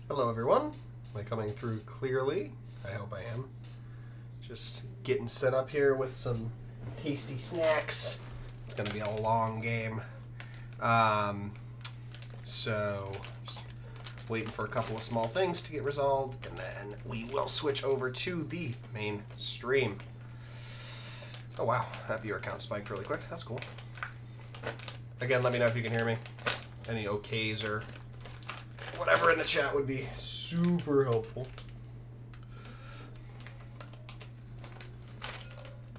Hello everyone. Am I coming through clearly? I hope I am. Just getting set up here with some tasty snacks. It's going to be a long game. So just waiting for a couple of small things to get resolved, and then we will switch over to the main stream. Oh wow, that viewer count spiked really quick. That's cool. Again, let me know if you can hear me. Any okays or whatever in the chat would be super helpful.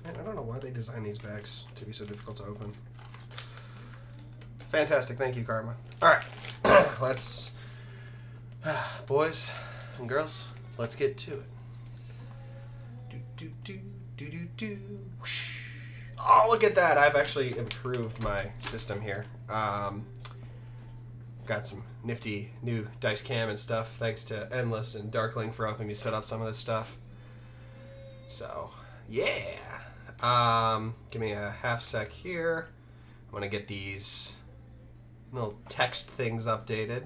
Man, I don't know why they designed these bags to be so difficult to open. Fantastic, thank you, Karma. Alright, let's... boys and girls, let's get to it. Oh, look at that! I've actually improved my system here. Got some nifty new dice cam and stuff, thanks to Endless and Darkling for helping me set up some of this stuff. So, yeah. Give me a half sec here. I'm gonna get these little text things updated.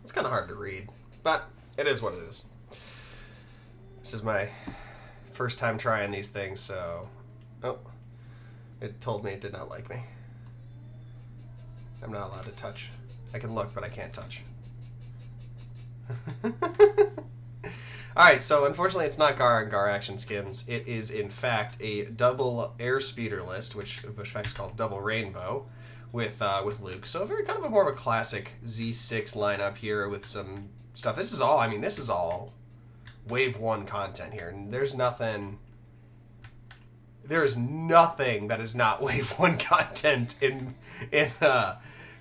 It's kind of hard to read, but it is what it is. This is my first time trying these things, so... Oh. It told me it did not like me. I'm not allowed to touch. I can look, but I can't touch. Alright, so unfortunately it's not Gar and Gar Action Skins. It is, in fact, a double airspeeder list, which Bushfacts called Double Rainbow, with Luke. So very kind of a more of a classic Z6 lineup here with some stuff. This is all, I mean, this is all Wave 1 content here. And there's nothing... There is nothing that is not Wave 1 content in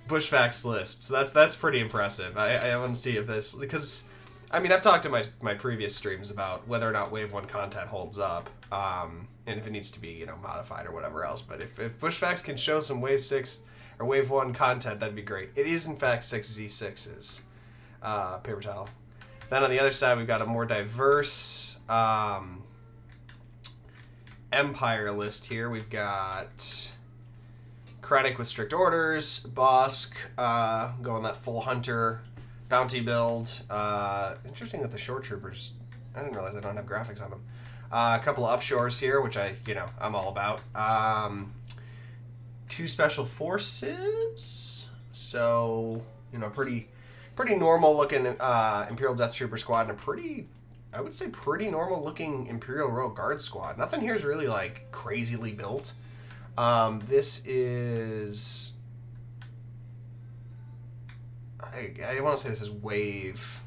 Bushfacts list. So that's pretty impressive. I want to see if this... Because, I mean, I've talked to my previous streams about whether or not Wave 1 content holds up. And if it needs to be, you know, modified or whatever else. But if Bushfacts can show some Wave 6 or Wave 1 content, that'd be great. It is, in fact, 6 Z6s. Paper towel. Then on the other side, we've got a more diverse Empire list here. We've got Krennic with strict orders, Bosk going that full hunter bounty build. Interesting that the short troopers, I didn't realize I don't have graphics on them. A couple of upshores here, which I'm all about. 2 special forces, so pretty normal looking Imperial Death Trooper squad, and I would say pretty normal looking Imperial Royal Guard squad. Nothing here is really like crazily built. This is, I want to say this is wave.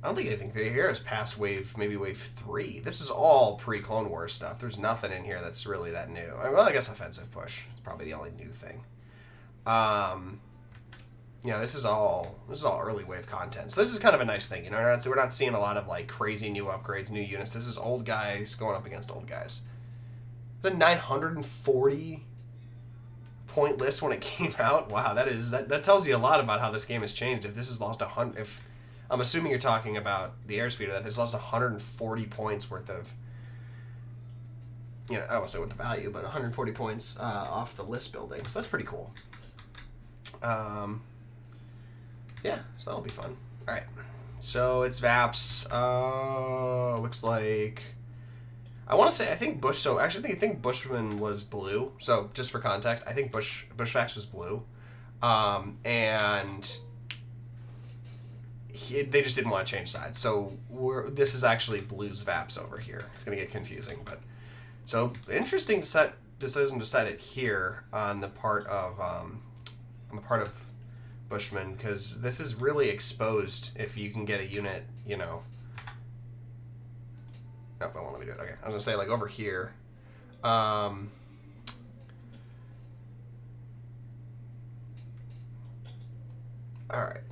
I don't think anything here is past maybe wave 3. This is all pre-Clone Wars stuff. There's nothing in here that's really that new. Well, I guess offensive push is probably the only new thing. Yeah, this is all early wave content. So this is kind of a nice thing, we're not seeing a lot of like crazy new upgrades, new units. This is old guys going up against old guys. The 940 point list when it came out. Wow, that tells you a lot about how this game has changed. If this has lost 100, if I'm assuming you're talking about the airspeeder, that there's lost 140 points worth of, I won't say with the value, but 140 points off the list building. So that's pretty cool. Yeah, so that'll be fun. All right, so it's Vaps. Looks like, I want to say, I think I think Bushman was blue. So just for context, I think Bushfacts was blue, and they just didn't want to change sides. So this is actually Blue's Vaps over here. It's gonna get confusing, but so interesting decision to set it here on the part of Bushman, because this is really exposed if you can get a unit, Nope, it won't let me do it. Okay, I was gonna say like over here. All right.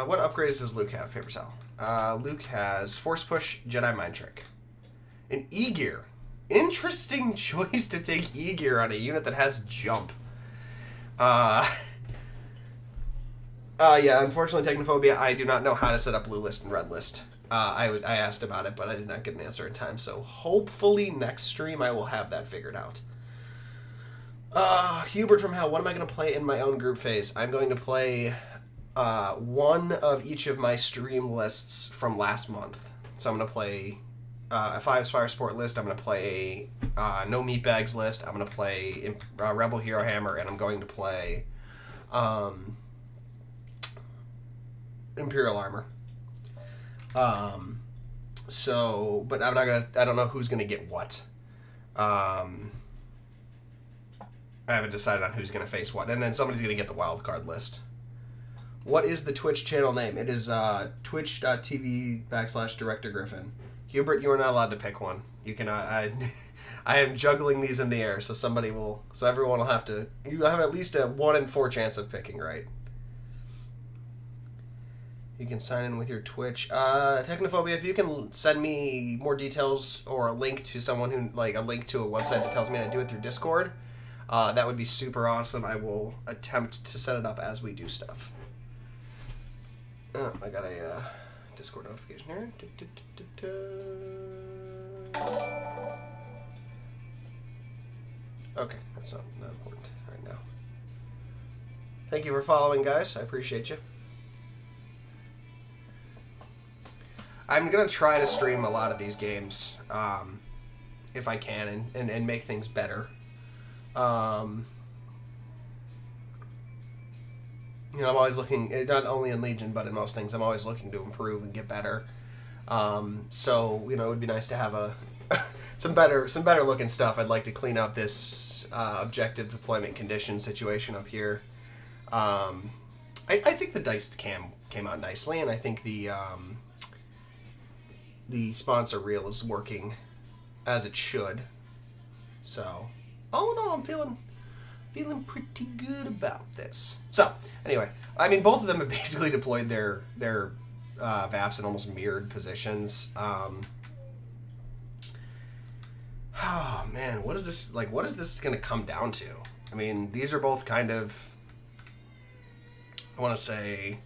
What upgrades does Luke have? Paper towel. Luke has Force Push, Jedi Mind Trick, and E-Gear. Interesting choice to take E-Gear on a unit that has Jump. Yeah, unfortunately, Technophobia, I do not know how to set up blue list and red list. I asked about it, but I did not get an answer in time. So hopefully next stream I will have that figured out. Hubert from Hell, what am I going to play in my own group phase? I'm going to play one of each of my stream lists from last month. So I'm going to play a 5 Fire Sport list. I'm going to play a No Meatbags list. I'm going to play Rebel Hero Hammer, and I'm going to play Imperial Armor. So, but I'm not gonna. I don't know who's gonna get what. I haven't decided on who's gonna face what, and then somebody's gonna get the wild card list. What is the Twitch channel name? It is twitch.tv/Director Griffin. Hubert, you are not allowed to pick one. You cannot. I am juggling these in the air, so somebody will. So everyone will have to. You have at least a 1 in 4 chance of picking right. You can sign in with your Twitch. Technophobia, if you can send me more details or a link to someone who, like, a link to a website that tells me how to do it through Discord, that would be super awesome. I will attempt to set it up as we do stuff. I got a Discord notification here. Okay, that's not important right now. Thank you for following, guys. I appreciate you. I'm going to try to stream a lot of these games, if I can, and make things better. I'm always looking, not only in Legion, but in most things, I'm always looking to improve and get better. So, it would be nice to have some better looking stuff. I'd like to clean up this objective deployment condition situation up here. I think the dice came out nicely, and I think the sponsor reel is working as it should. So, all in all, I'm feeling pretty good about this. So, anyway, I mean, both of them have basically deployed their VAPs in almost mirrored positions. Oh man, what is this going to come down to? I mean, these are both kind of, I want to say,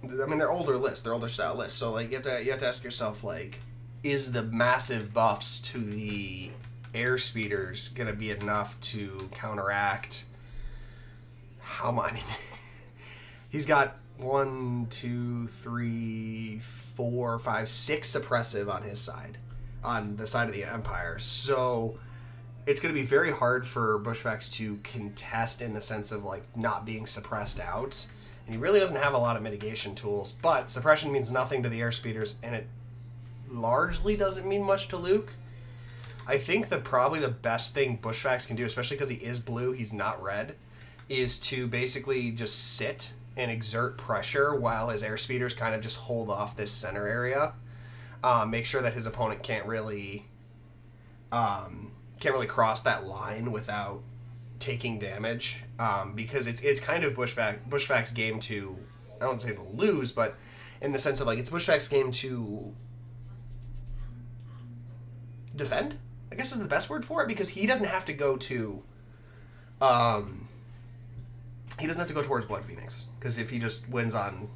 I mean, they're older lists, they're older style lists. So, like, you have to ask yourself, like, is the massive buffs to the air speeders gonna be enough to counteract how much? I mean, he's got 1, 2, 3, 4, 5, 6 suppressive on his side, on the side of the Empire. So it's gonna be very hard for Bushfacts to contest in the sense of, like, not being suppressed out. And he really doesn't have a lot of mitigation tools, but suppression means nothing to the airspeeders, and it largely doesn't mean much to Luke. I think that probably the best thing Bushfacts can do, especially because he is blue, he's not red, is to basically just sit and exert pressure while his airspeeders kind of just hold off this center area. Make sure that his opponent can't really cross that line without taking damage, because it's kind of Bushfacts' game to, I don't want to say to lose, but in the sense of, like, it's Bushfacts' game to defend, I guess is the best word for it, because he doesn't have to go to towards BloodPhoenix, because if he just wins on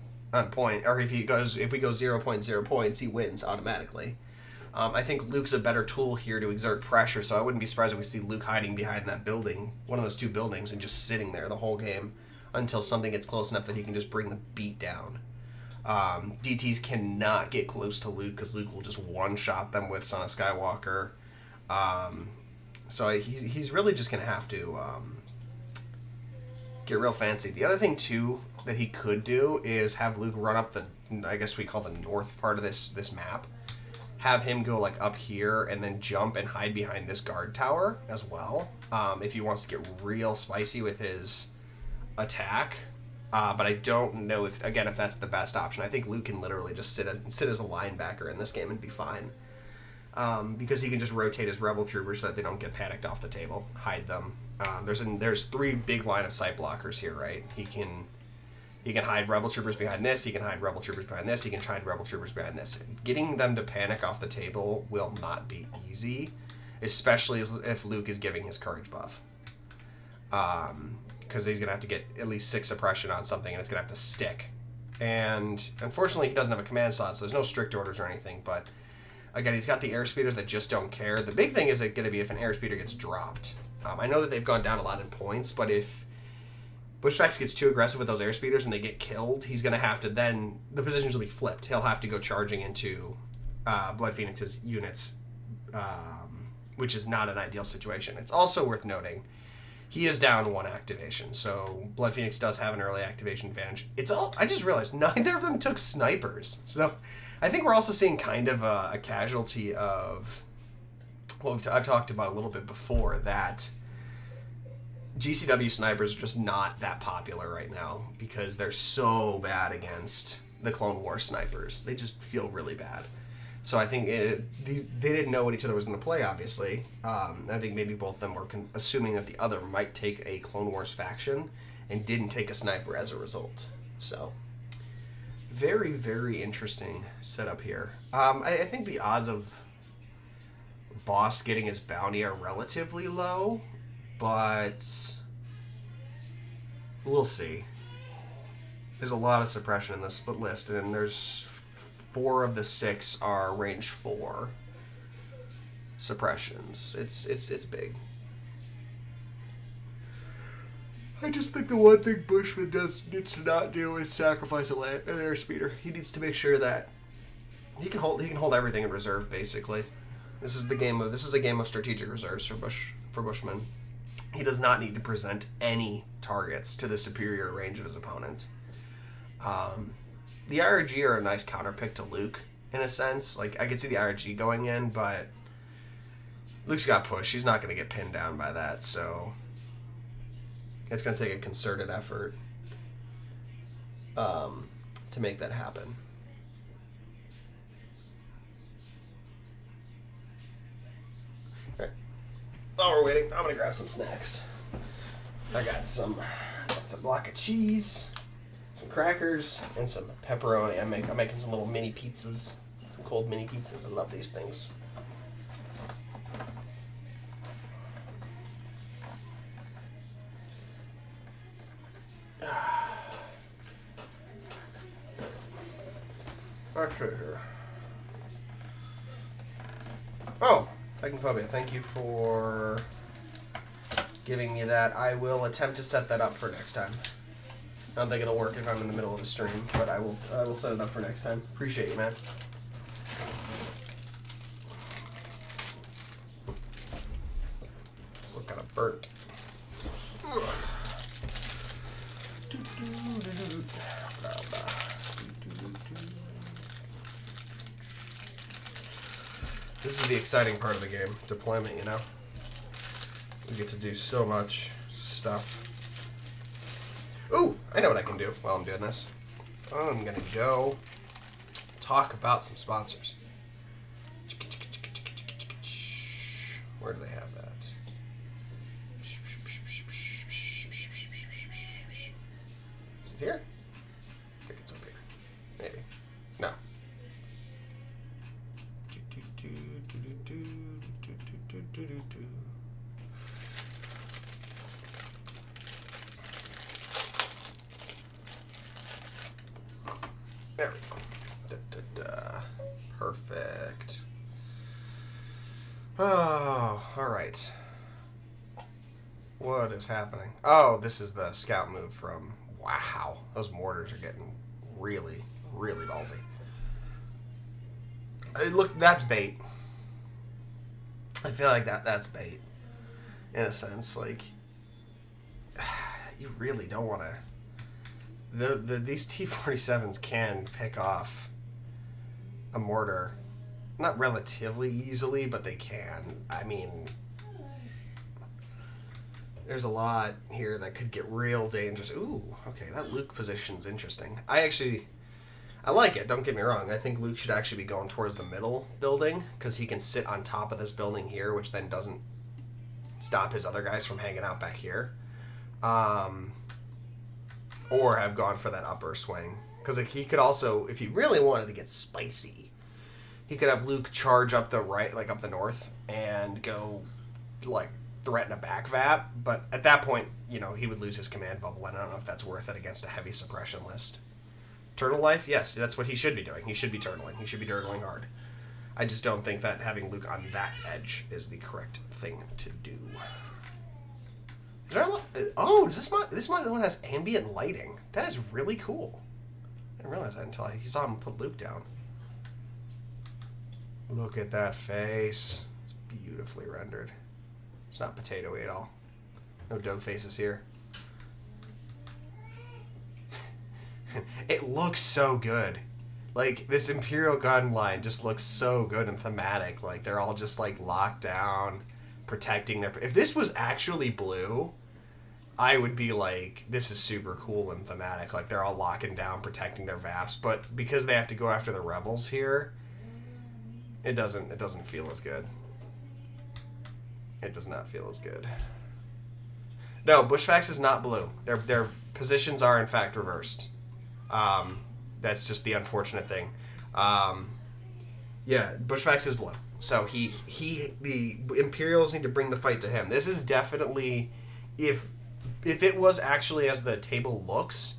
point, or if we go 0.0 points, he wins automatically. I think Luke's a better tool here to exert pressure, so I wouldn't be surprised if we see Luke hiding behind that building, one of those 2 buildings, and just sitting there the whole game until something gets close enough that he can just bring the beat down. DTs cannot get close to Luke because Luke will just one-shot them with Son of Skywalker. So he's really just going to have to get real fancy. The other thing, too, that he could do is have Luke run up the, I guess we call the north part of this map. Have him go, like, up here and then jump and hide behind this guard tower as well, if he wants to get real spicy with his attack. But I don't know if that's the best option. I think Luke can literally just sit as a linebacker in this game and be fine, because he can just rotate his rebel troopers so that they don't get panicked off the table, hide them. There's 3 big line of sight blockers here, right? He can hide rebel troopers behind this, he can hide rebel troopers behind this, he can hide rebel troopers behind this. Getting them to panic off the table will not be easy, especially if Luke is giving his courage buff. Because he's going to have to get at least 6 suppression on something, and it's going to have to stick And unfortunately, he doesn't have a command slot, so there's no strict orders or anything. But again, he's got the airspeeders that just don't care. The big thing is going to be if an airspeeder gets dropped. I know that they've gone down a lot in points, but if Bushfacts gets too aggressive with those airspeeders and they get killed, he's going to have to then... The positions will be flipped. He'll have to go charging into BloodPhoenix's units, which is not an ideal situation. It's also worth noting, he is down 1 activation, so BloodPhoenix does have an early activation advantage. I just realized neither of them took snipers. So I think we're also seeing kind of a casualty of... Well, I've talked about a little bit before, that GCW snipers are just not that popular right now because they're so bad against the Clone War snipers. They just feel really bad. So I think they didn't know what each other was going to play, obviously. I think maybe both of them were assuming that the other might take a Clone Wars faction and didn't take a sniper as a result. So very, very interesting setup here. I think the odds of Boss getting his bounty are relatively low, but we'll see. There's a lot of suppression in this split list, and there's 4 of the 6 are range 4 suppressions. It's big. I just think the one thing Bushman needs to not do is sacrifice an airspeeder. He needs to make sure that he can hold everything in reserve, basically. This is a game of strategic reserves for Bushman. He does not need to present any targets to the superior range of his opponent. The IRG are a nice counterpick to Luke, in a sense. Like, I could see the IRG going in, but Luke's got push. He's not going to get pinned down by that, so it's going to take a concerted effort to make that happen. All right. While we're waiting, I'm going to grab some snacks. I got a block of cheese, some crackers, and some pepperoni. I'm making some little mini pizzas, some cold mini pizzas. I love these things. Okay, here. Oh, Technophobia, thank you for giving me that. I will attempt to set that up for next time. I don't think it'll work if I'm in the middle of a stream, but I will set it up for next time. Appreciate you, man. It's looking kind of burnt. This is the exciting part of the game, deployment, you know? We get to do so much stuff. Ooh, I know what I can do while I'm doing this. I'm gonna go talk about some sponsors. Where do they have that? Is it here? I think it's up here. Maybe. No. There we go. Perfect. Oh, all right. What is happening? Oh, this is the scout move from... Wow. Those mortars are getting really, really ballsy. It looks... That's bait. I feel like that's bait. In a sense, like... You really don't want to... These T-47s can pick off a mortar, not relatively easily, but they can. I mean, there's a lot here that could get real dangerous. Ooh, okay, that Luke position's interesting. I like it, don't get me wrong. I think Luke should actually be going towards the middle building, because he can sit on top of this building here, which then doesn't stop his other guys from hanging out back here. Or have gone for that upper swing. Because he could also, if he really wanted to get spicy, he could have Luke charge up the right, like up the north, and go, like, threaten a back vap. But at that point, you know, he would lose his command bubble, and I don't know if that's worth it against a heavy suppression list. Turtle life? Yes, that's what he should be doing. He should be turtling. He should be turtling hard. I just don't think that having Luke on that edge is the correct thing to do. Is there a lot? Oh, this one has ambient lighting. That is really cool. I didn't realize that until I saw him put Luke down. Look at that face. It's beautifully rendered. It's not potato-y at all. No dog faces here. It looks so good. Like, this Imperial gun line just looks so good and thematic. Like, they're all just, like, locked down, protecting their... If this was actually blue, I would be like, this is super cool and thematic. Like, they're all locking down, protecting their VAPs. But because they have to go after the rebels here, it doesn't feel as good. It does not feel as good. No, Bushfacts is not blue. Their positions are, in fact, reversed. That's just the unfortunate thing. Yeah, Bushfacts is blue. So the Imperials need to bring the fight to him. This is definitely, if it was actually as the table looks,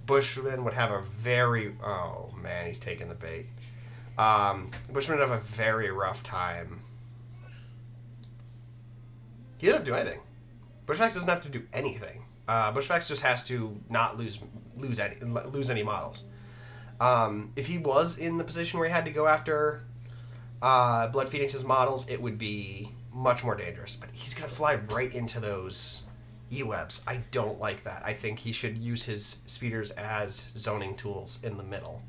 Bushman would have a very, oh man, he's taking the bait. Bushman would have a very rough time. He doesn't have to do anything. Bushfacts doesn't have to do anything. Bushfacts just has to not lose any models. If he was in the position where he had to go after BloodPhoenix's models, it would be much more dangerous. But he's going to fly right into those E-webs. I don't like that. I think he should use his speeders as zoning tools in the middle.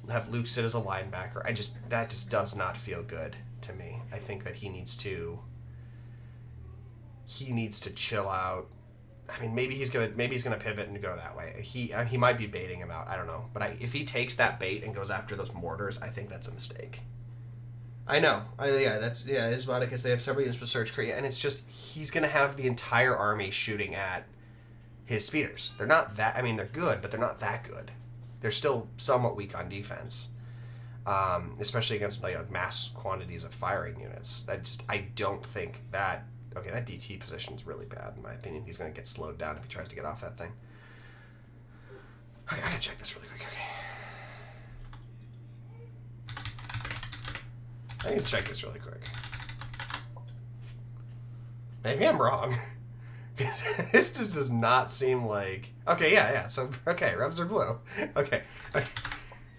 Have Luke sit as a linebacker. That just does not feel good to me. I think that he needs to chill out. I mean, maybe he's gonna pivot and go that way. He might be baiting him out. I don't know. But if he takes that bait and goes after those mortars, I think that's a mistake. I know. Isvoticus, they have several units for search crate, and it's just he's gonna have the entire army shooting at his speeders. They're not that. I mean, they're good, but they're not that good. They're still somewhat weak on defense, especially against like mass quantities of firing units. I don't think that. Okay, that DT position is really bad, in my opinion. He's going to get slowed down if he tries to get off that thing. Okay, I gotta check this really quick. Okay. I need to check this really quick. Maybe I'm wrong. This just does not seem like... Okay, yeah. So, okay, Rebs are blue. Okay.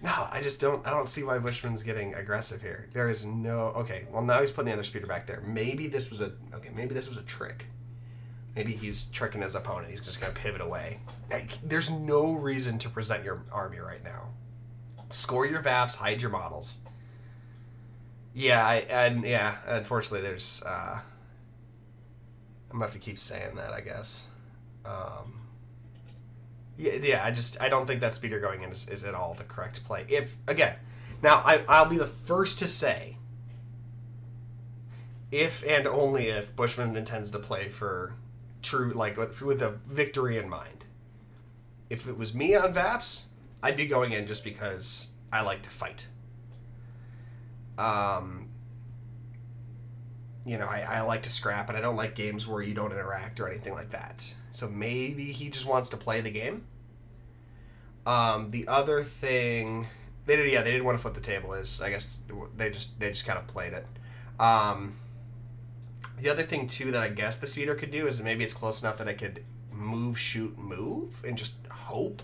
No, I don't see why Bushman's getting aggressive here. There is no... Okay, well, now he's putting the other speeder back there. Maybe this was a trick. Maybe he's tricking his opponent. He's just going to pivot away. There's no reason to present your army right now. Score your VAPs, hide your models. Yeah, unfortunately, there's... I'm going to have to keep saying that, I guess. I don't think that speeder going in is at all the correct play. I'll be the first to say, if and only if Bushman intends to play for true, like with a victory in mind. If it was me on VAPs, I'd be going in just because I like to fight. I like to scrap, and I don't like games where you don't interact or anything like that. So maybe he just wants to play the game. The other thing they didn't want to flip the table. Is I guess they just kind of played it. The other thing too that I guess the speeder could do is maybe it's close enough that I could move, shoot, move, and just hope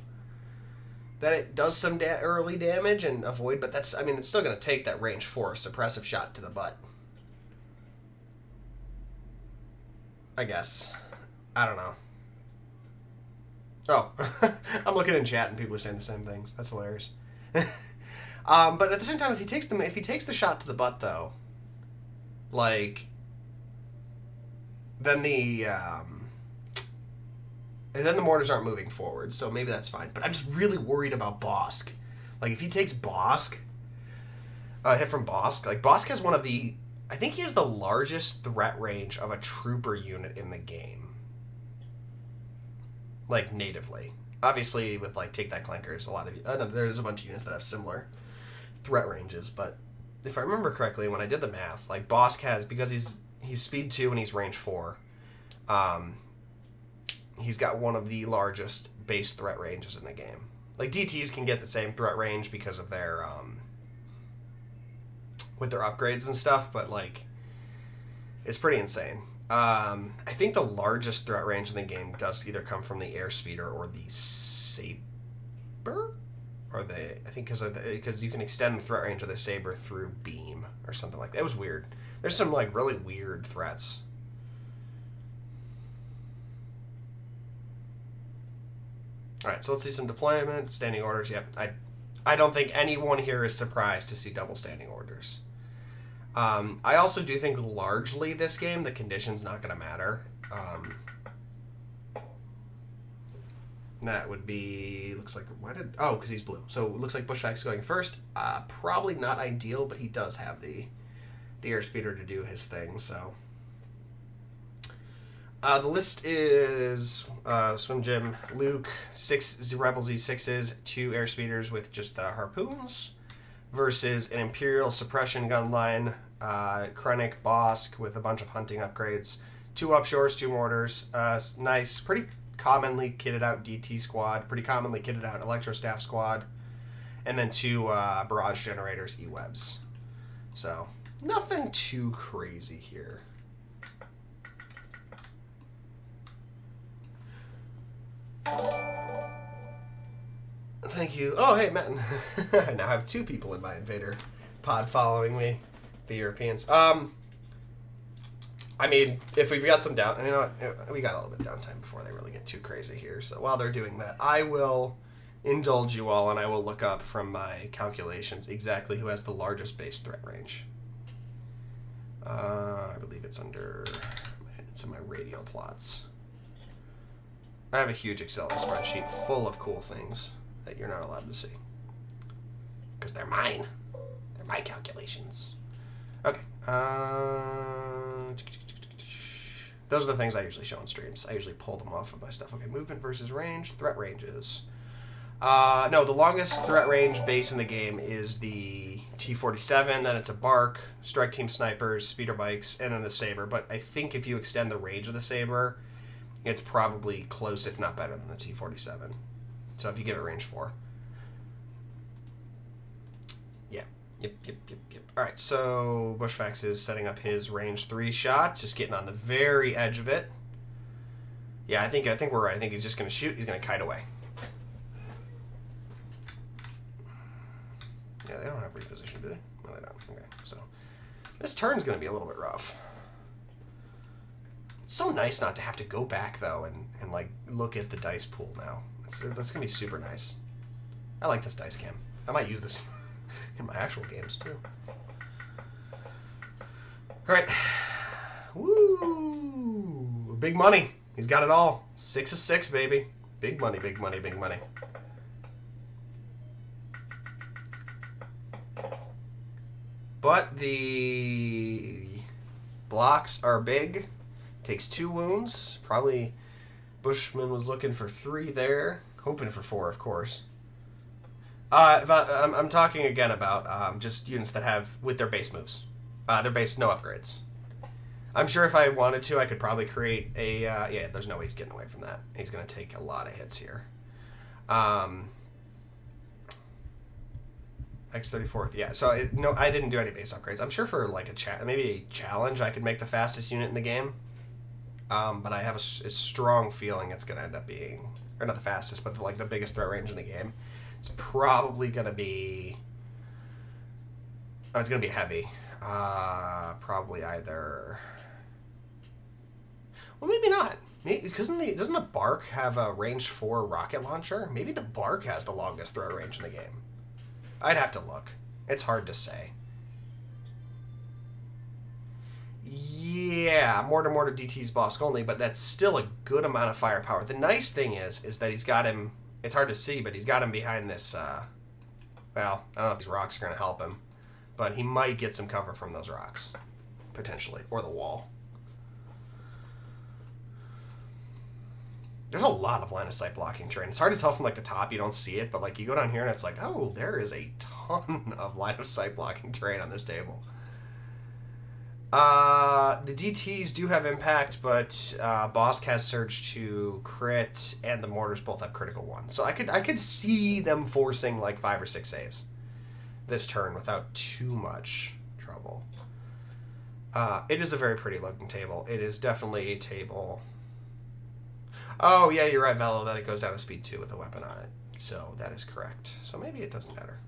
that it does some early damage and avoid. But it's still going to take that range 4 suppressive shot to the butt. I guess. I don't know. Oh, I'm looking in chat and people are saying the same things. That's hilarious. But at the same time, if he takes the shot to the butt, though, like, then the mortars aren't moving forward, so maybe that's fine. But I'm just really worried about Bosk. Like, if he takes Bosk, hit from Bosk, like Bosk has one of the, I think he has the largest threat range of a trooper unit in the game. Like, natively. Obviously, with, like, Take That Clankers, there's a bunch of units that have similar threat ranges, but if I remember correctly, when I did the math, like, Bosk has, because he's speed 2 and he's range 4, he's got one of the largest base threat ranges in the game. Like, DTs can get the same threat range because of their, with their upgrades and stuff, but, like, it's pretty insane. I think the largest threat range in the game does either come from the airspeeder or the saber, or the, I think because you can extend the threat range of the saber through beam or something like that. It was weird. There's some like really weird threats. All right, so let's see some deployment, standing orders. Yep, I don't think anyone here is surprised to see double standing orders. I also do think largely this game, the condition's not going to matter. That would be, looks like, because he's blue. So it looks like Bushfacts going first. Probably not ideal, but he does have the airspeeder to do his thing, so. The list is Swim Gym, Luke, 6 Rebel Z6s, 2 airspeeders with just the harpoons, versus an Imperial suppression gun line, Krennic Bosk with a bunch of hunting upgrades, 2 upshores, 2 mortars, nice, pretty commonly kitted out DT squad, pretty commonly kitted out Electro Staff squad, and then 2 barrage generators, E-webs. So, nothing too crazy here. Thank you. Oh, hey, Matt. I now have 2 people in my Invader pod following me, the Europeans. I mean, if we've got some down, you know what, we got a little bit of downtime before they really get too crazy here. So while they're doing that, I will indulge you all, and I will look up from my calculations exactly who has the largest base threat range. I believe it's in my radial plots. I have a huge Excel spreadsheet full of cool things that you're not allowed to see. Because they're mine. They're my calculations. Okay. Those are the things I usually show on streams. I usually pull them off of my stuff. Okay, movement versus range. Threat ranges. No, the longest threat range base in the game is the T-47. Then it's a Bark, Strike Team Snipers, Speeder Bikes, and then the Saber. But I think if you extend the range of the Saber, it's probably close, if not better, than the T-47. So if you give it range 4. Yeah. Yep. All right, so Bushfacts is setting up his range 3 shot, just getting on the very edge of it. Yeah, I think we're right. I think he's just going to shoot. He's going to kite away. Yeah, they don't have reposition, do they? No, they don't. Okay, so this turn's going to be a little bit rough. It's so nice not to have to go back, though, and like, look at the dice pool now. That's going to be super nice. I like this dice cam. I might use this in my actual games, too. All right. Woo! Big money. He's got it all. 6 of 6, baby. Big money, big money, big money. But the blocks are big. Takes 2 wounds. Probably Bushman was looking for 3 there. Hoping for 4, of course. I'm talking again about just units that have, with their base moves. Their base, no upgrades. I'm sure if I wanted to, I could probably create a, yeah, there's no way he's getting away from that. He's going to take a lot of hits here. X34th, yeah. So, no, I didn't do any base upgrades. I'm sure for, like, maybe a challenge, I could make the fastest unit in the game. But I have a strong feeling it's going to end up being, or not the fastest, but the biggest threat range in the game. It's probably going to be, it's going to be heavy. Probably either, well, maybe not. Maybe, doesn't the Bark have a range 4 rocket launcher? Maybe the Bark has the longest throw range in the game. I'd have to look. It's hard to say. Yeah, mortar DT's Bosk only, but that's still a good amount of firepower. The nice thing is that he's got him, it's hard to see, but he's got him behind this, well, I don't know if these rocks are going to help him, but he might get some cover from those rocks, potentially, or the wall. There's a lot of line of sight blocking terrain. It's hard to tell from the top, you don't see it, but you go down here and it's like, oh, there is a ton of line of sight blocking terrain on this table. The DTs do have impact, but boss cast surge to crit, and the mortars both have critical 1. So I could see them forcing like 5 or 6 saves this turn without too much trouble. It is a very pretty looking table. It is definitely a table. Oh yeah, you're right, Velo, that it goes down to speed 2 with a weapon on it. So that is correct. So maybe it doesn't matter.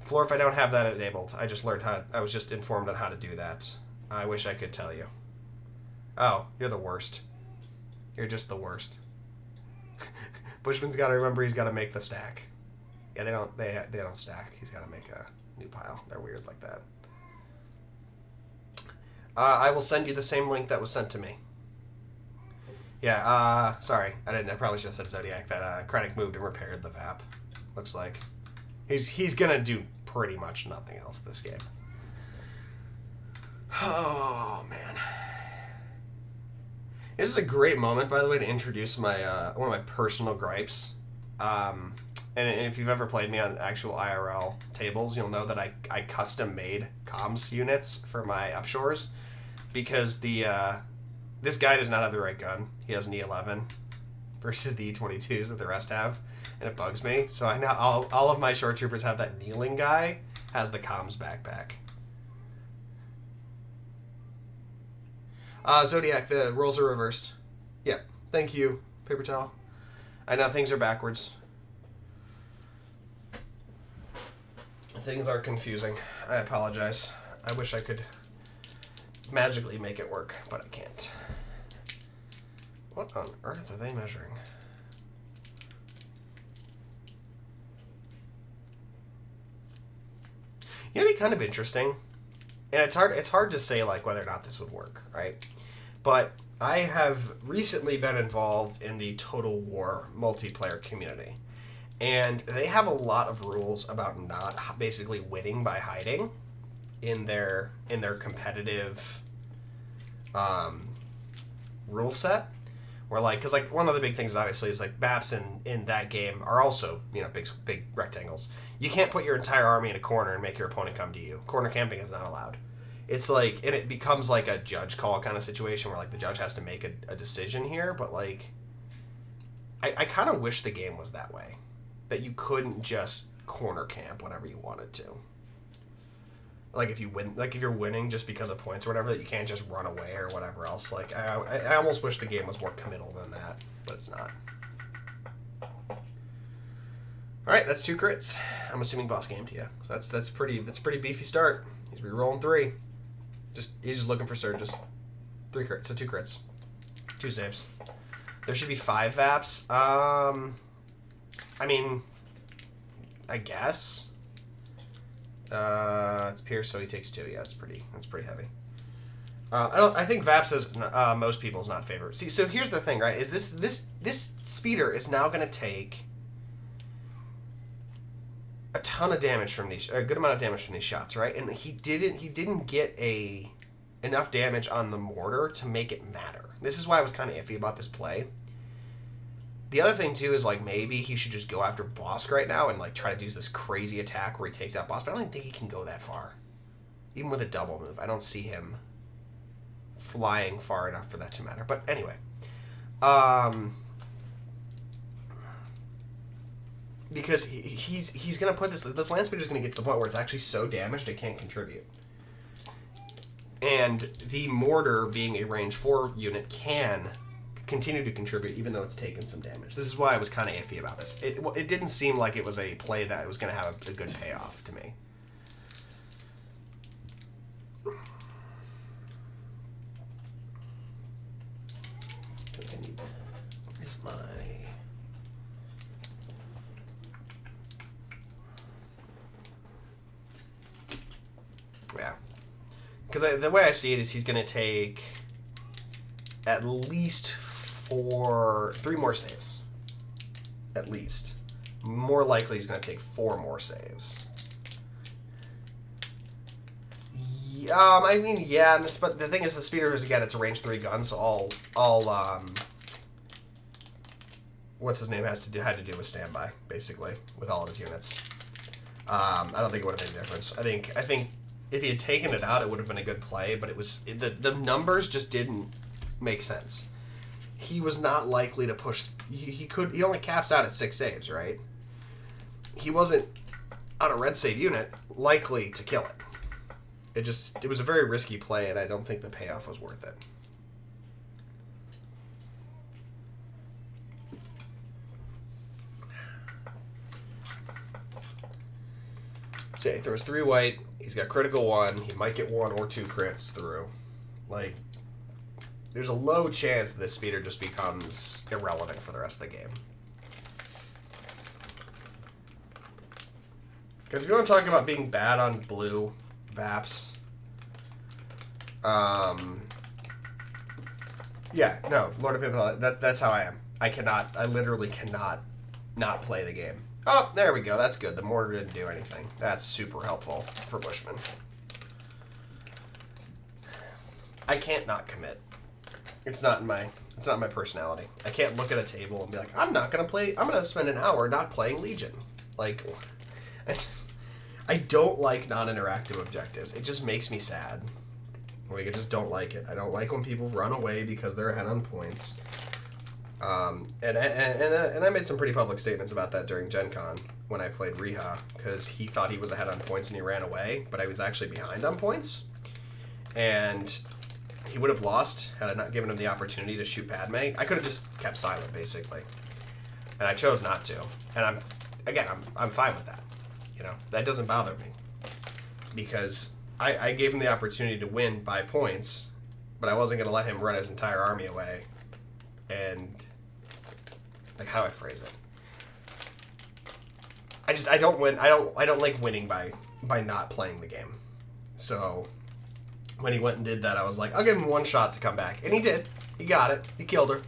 Floor, if I don't have that enabled, I just learned how. I was just informed on how to do that. I wish I could tell you. Oh, you're the worst. You're just the worst. Bushman's got to remember he's got to make the stack. Yeah, they don't stack. He's got to make a new pile. They're weird like that. I will send you the same link that was sent to me. Yeah, sorry. I probably should have said Zodiac that Krennic moved and repaired the VAP. Looks like. He's gonna do pretty much nothing else this game. Oh, man. This is a great moment, by the way, to introduce my one of my personal gripes. And if you've ever played me on actual IRL tables, you'll know that I custom made comms units for my upshores because this guy does not have the right gun. He has an E11 versus the E22s that the rest have, and it bugs me. So I know all of my short troopers have that kneeling guy has the comms backpack. Zodiac, the rolls are reversed. Yep. Thank you, paper towel. I know things are backwards. Things are confusing. I apologize. I wish I could magically make it work, but I can't. What on earth are they measuring? You know, it'd be kind of interesting, and it's hard to say like whether or not this would work, right? But I have recently been involved in the Total War multiplayer community, and they have a lot of rules about not basically winning by hiding in their competitive rule set. Where like, because like one of the big things obviously is like maps in that game are also, you know, big rectangles. You can't put your entire army in a corner and make your opponent come to you. Corner camping is not allowed. It's like, and it becomes like a judge call kind of situation where like the judge has to make a decision here. But like, I kind of wish the game was that way, that you couldn't just corner camp whenever you wanted to. Like if you win, like if you're winning just because of points or whatever, that you can't just run away or whatever else. Like I almost wish the game was more committal than that, but it's not. All right, that's 2 crits. I'm assuming boss game to you. So that's pretty beefy start. He's re-rolling 3. He's just looking for surges. 3 crits, so 2 crits, 2 saves. There should be 5 VAPs. I mean, I guess. It's Pierce, so he takes 2. Yeah, that's pretty heavy. I think VAPS is most people's not favorite. See, so here's the thing, right? Is this speeder is now going to take a ton of damage from these, a good amount of damage from these shots, right? And he didn't get enough damage on the mortar to make it matter. This is why I was kind of iffy about this play. The other thing, too, is, like, maybe he should just go after Bosk right now and, like, try to do this crazy attack where he takes out Bosk. But I don't think he can go that far. Even with a double move, I don't see him flying far enough for that to matter. But anyway. Because he's going to put this land speeder is going to get to the point where it's actually so damaged it can't contribute. And the mortar, being a range 4 unit, can continue to contribute even though it's taken some damage. This is why I was kind of iffy about this. It didn't seem like it was a play that was going to have a good payoff to me. Yeah. Because the way I see it is he's going to take at least 3 more saves. At least. More likely he's going to take 4 more saves. I mean, yeah, but the thing is, the speeder is, again, it's a range 3 gun, so all what's his name had to do with standby, basically, with all of his units. I don't think it would have made a difference. I think if he had taken it out, it would have been a good play, but the numbers just didn't make sense. He was not likely to push. He only caps out at 6 saves, right? He wasn't on a red save unit likely to kill it. It was a very risky play, and I don't think the payoff was worth it. So yeah, he throws 3 white. He's got critical 1. He might get 1 or 2 crits through. Like, there's a low chance this speeder just becomes irrelevant for the rest of the game. Because if you want to talk about being bad on blue Vaps, yeah, no, Lord of Pippa, that's how I am. I literally cannot not play the game. Oh, there we go. That's good. The mortar didn't do anything. That's super helpful for Bushman. I can't not commit. It's not in my personality. I can't look at a table and be like, I'm gonna spend an hour not playing Legion. Like, I don't like non-interactive objectives. It just makes me sad. Like, I just don't like it. I don't like when people run away because they're ahead on points. And I made some pretty public statements about that during Gen Con when I played Riha, because he thought he was ahead on points and he ran away, but I was actually behind on points. And he would have lost had I not given him the opportunity to shoot Padme. I could have just kept silent, basically. And I chose not to. And I'm fine with that. You know, that doesn't bother me. Because I gave him the opportunity to win by points, but I wasn't going to let him run his entire army away. And, like, how do I phrase it? I don't win. I don't like winning by not playing the game. So when he went and did that, I was like, I'll give him 1 shot to come back. And he did. He got it. He killed her.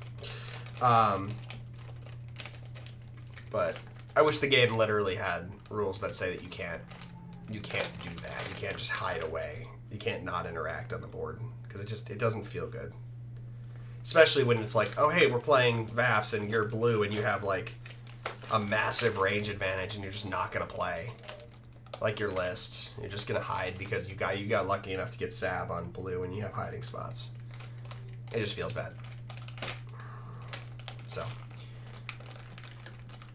But I wish the game literally had rules that say that you can't do that. You can't just hide away. You can't not interact on the board, because it doesn't feel good. Especially when it's like, oh hey, we're playing Vaps and you're blue and you have like a massive range advantage and you're just not gonna play like your list. You're just gonna hide because you got lucky enough to get Sab on blue and you have hiding spots. It just feels bad. So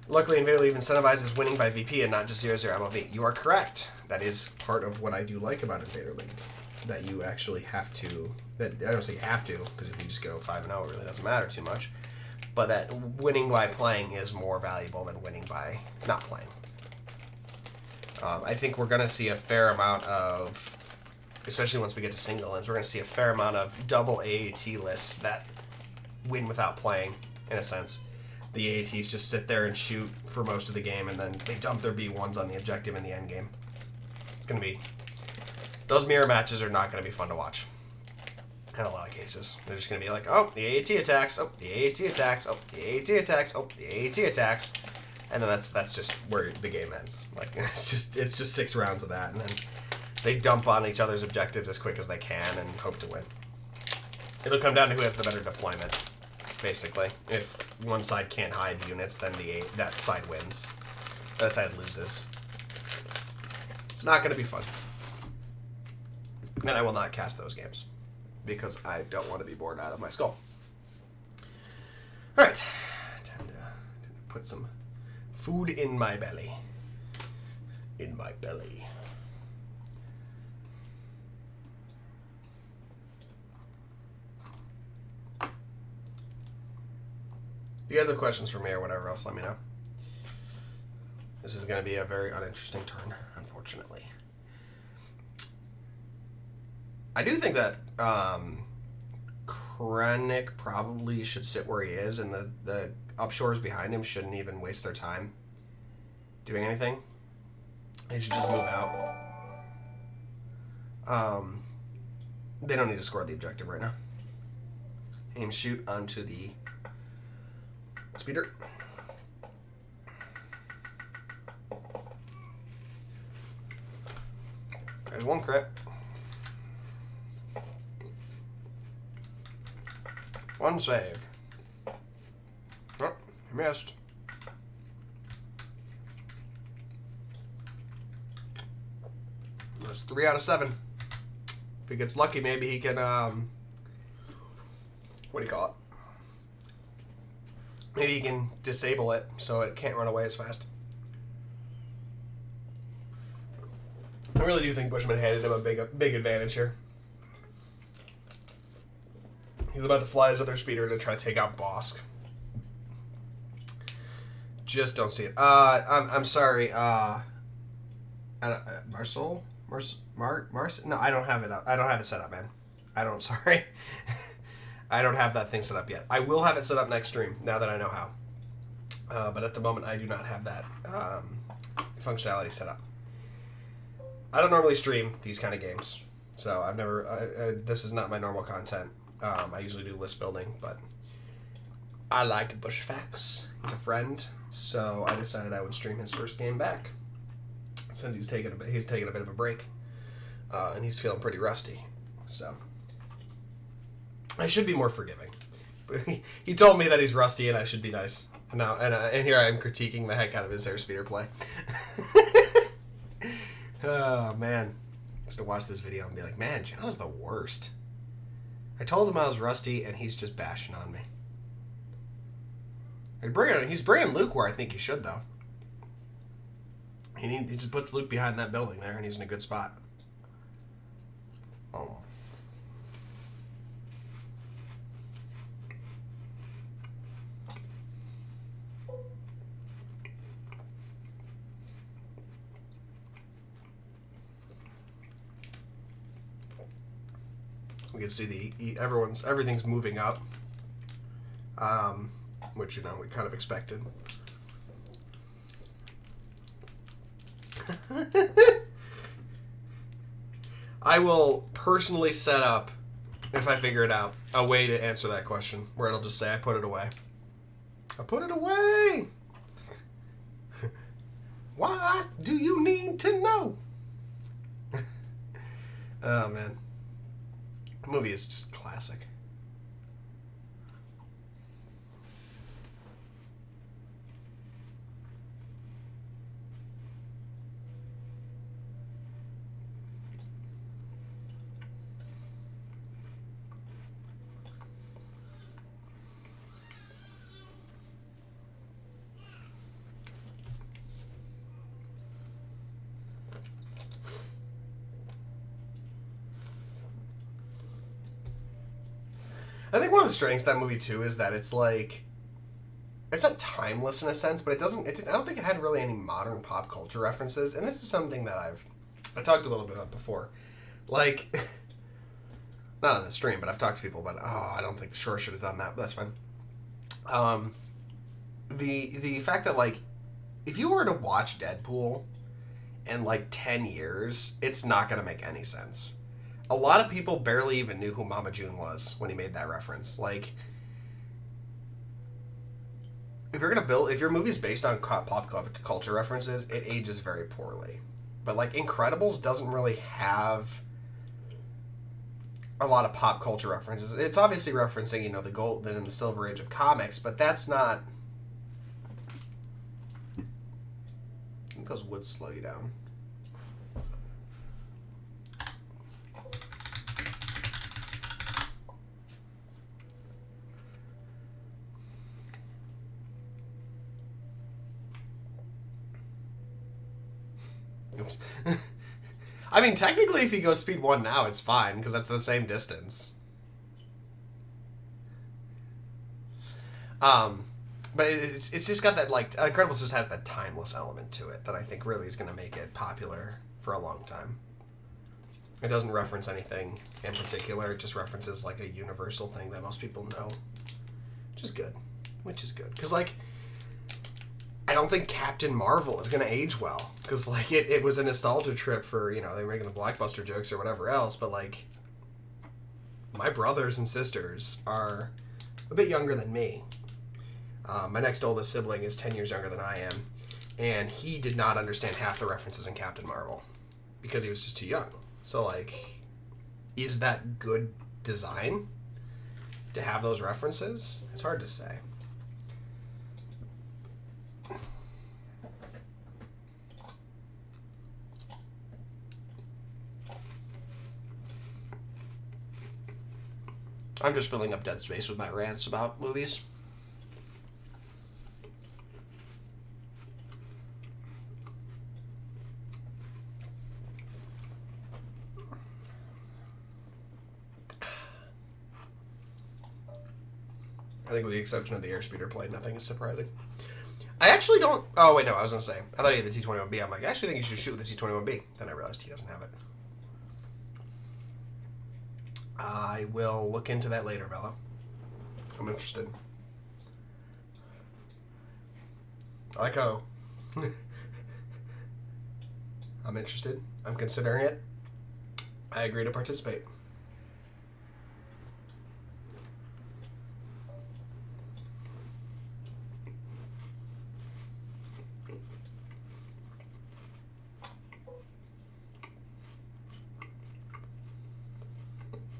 luckily Invader League incentivizes winning by VP and not just 0-0 MLV. You are correct. That is part of what I do like about Invader League. That you actually have to, that I don't say you have to, because if you just go 5-0, it really doesn't matter too much. But that winning by playing is more valuable than winning by not playing. I think we're going to see a fair amount of, especially once we get to single limbs, we're going to see a fair amount of double AAT lists that win without playing, in a sense. The AATs just sit there and shoot for most of the game, and then they dump their B1s on the objective in the end game. It's going to be... Those mirror matches are not going to be fun to watch. In a lot of cases. They're just going to be like, oh, the AAT attacks, oh, the AAT attacks, oh, the AAT attacks, oh, the AAT attacks. And then that's just where the game ends. Like, it's just 6 rounds of that, and then they dump on each other's objectives as quick as they can and hope to win. It'll come down to who has the better deployment, basically. If one side can't hide units, then that side wins. That side loses. It's not going to be fun. And I will not cast those games, because I don't want to be bored out of my skull. Alright, time to put some food in my belly. In my belly. If you guys have questions for me or whatever else, let me know. This is going to be a very uninteresting turn, unfortunately. I do think that Krennic probably should sit where he is, and the upshores behind him shouldn't even waste their time doing anything. They should just move out. They don't need to score the objective right now. Aim shoot onto the speeder. There's 1 crit. 1 save. Oh, he missed. That's 3 out of 7. If he gets lucky, maybe he can, what do you call it? Maybe he can disable it so it can't run away as fast. I really do think Bushman handed him a big advantage here. He's about to fly his other speeder to try to take out Bosk. Just don't see it. I'm sorry. Marcel? No, I don't have it up. I don't have it set up, man. Sorry. I don't have that thing set up yet. I will have it set up next stream, now that I know how. But at the moment, I do not have that functionality set up. I don't normally stream these kind of games, so I've never... this is not my normal content. I usually do list building, but I like Bushfacts. He's a friend, so I decided I would stream his first game back, since he's taken a bit of a break, and he's feeling pretty rusty. So I should be more forgiving. He told me that he's rusty, and I should be nice. And here I am critiquing the heck out of his airspeeder play. Oh, man. I used to watch this video and be like, man, John is the worst. I told him I was rusty, and he's just bashing on me. He's bringing Luke where I think he should, though. He just puts Luke behind that building there, and he's in a good spot. Oh. We can see everything's moving up, which we kind of expected. I will personally set up, if I figure it out, a way to answer that question where it'll just say I put it away. I put it away. Why do you need to know? Oh man. The movie is just classic. I think one of the strengths of that movie too is that it's like, it's not timeless in a sense, but I don't think it had really any modern pop culture references, and this is something that I talked a little bit about before, like, not on the stream, but I've talked to people about, I don't think Shore should have done that, but that's fine. The fact that, like, if you were to watch Deadpool in like 10 years, it's not going to make any sense. A lot of people barely even knew who Mama June was when he made that reference. Like, if your movie's based on pop culture references, it ages very poorly. But like Incredibles doesn't really have a lot of pop culture references. It's obviously referencing, the golden and the silver age of comics, but that's not. I think those would slow you down. Oops. I mean, technically, if you go speed 1 now, it's fine, because that's the same distance. But it's just got that, like, Incredibles just has that timeless element to it that I think really is going to make it popular for a long time. It doesn't reference anything in particular. It just references, like, a universal thing that most people know. Which is good. Because, like, I don't think Captain Marvel is going to age well. Because, like, it was a nostalgia trip for, they were making the blockbuster jokes or whatever else. But, like, my brothers and sisters are a bit younger than me. My next oldest sibling is 10 years younger than I am. And he did not understand half the references in Captain Marvel. Because he was just too young. So, like, is that good design to have those references? It's hard to say. I'm just filling up dead space with my rants about movies. I think with the exception of the airspeeder plane, nothing is surprising. I actually don't... Oh, wait, no, I was going to say. I thought he had the T-21B. I'm like, I actually think you should shoot with the T-21B. Then I realized he doesn't have it. I will look into that later, Bella. I'm interested. I like how... I'm interested. I'm considering it. I agree to participate.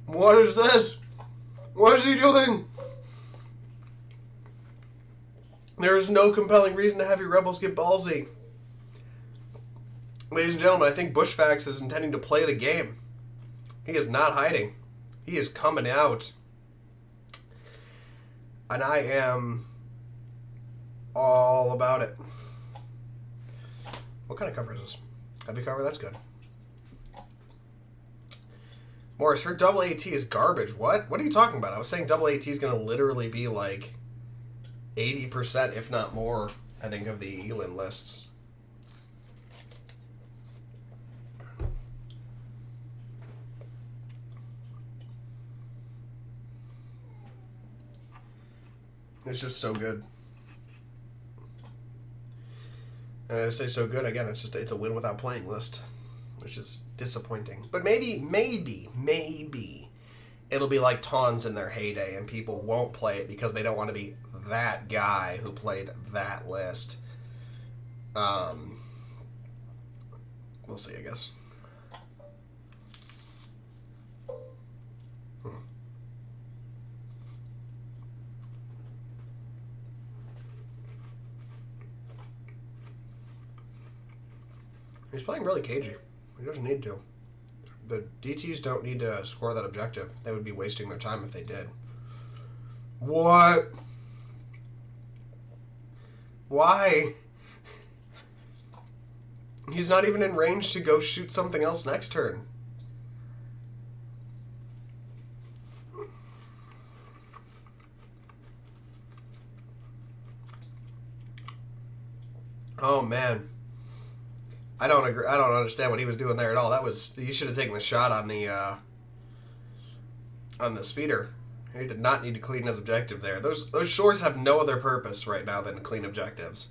What is this? What is he doing? There is no compelling reason to have your rebels get ballsy. Ladies and gentlemen, I think Bushfacts is intending to play the game. He is not hiding. He is coming out. And I am all about it. What kind of cover is this? Heavy cover? That's good. Morris, her double AT is garbage. What? What are you talking about? I was saying double AT is going to literally be like 80%, if not more, I think, of the Elin lists. It's just so good. And I say so good, again, it's a win without playing list, which is disappointing. But maybe it'll be like Tawns in their heyday and people won't play it because they don't want to be that guy who played that list. We'll see, I guess. He's playing really cagey. He doesn't need to. The DTs don't need to score that objective. They would be wasting their time if they did. What? Why? He's not even in range to go shoot something else next turn. Oh, man. I don't agree. I don't understand what he was doing there at all. That was... He should have taken the shot on the speeder. He did not need to clean his objective there. Those shores have no other purpose right now than to clean objectives.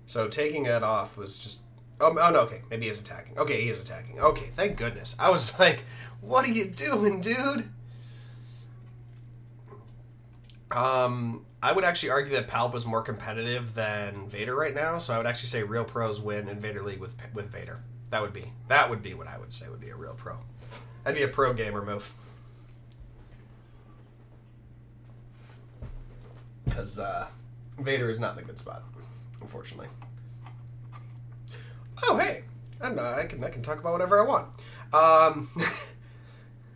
So taking that off was just... Oh, no, okay. Maybe he is attacking. Okay, he is attacking. Okay, thank goodness. I was like, what are you doing, dude? I would actually argue that Palp is more competitive than Vader right now, so I would actually say real pros win Invader League with Vader. That would be what I would say would be a real pro. That'd be a pro gamer move. Because Vader is not in a good spot, unfortunately. Oh, hey, I can talk about whatever I want.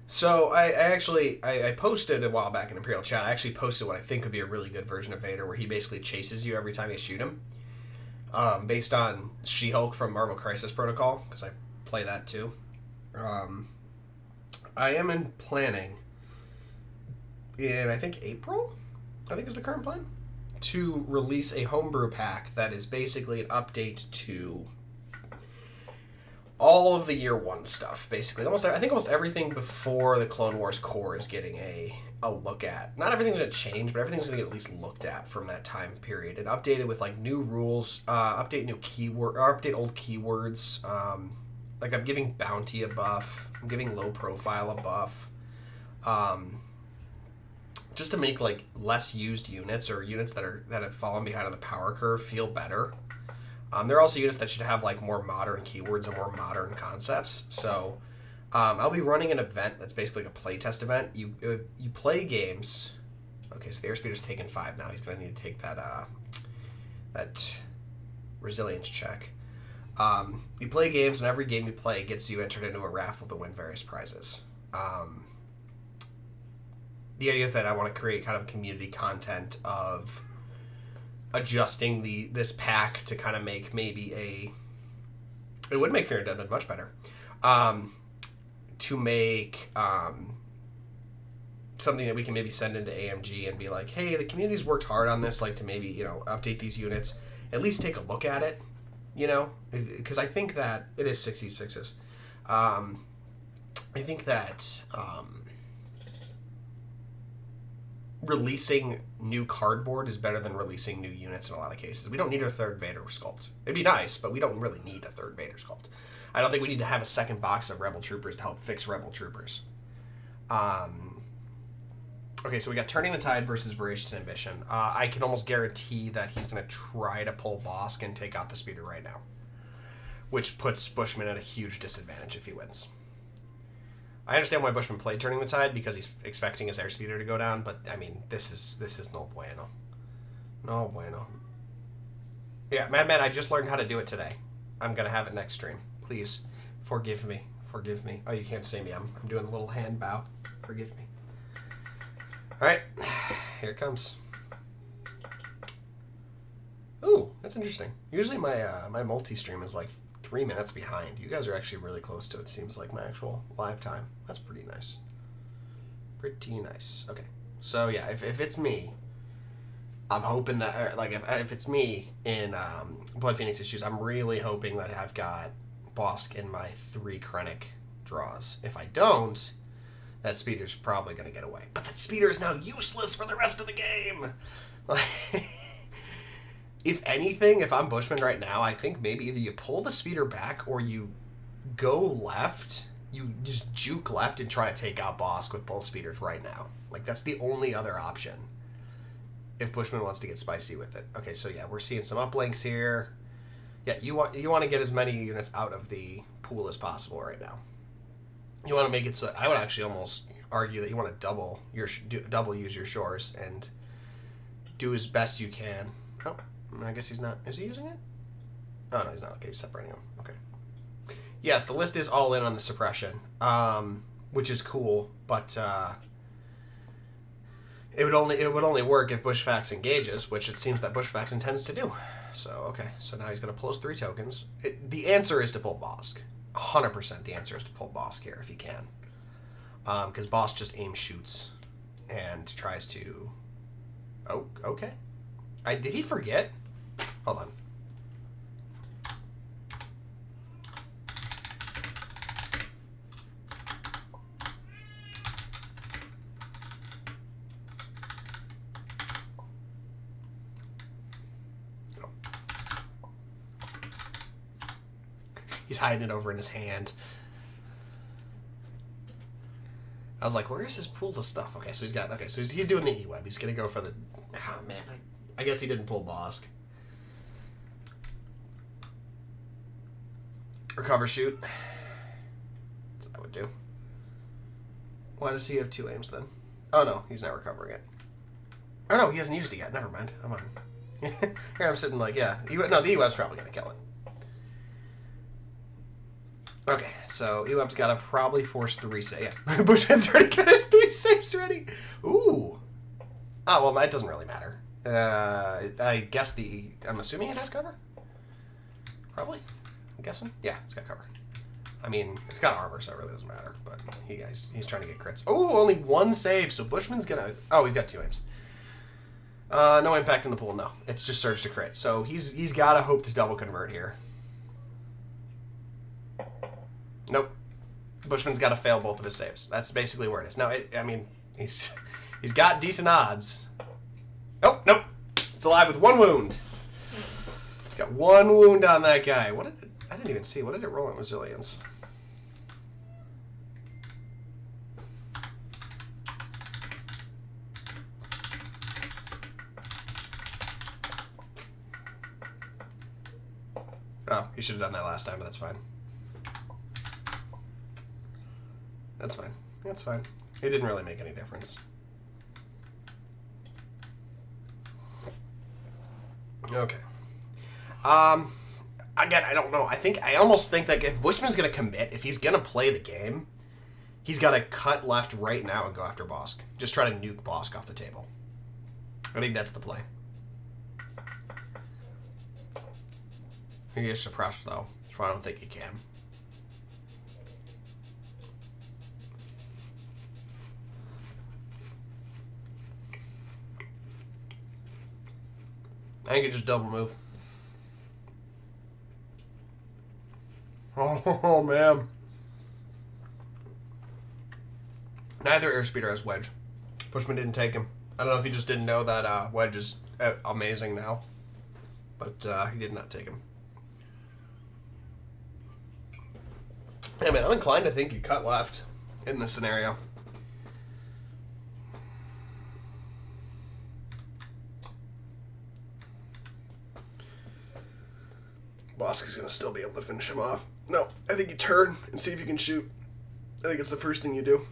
So I posted a while back in Imperial Chat. I actually posted what I think would be a really good version of Vader, where he basically chases you every time you shoot him, based on She-Hulk from Marvel Crisis Protocol, because I play that too. I am planning in, I think, April, I think is the current plan, to release a homebrew pack that is basically an update to all of the year one stuff, basically. I think almost everything before the Clone Wars core is getting a look at. Not everything's going to change, but everything's going to get at least looked at from that time period and updated with like new rules, update new keyword, or update old keywords. Like I'm giving bounty a buff, I'm giving low profile a buff, just to make like less used units or units that have fallen behind on the power curve feel better. There are also units that should have like more modern keywords and more modern concepts. So I'll be running an event that's basically like a playtest event. You play games. Okay, so the airspeeder's taken 5 now. He's going to need to take that resilience check. You play games, and every game you play gets you entered into a raffle to win various prizes. the idea is that I want to create kind of community content of adjusting this pack to kind of make maybe it would make Fear and Deadman much better. To make something that we can maybe send into AMG and be like, hey, the community's worked hard on this, like to maybe, you know, update these units, at least take a look at it, you know, because I think that it is 66s. I think that releasing new cardboard is better than releasing new units in a lot of cases. We don't need a third Vader sculpt. It'd be nice, but we don't really need a third Vader sculpt. I don't think we need to have a second box of Rebel Troopers to help fix Rebel Troopers. Okay, so we got Turning the Tide versus Voracious Ambition. I can almost guarantee that he's going to try to pull Bosk and take out the speeder right now, which puts Bushman at a huge disadvantage if he wins. I understand why Bushman played Turning the Tide, because he's expecting his airspeeder to go down, but, I mean, this is no bueno. No bueno. Yeah, Madman, I just learned how to do it today. I'm going to have it next stream. Please, forgive me. Forgive me. Oh, you can't see me. I'm doing a little hand bow. Forgive me. All right, here it comes. Ooh, that's interesting. Usually my my multi-stream is like 3 minutes behind. You guys are actually really close to it, seems like, my actual live time. That's pretty nice. Pretty nice. Okay, so yeah, if it's me, I'm hoping that, like, if it's me in BloodPhoenix issues, I'm really hoping that I've got Bosk in my 3 Krennic draws. If I don't, that speeder's probably going to get away. But that speeder is now useless for the rest of the game! If anything, if I'm Bushman right now, I think maybe either you pull the speeder back or you go left, you just juke left and try to take out Bosk with both speeders right now. Like, that's the only other option if Bushman wants to get spicy with it. Okay, so yeah, we're seeing some uplinks here. Yeah, you want to get as many units out of the pool as possible right now. You want to make it so, I would actually almost argue that you want to double use your shores and do as best you can. Oh, I guess he's not. Is he using it? Oh, no, he's not. Okay, he's separating them. Okay. Yes, the list is all in on the suppression, which is cool, but it would only work if Bushfacts engages, which it seems that Bushfacts intends to do. So, okay. So now he's going to pull his 3 tokens. The answer is to pull Bosk. 100% the answer is to pull Bosk here if he can. Because Bosk just aim shoots and tries to... Oh, okay. Did he forget? Hold on. He's hiding it over in his hand. I was like, where is his pool of stuff? Okay, so he's doing the E-Web. He's going to go for the... Oh, man. I guess he didn't pull Bosk. Recover shoot. That's what I would do. Why does he have 2 aims then? Oh, no. He's not recovering it. Oh, no. He hasn't used it yet. Never mind. I'm on. Here I'm sitting like, yeah. No, the E-Web's probably going to kill it. Okay, so E-Web's got to probably force 3 saves. Yeah, Bushman's already got his 3 saves ready. Ooh. Oh, well, that doesn't really matter. I guess I'm assuming it has cover? Probably. I'm guessing. Yeah, it's got cover. I mean, it's got armor, so it really doesn't matter. But he's trying to get crits. Oh, only 1 save, so Bushman's going to... Oh, he's got 2 aims. No impact in the pool, no. It's just surge to crit. So he's got to hope to double convert here. Nope. Bushman's got to fail both of his saves. That's basically where it is. Now, I mean, he's got decent odds. Oh, nope. It's alive with 1 wound. He's got 1 wound on that guy. I didn't even see. What did it roll in resilience? Oh, you should have done that last time, but that's fine. That's fine. That's fine. It didn't really make any difference. Okay. Again, I don't know. I almost think that if Bushman's going to commit, if he's going to play the game, He's got to cut left right now and go after Bosk. Just try to nuke Bosk off the table. I think that's the play. He is suppressed, though, so I don't think he can. I think he just double move. Oh, man. Neither airspeeder has wedge. Bushman didn't take him. I don't know if he just didn't know that wedge is amazing now. But he did not take him. Yeah, man, I'm inclined to think you cut left in this scenario. Bosk is going to still be able to finish him off. No, I think you turn and see if you can shoot. I think it's the first thing you do.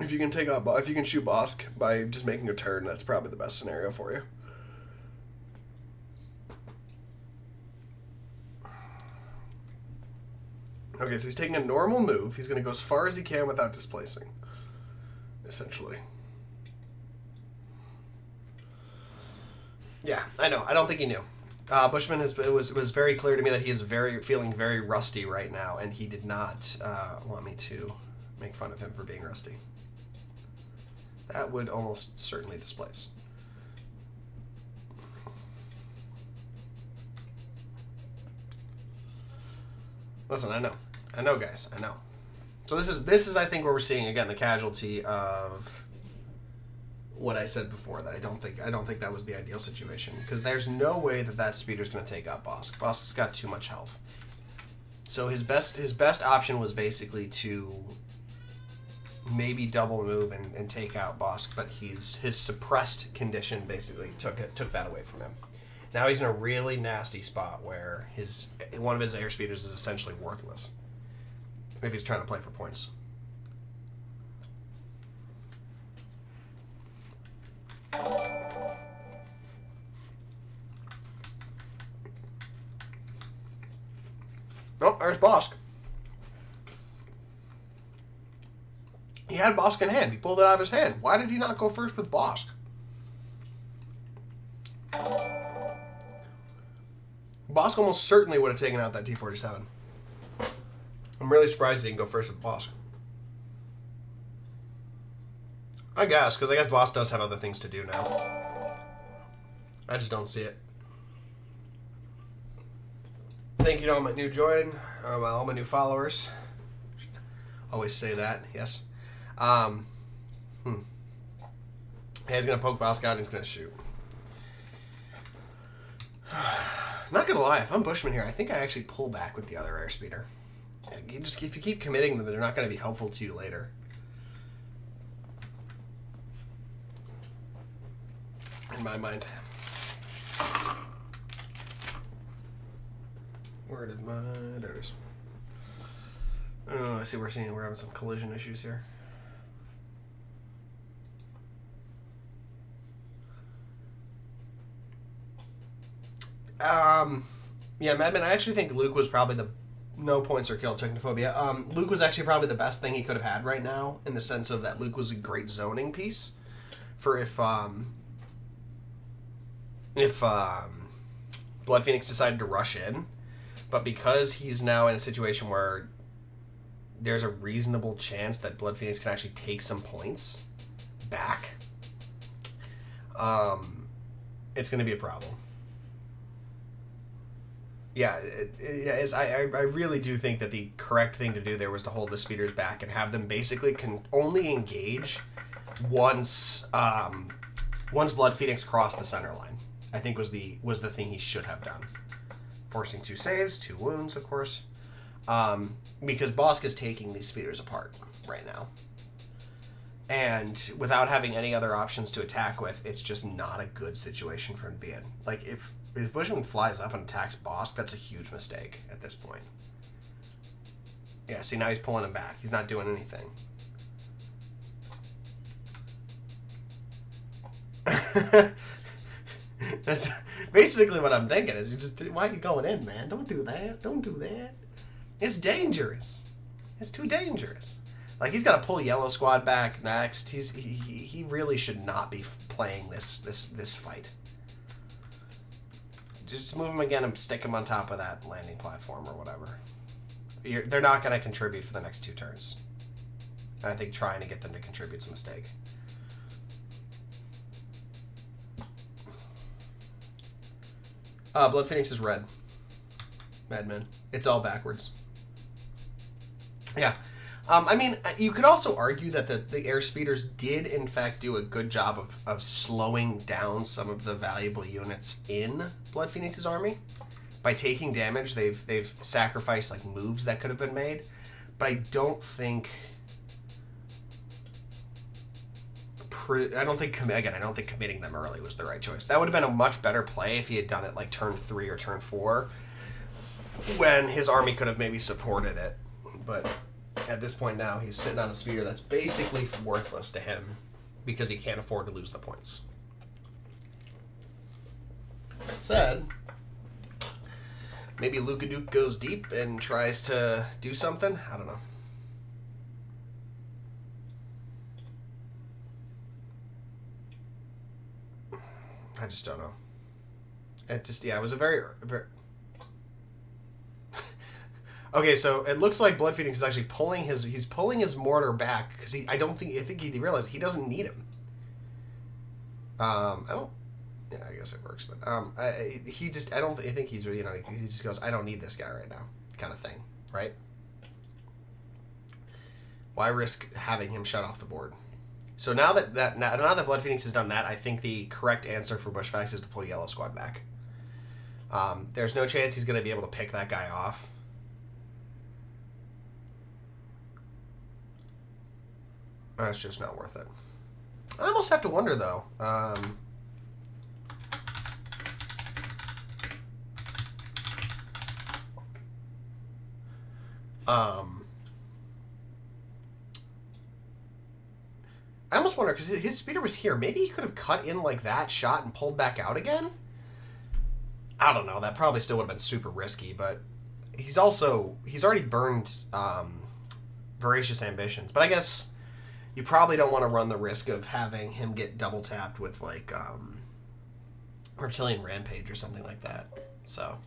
If you can take out, if you can shoot Bosk by just making a turn, that's probably the best scenario for you. Okay, so he's taking a normal move. He's going to go as far as he can without displacing, essentially. Yeah, I know. I don't think he knew. Bushman was very clear to me that he is feeling very rusty right now, and he did not want me to make fun of him for being rusty. That would almost certainly displace. Listen, I know, guys, I know. So this is I think where we're seeing again the casualty of what I said before, that I don't think that was the ideal situation, because there's no way that speeder's going to take out Bosk. Bosk's got too much health. So his best option was basically to maybe double move and take out Bosk, but his suppressed condition basically took that away from him. Now he's in a really nasty spot where one of his airspeeders is essentially worthless if he's trying to play for points. Oh, there's Bosk. He had Bosk in hand. He pulled it out of his hand. Why did he not go first with Bosk? Bosk almost certainly would have taken out that T-47. I'm really surprised he didn't go first with Bosk. I guess, because I guess Bosk does have other things to do now. I just don't see it. Thank you to all my new all my new followers. Always say that, yes. Yeah, he's going to poke Bosk out and he's going to shoot. Not going to lie, if I'm Bushman here, I think I actually pull back with the other airspeeder. If you keep committing them, they're not going to be helpful to you later. In my mind. Where did there it is. Oh, I see we're having some collision issues here. Yeah, Madman, I actually think Luke was probably no points or kill technophobia. Luke was actually probably the best thing he could have had right now, in the sense of that Luke was a great zoning piece for if BloodPhoenix decided to rush in. But because he's now in a situation where there's a reasonable chance that BloodPhoenix can actually take some points back, it's going to be a problem. Yeah, I really do think that the correct thing to do there was to hold the speeders back and have them basically can only engage once BloodPhoenix crossed the center line. I think was the thing he should have done. Forcing 2 saves, 2 wounds, of course. Because Bosk is taking these speeders apart right now. And without having any other options to attack with, it's just not a good situation for him to be in. Like, if Bushman flies up and attacks Bosk, that's a huge mistake at this point. Yeah, see, now he's pulling him back. He's not doing anything. That's basically what I'm thinking. Is why are you going in, man? Don't do that. Don't do that. It's dangerous. It's too dangerous. Like, he's got to pull Yellow Squad back next. He really should not be playing this fight. Just move him again and stick him on top of that landing platform or whatever. They're not going to contribute for the next 2 turns. And I think trying to get them to contribute is a mistake. BloodPhoenix is red. Madman. It's all backwards. Yeah. I mean, you could also argue that the airspeeders did, in fact, do a good job of slowing down some of the valuable units in BloodPhoenix's army. By taking damage, they've sacrificed like moves that could have been made. But I don't think committing them early was the right choice. That would have been a much better play if he had done it like turn 3 or turn 4, when his army could have maybe supported it. But at this point now, he's sitting on a speeder that's basically worthless to him because he can't afford to lose the points. That said, maybe Luka Duke goes deep and tries to do something. I don't know. I just don't know. It just, yeah, it was a very... Okay, so it looks like BloodPhoenix is actually pulling his mortar back because I think he realized he doesn't need him. I guess it works, but I think he's, you know, he just goes, I don't need this guy right now, kind of thing, right? Why risk having him shut off the board? So now that BloodPhoenix has done that, I think the correct answer for Bushfacts is to pull Yellow Squad back. There's no chance he's going to be able to pick that guy off. It's just not worth it. I almost have to wonder, though. I almost wonder, because his speeder was here. Maybe he could have cut in like that, shot, and pulled back out again? I don't know. That probably still would have been super risky, but he's already burned Voracious Ambitions. But I guess you probably don't want to run the risk of having him get double tapped with like Reptilian Rampage or something like that. So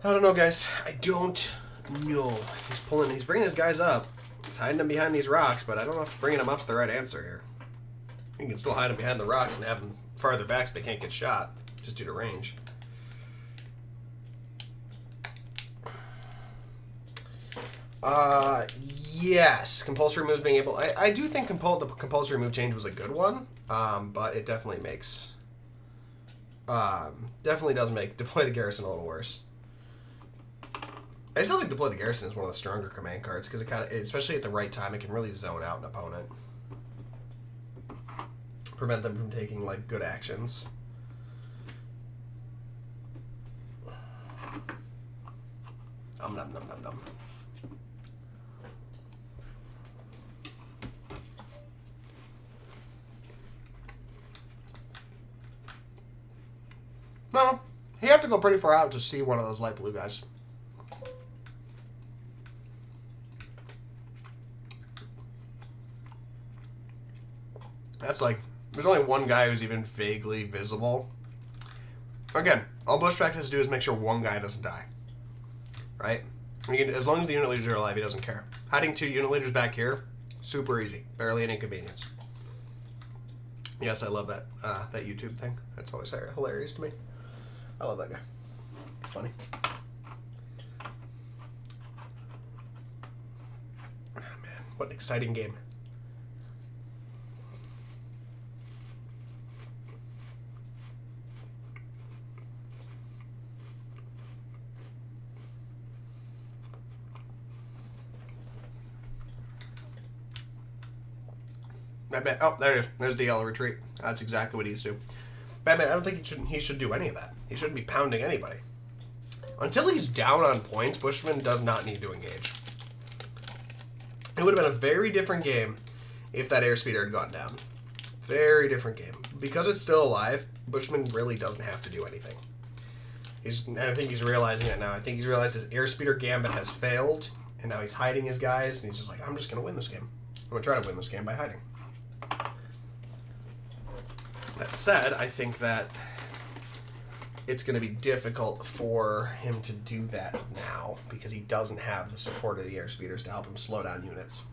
I don't know, guys. I don't know. He's bringing his guys up. He's hiding them behind these rocks, but I don't know if bringing them up's the right answer here. You can still hide them behind the rocks and have them farther back so they can't get shot, just due to range. Yes, compulsory moves being able... I do think the compulsory move change was a good one, but it definitely makes... definitely does make Deploy the Garrison a little worse. I still think Deploy the Garrison is one of the stronger command cards, because it kind of, especially at the right time, it can really zone out an opponent. Prevent them from taking, like, good actions. Nom nom nom nom nom. No, you have to go pretty far out to see one of those light blue guys. That's like, there's only one guy who's even vaguely visible. Again, all Bushfacts has to do is make sure one guy doesn't die. Right? As long as the unit leaders are alive, he doesn't care. Hiding 2 unit leaders back here, super easy. Barely an inconvenience. Yes, I love that that YouTube thing. That's always hilarious to me. I love that guy. It's funny. Oh, man, what an exciting game. Batman. Oh, there it is. There's the yellow retreat. That's exactly what he's doing. Batman, I don't think he should do any of that. He shouldn't be pounding anybody. Until he's down on points, Bushman does not need to engage. It would have been a very different game if that airspeeder had gone down. Very different game. Because it's still alive, Bushman really doesn't have to do anything. And I think he's realizing that now. I think he's realized his airspeeder gambit has failed, And now he's hiding his guys, and he's just like, I'm just going to win this game. I'm going to try to win this game by hiding. That said, I think that it's going to be difficult for him to do that now because he doesn't have the support of the airspeeders to help him slow down units.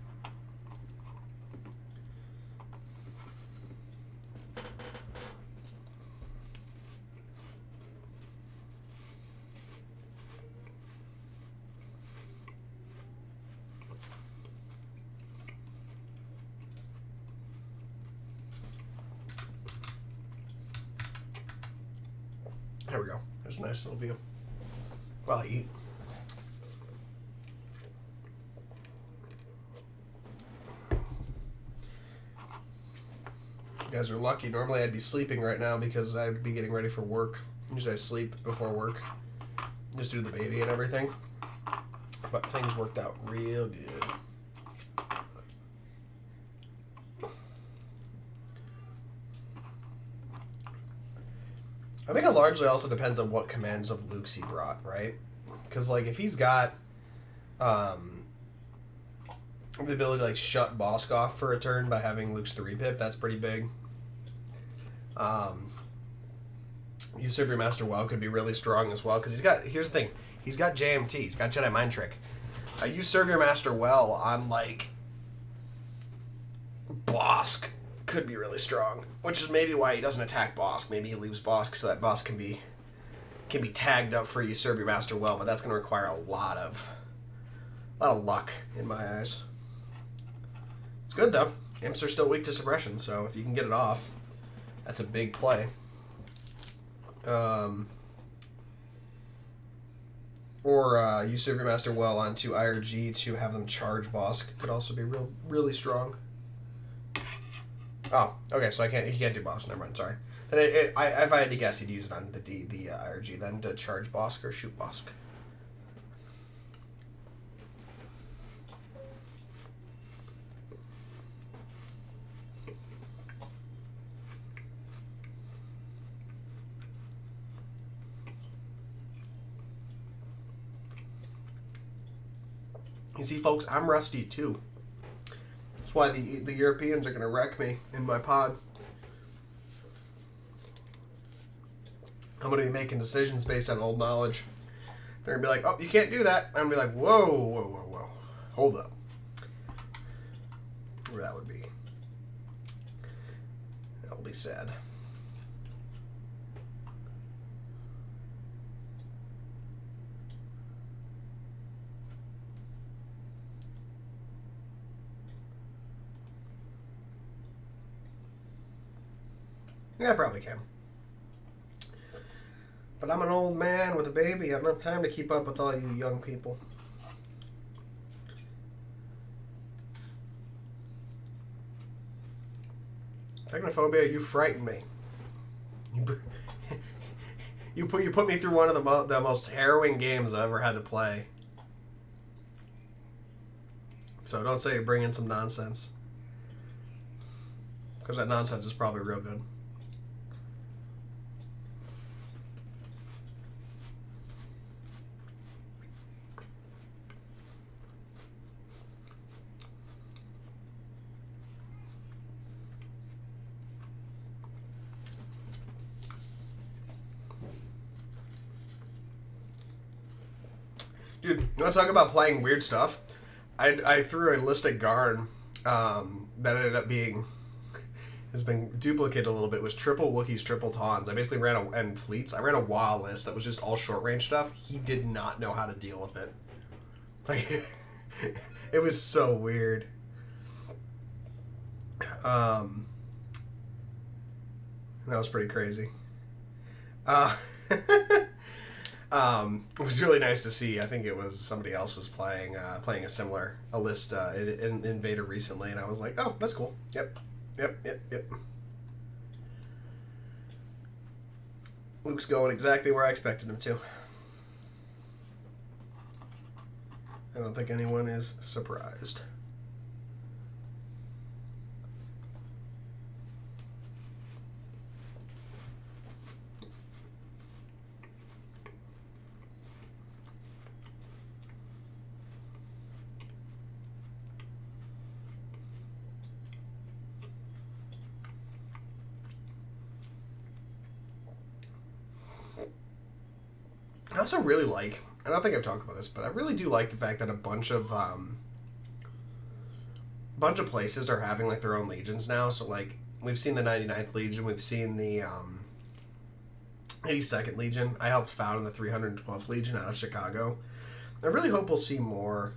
There we go. There's a nice little view. While I eat. You guys are lucky. Normally I'd be sleeping right now because I'd be getting ready for work. Usually I sleep before work. Just do the baby and everything. But things worked out real good. I think it largely also depends on what commands of Luke's he brought, right? Because, like, if he's got the ability to, like, shut Bosk off for a turn by having Luke's 3-pip, that's pretty big. Usurp Your Master Well could be really strong as well, because he's got, here's the thing, he's got JMT, he's got Jedi Mind Trick. Usurp Your Master Well on, like, Bosk could be really strong, which is maybe why he doesn't attack Bosk. Maybe he leaves Bosk so that Bosk can be tagged up for Usurp Your Master Well, but that's going to require a lot of luck in my eyes. It's good though. Imps are still weak to suppression, so if you can get it off, that's a big play. Or Usurp Your Master Well onto IRG to have them charge Bosk could also be really strong. Oh, okay, so he can't do Bosk, never mind, sorry. Then if I had to guess, he'd use it on the IRG then to charge Bosk or shoot Bosk. You see, folks, I'm rusty too. That's why the Europeans are going to wreck me in my pod. I'm going to be making decisions based on old knowledge. They're going to be like, oh, you can't do that. I'm going to be like, whoa, whoa, whoa, whoa. Hold up. Or that would be. That will be sad. Yeah, I probably can. But I'm an old man with a baby. I don't have time to keep up with all you young people. Technophobia, you frighten me. You put me through one of the most harrowing games I ever had to play. So don't say you bring in some nonsense. Because that nonsense is probably real good. Dude, you want to talk about playing weird stuff? I threw a list at Garn that ended up being has been duplicated a little bit. It was triple Wookiees, triple Tawns. I basically ran and fleets. I ran a WoW list that was just all short range stuff. He did not know how to deal with it. Like it was so weird. That was pretty crazy. It was really nice to see. I think it was somebody else was playing a list in Invader recently, and I was like, oh, that's cool. Yep. Luke's going exactly where I expected him to. I don't think anyone is surprised. I also really like, I don't think I've talked about this, but I really do like the fact that a bunch of places are having like their own legions now. So like we've seen the 99th Legion, we've seen the 82nd Legion. I helped found the 312th Legion out of Chicago. I really hope we'll see more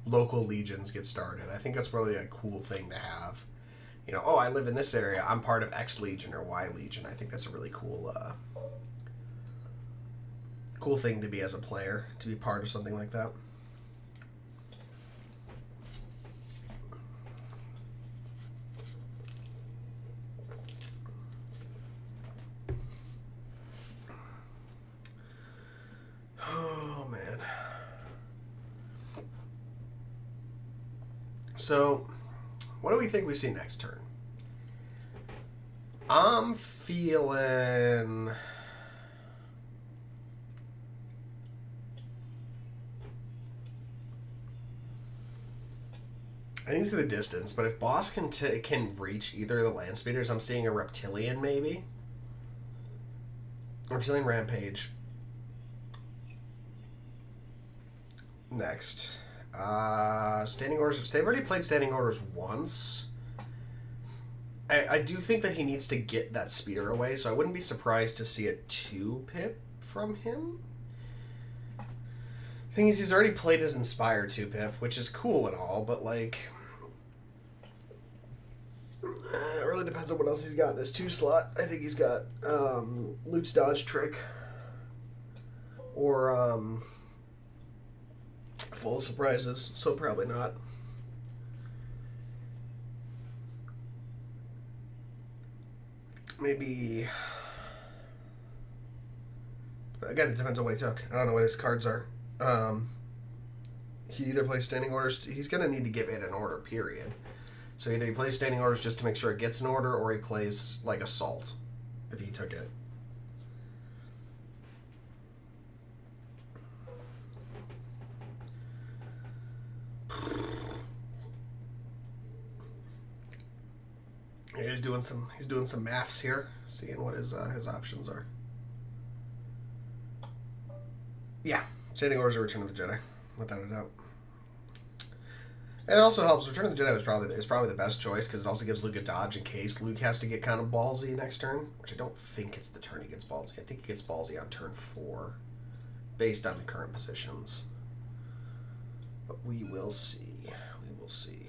local legions get started. I think that's really a cool thing to have. You know, oh, I live in this area, I'm part of X Legion or Y Legion. I think that's a really cool cool thing to be as a player, to be part of something like that. Oh, man. So, what do we think we see next turn? I'm feeling... I need to see the distance, but if boss can reach either of the land speeders, I'm seeing a reptilian maybe. Reptilian rampage. Next. Standing orders. They've already played standing orders once. I do think that he needs to get that speeder away, so I wouldn't be surprised to see a 2-pip from him. Thing is, he's already played his Inspire 2-pip, which is cool and all, but like... it really depends on what else he's got in his 2 slot. I think he's got Luke's dodge trick. Or full of surprises, so probably not. Maybe... again, it depends on what he took. I don't know what his cards are. He either plays standing orders... he's going to need to give it an order, period. So either he plays standing orders just to make sure it gets an order, or he plays, like, assault, if he took it. Yeah, he's doing some maths here, seeing what his options are. Yeah, standing orders or Return of the Jedi, without a doubt. And it also helps. Return of the Jedi is probably the best choice because it also gives Luke a dodge in case Luke has to get kind of ballsy next turn, which I don't think it's the turn he gets ballsy. I think he gets ballsy on turn 4, based on the current positions. But we will see. We will see.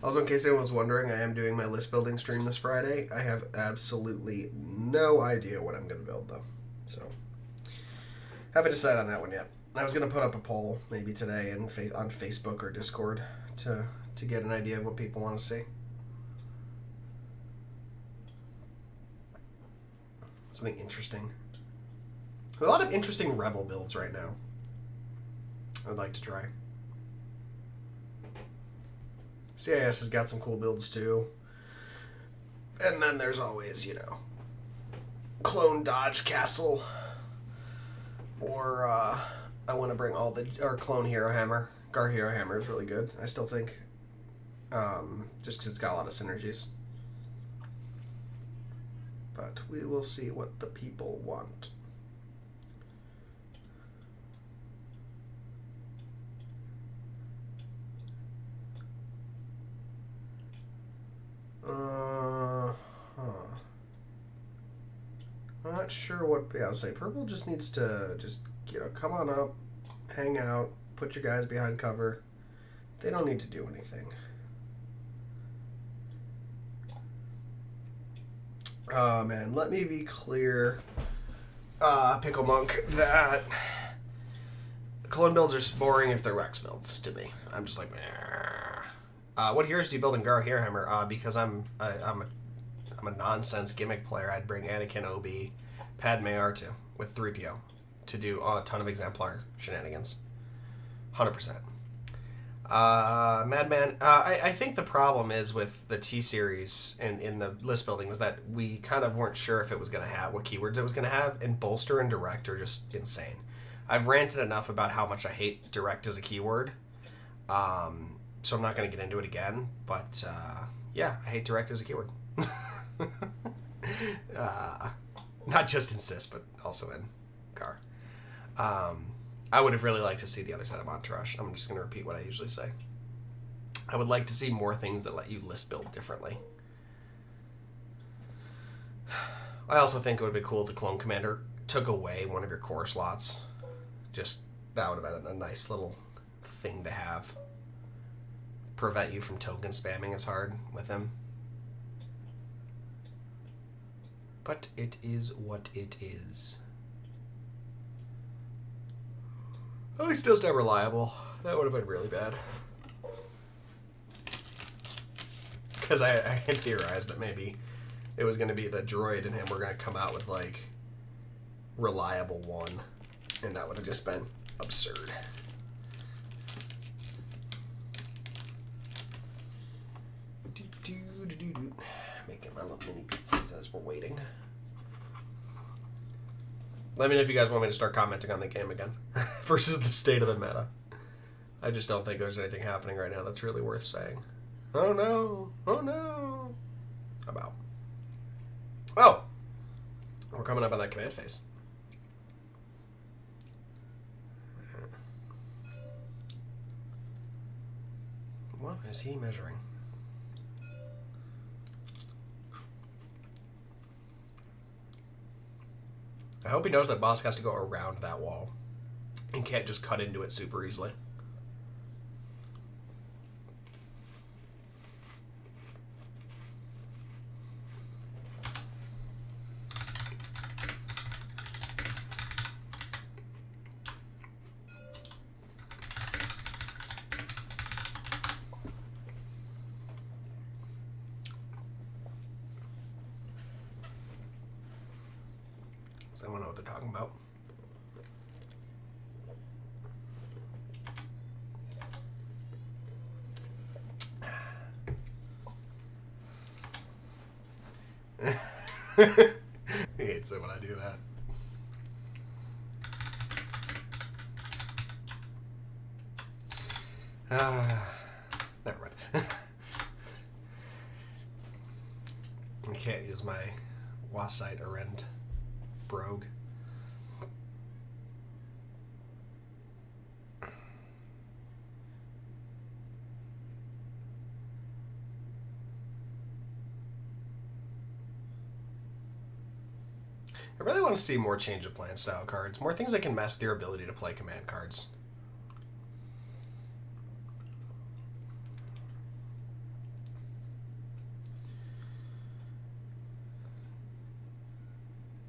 Also, in case anyone was wondering, I am doing my list building stream this Friday. I have absolutely no idea what I'm going to build, though. So, haven't decided on that one yet. I was going to put up a poll maybe today on Facebook or Discord to get an idea of what people want to see. Something interesting. A lot of interesting Rebel builds right now. I'd like to try. CIS has got some cool builds too. And then there's always, you know, Clone Dodge Castle. Or I want to bring or Clone Hero Hammer. Gar Hero Hammer is really good, I still think. Just because it's got a lot of synergies. But we will see what the people want. I'm not sure what... yeah, I'll say purple just needs to come on up, hang out, put your guys behind cover. They don't need to do anything. Oh, man, let me be clear, Pickle Monk, that clone builds are boring if they're Rex builds to me. I'm just like, what heroes do you build in Gar Hero Hammer? Because I'm a nonsense gimmick player. I'd bring Anakin, Obi, Padme R2 with 3PO to do a ton of exemplar shenanigans. 100%. Madman, I think the problem is with the T-Series and in the list building was that we kind of weren't sure if it was going to have, what keywords it was going to have, and Bolster and Direct are just insane. I've ranted enough about how much I hate Direct as a keyword, so I'm not going to get into it again, but yeah, I hate Direct as a keyword. Not just in Sis, but also in Gar. I would have really liked to see the other side of Entourage. I'm just going to repeat what I usually say. I would like to see more things that let you list build differently. I also think it would be cool if the Clone Commander took away one of your core slots. Just, that would have been a nice little thing to have. Prevent you from token spamming as hard with him. But it is what it is. At least it doesn't have reliable. That would have been really bad. Because I had theorized that maybe it was going to be the droid and him were going to come out with, like, reliable 1. And that would have just been absurd. Making my little mini pizzas as we're waiting. Let me know if you guys want me to start commenting on the game again versus the state of the meta. I just don't think there's anything happening right now that's really worth saying. Oh no! Oh no! About. Oh! We're coming up on that command phase. What is he measuring? I hope he knows that Bosk has to go around that wall and can't just cut into it super easily. I don't know what they're talking about. He hates it when I do that. Never mind. I can't use my Wasite Arend brogue. I really want to see more change of plan style cards. More things that can mess with your ability to play command cards.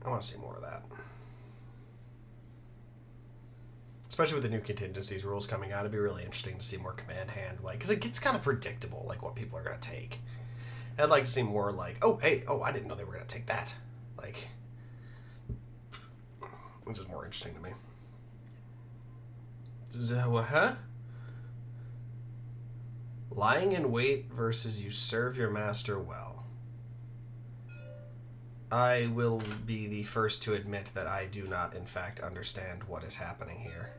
I want to see more of that. Especially with the new contingencies rules coming out, it'd be really interesting to see more command hand, like, because it gets kind of predictable, like, what people are going to take. And I'd like to see more, like, oh, hey, oh, I didn't know they were going to take that. Like, which is more interesting to me. Huh? Lying in wait versus you serve your master well. I will be the first to admit that I do not, in fact, understand what is happening here.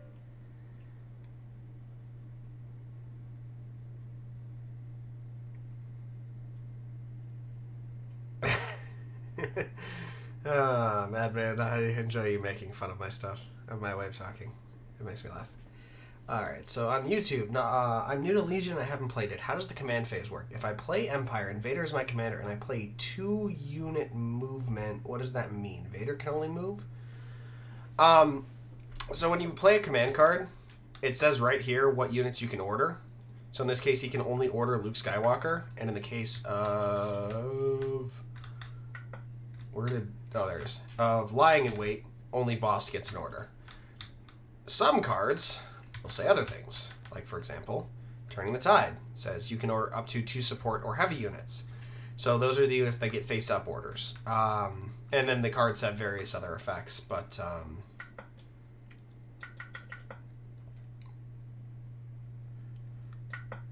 Madman, I enjoy you making fun of my stuff, of my way of talking. It makes me laugh. Alright, so on YouTube, I'm new to Legion, I haven't played it. How does the command phase work? If I play Empire, and Vader is my commander, and I play 2-unit movement, what does that mean? Vader can only move? So when you play a command card, it says right here what units you can order. So in this case, he can only order Luke Skywalker, and in the case of... Oh, there it is. Of Lying in Wait, only Boss gets an order. Some cards will say other things. Like, for example, Turning the Tide says you can order up to 2 support or heavy units. So those are the units that get face-up orders. And then the cards have various other effects, but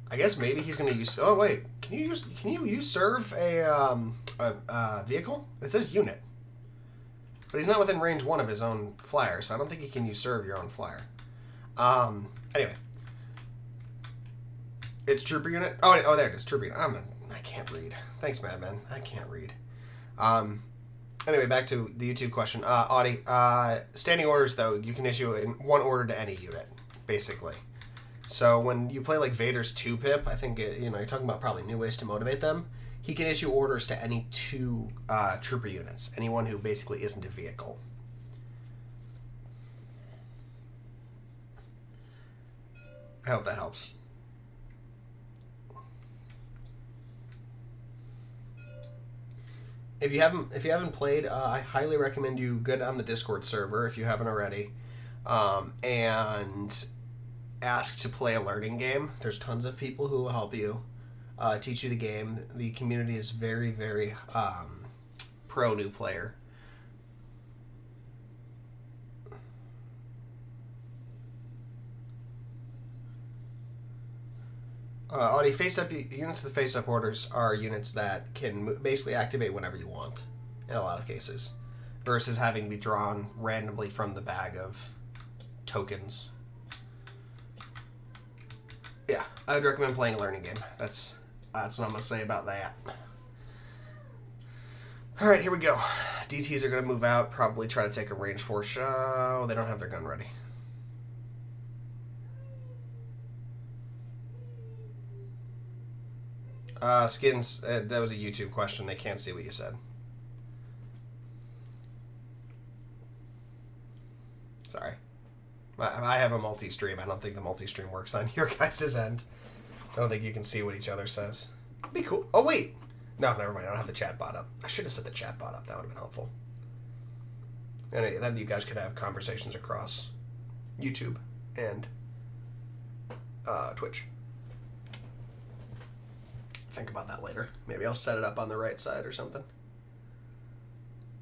I guess maybe he's going to use. Oh wait, can you use serve a vehicle? It says unit, but he's not within range 1 of his own flyer, so I don't think he can use serve your own flyer. Anyway, it's trooper unit. Oh, there it is, trooper unit. I can't read. Thanks, Madman. I can't read. Anyway, back to the YouTube question. Audie, standing orders, though, you can issue in one order to any unit, basically. So when you play like Vader's 2-pip, I think, you're talking about probably new ways to motivate them. He can issue orders to any 2 trooper units, anyone who basically isn't a vehicle. I hope that helps. If you haven't played, I highly recommend you get on the Discord server if you haven't already, and ask to play a learning game. There's tons of people who will help you, teach you the game. The community is very, very pro new player. Audie, face-up units with face-up orders are units that can basically activate whenever you want, in a lot of cases, versus having to be drawn randomly from the bag of tokens. Yeah, I would recommend playing a learning game. That's what I'm going to say about that. Alright, here we go. DTs are going to move out, probably try to take a range 4 show. They don't have their gun ready. Skins, that was a YouTube question. They can't see what you said. Sorry. I have a multi-stream. I don't think the multi-stream works on your guys' end. So I don't think you can see what each other says. It'd be cool. Oh, wait. No, never mind. I don't have the chat bot up. I should have set the chat bot up. That would have been helpful. And then you guys could have conversations across YouTube and Twitch. Think about that later. Maybe I'll set it up on the right side or something.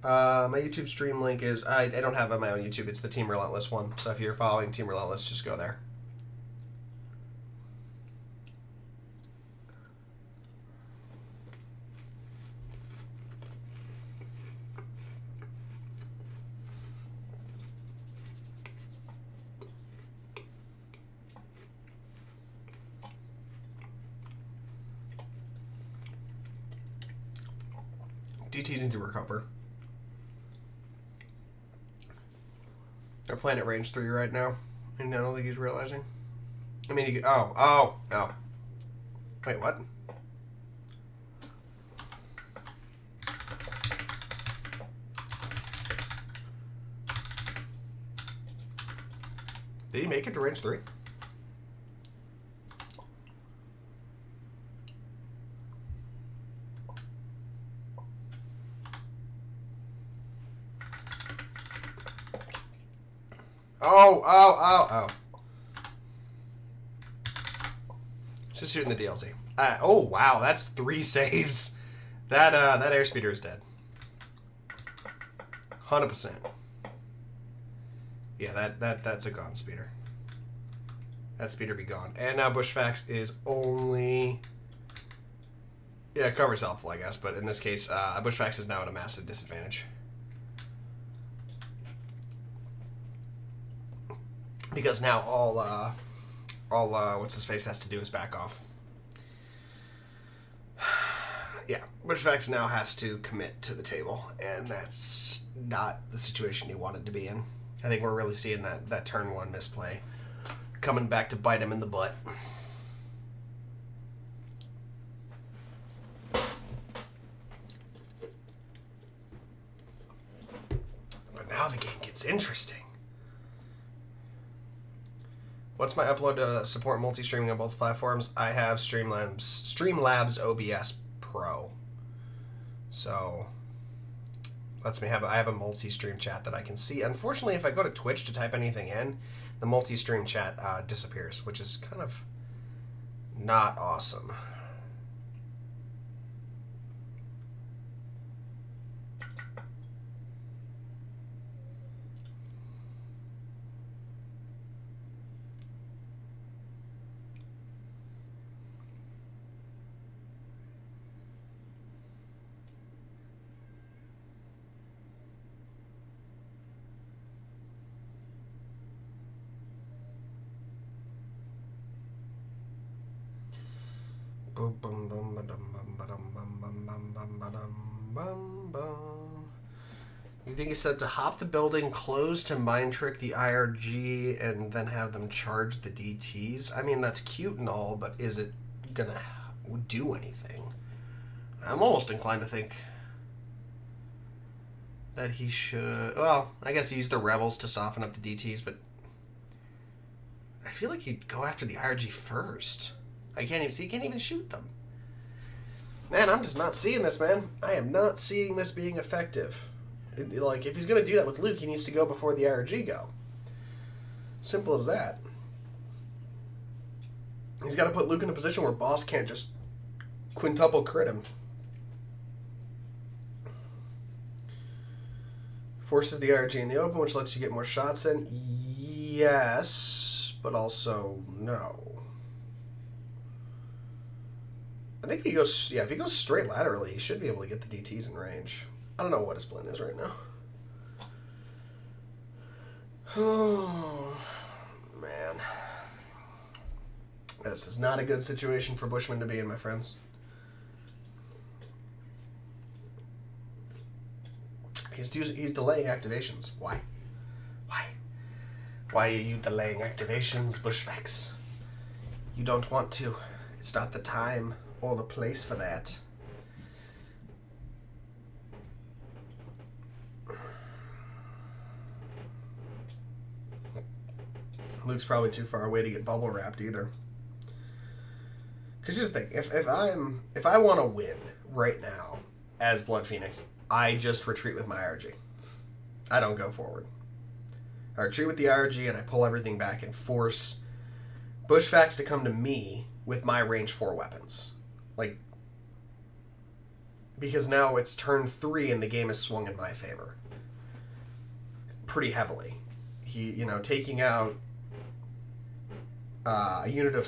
My YouTube stream link is... I don't have it on my own YouTube. It's the Team Relentless one. So if you're following Team Relentless, just go there. DTs need to recover. They're playing at range 3 right now, and I don't think he's realizing. I mean, oh. Wait, what? Did he make it to range 3? Oh. Just shooting the DLC. Oh, wow, that's 3 saves. That airspeeder is dead. 100%. Yeah, that's a gone speeder. That speeder be gone. And now Bushfacts is only... Yeah, cover's helpful, I guess, but in this case, Bushfacts is now at a massive disadvantage. Because now all what's-his-face has to do is back off. Yeah, Bushfacts now has to commit to the table, and that's not the situation he wanted to be in. I think we're really seeing that turn 1 misplay coming back to bite him in the butt. But now the game gets interesting. What's my upload to support multi-streaming on both platforms? I have Streamlabs OBS Pro. So I have a multi-stream chat that I can see. Unfortunately, if I go to Twitch to type anything in, the multi-stream chat disappears, which is kind of not awesome. You think he said to hop the building, close to mind trick the IRG, and then have them charge the DTs? I mean, that's cute and all, but is it gonna do anything? I'm almost inclined to think that he should... Well, I guess he used the Rebels to soften up the DTs, but I feel like he'd go after the IRG first. I can't even see. He can't even shoot them. Man, I'm just not seeing this, man. I am not seeing this being effective. Like, if he's going to do that with Luke, he needs to go before the IRG go. Simple as that. He's got to put Luke in a position where Boss can't just quintuple crit him. Forces the IRG in the open, which lets you get more shots in. Yes, but also no. I think if he goes, if he goes straight laterally, he should be able to get the DTs in range. I don't know what his plan is right now. Oh, man. This is not a good situation for Bushman to be in, my friends. He's delaying activations. Why? Why are you delaying activations, Bushfacts? You don't want to. It's not the time or the place for that. Luke's probably too far away to get bubble wrapped either. Because here's the thing, if I want to win right now as BloodPhoenix, I just retreat with my IRG. I don't go forward. I retreat with the IRG and I pull everything back and force Bushfacts to come to me with my range 4 weapons. Like, because now it's turn 3 and the game is swung in my favor. Pretty heavily. Taking out a unit of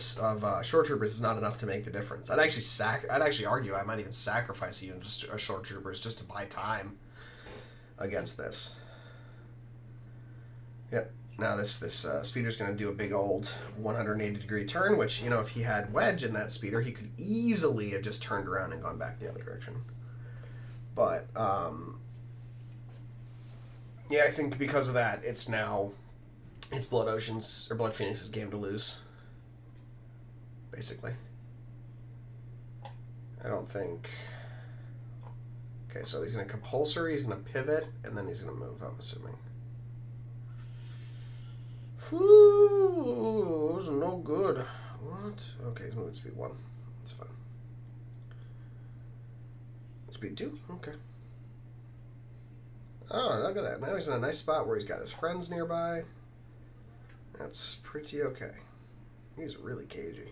short troopers is not enough to make the difference. I'd actually argue I might even sacrifice a unit of short troopers just to buy time against this. Yep. Now this speeder's going to do a big old 180-degree turn, which, if he had Wedge in that speeder, he could easily have just turned around and gone back the other direction. But, yeah, I think because of that, it's BloodPhoenix's game to lose. Basically. I don't think... Okay, so he's going to compulsory, he's going to pivot, and then he's going to move, I'm assuming. Whew, those are no good. What? Okay, he's moving speed 1. That's fine. Speed 2? Okay. Oh, look at that. Now he's in a nice spot where he's got his friends nearby. That's pretty okay. He's really cagey.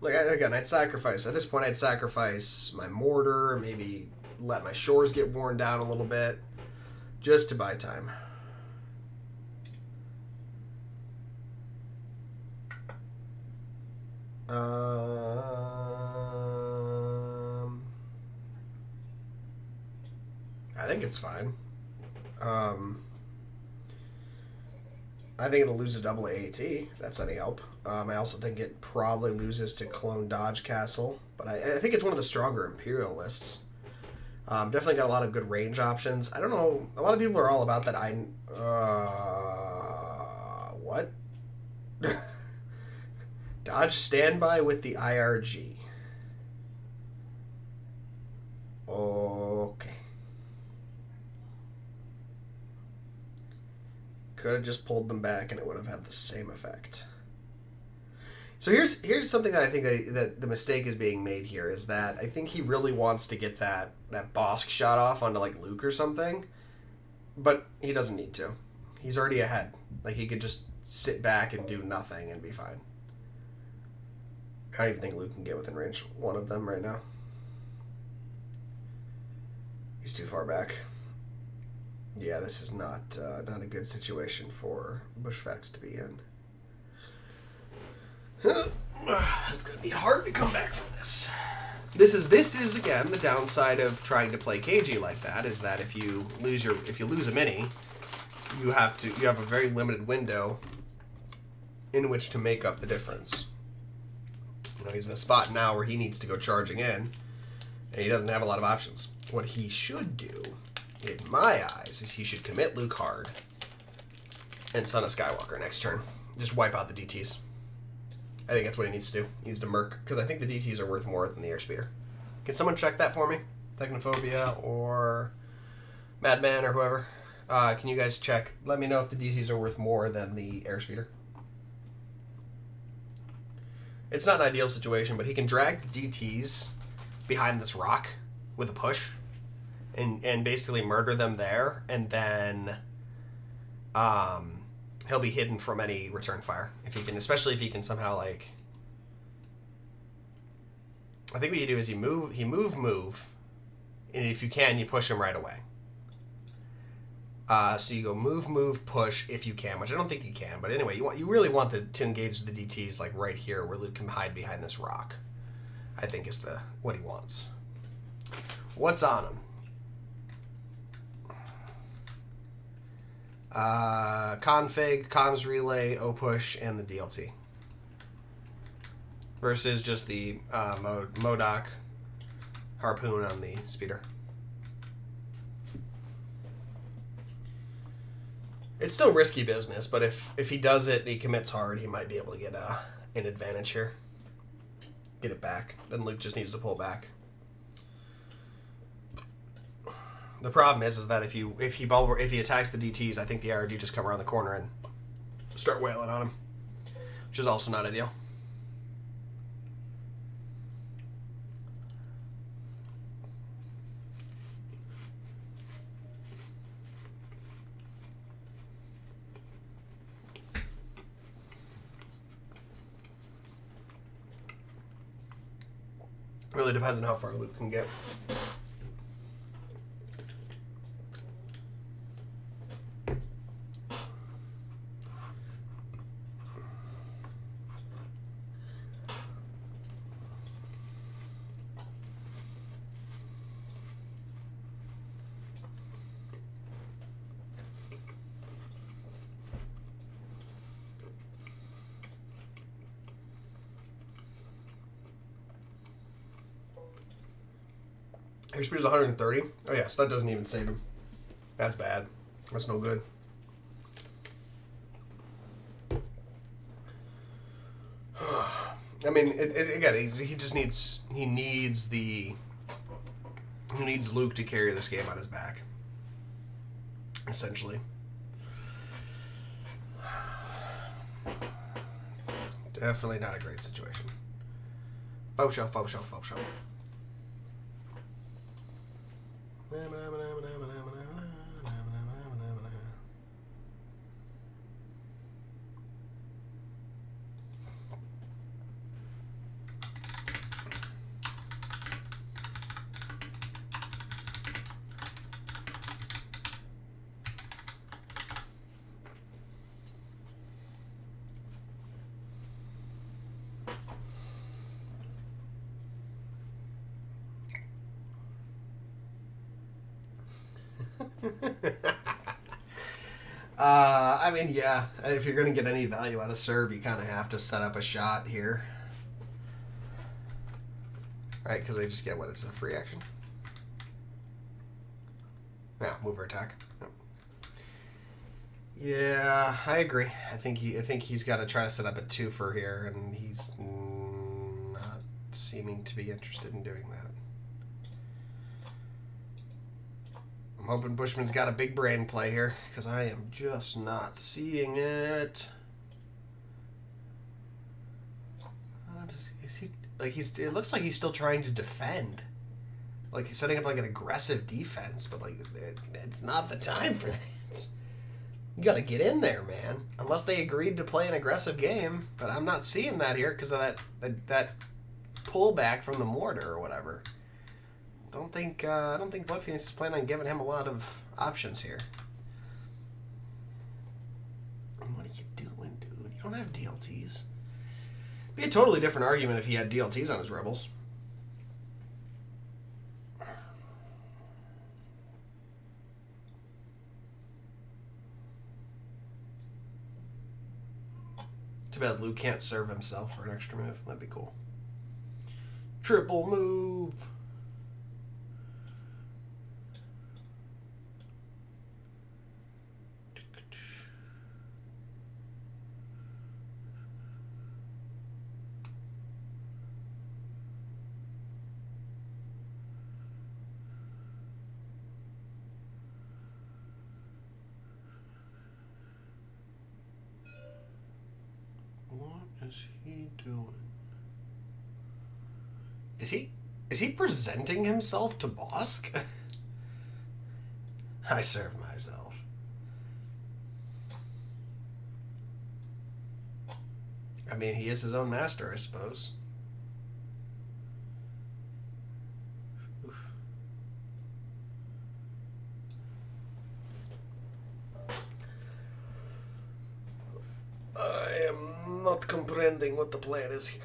Like, I'd sacrifice. At this point, I'd sacrifice my mortar, maybe let my shores get worn down a little bit, just to buy time. I think it's fine. I think it'll lose a double AAT, if that's any help. I also think it probably loses to Clone Dodge Castle, but I think it's one of the stronger Imperial lists. Definitely got a lot of good range options. I don't know, a lot of people are all about that. What? Dodge standby with the IRG. Okay. Could have just pulled them back and it would have had the same effect. So here's something that I think that the mistake is being made here is that I think he really wants to get that Bosk shot off onto like Luke or something, but he doesn't need to. He's already ahead. Like he could just sit back and do nothing and be fine. I don't even think Luke can get within range 1 of them right now. He's too far back. Yeah, this is not a good situation for Bushfacts to be in. It's going to be hard to come back from this. This is again the downside of trying to play cagey like that, is that if you lose a mini, you have a very limited window in which to make up the difference. You know, he's in a spot now where he needs to go charging in, and he doesn't have a lot of options. What he should do, in my eyes, is he should commit Luke hard and Son of Skywalker next turn. Just wipe out the DTs. I think that's what he needs to do. He needs to murk, because I think the DTs are worth more than the airspeeder. Can someone check that for me? Technophobia or Madman or whoever. Can you guys check? Let me know if the DTs are worth more than the airspeeder. It's not an ideal situation, but he can drag the DTs behind this rock with a push and basically murder them there, and then he'll be hidden from any return fire if he can, especially if he can somehow, like, I think what you do is you move, and if you can, you push him right away. So you go move, push if you can, which I don't think you can, but anyway, you really want to engage the DTs like right here where Luke can hide behind this rock. I think is what he wants. What's on him? Config, comms relay, O-push, and the DLT. Versus just the Modoc harpoon on the speeder. It's still risky business, but if he does it and he commits hard, he might be able to get an advantage here. Get it back. Then Luke just needs to pull back. The problem is that if he attacks the DTs, I think the IRD just come around the corner and start wailing on him, which is also not ideal. Really depends on how far Luke can get. Airspeed's 130. Oh yeah, so that doesn't even save him. That's bad. That's no good. I mean, again, he needs Luke to carry this game on his back, essentially. Definitely not a great situation. Faux show. I mean, yeah, if you're going to get any value out of serve, you kind of have to set up a shot here. Right, because they just get, what is a free action? Yeah, move or attack. Yep. Yeah, I agree. I think he's got to try to set up a twofer here, and he's not seeming to be interested in doing that. I'm hoping Bushman's got a big brain play here, because I am just not seeing it. It looks like he's still trying to defend. Like he's setting up like an aggressive defense, but like it's not the time for that. You got to get in there, man. Unless they agreed to play an aggressive game, but I'm not seeing that here because of that pullback from the mortar or whatever. I don't think BloodPhoenix is planning on giving him a lot of options here. What are you doing, dude? You don't have DLTs. It'd be a totally different argument if he had DLTs on his Rebels. Too bad Luke can't serve himself for an extra move. That'd be cool. Triple move. What is he doing? Is he presenting himself to Bosk? I serve myself. I mean, he is his own master, I suppose. Oof. I am not comprehending what the plan is here.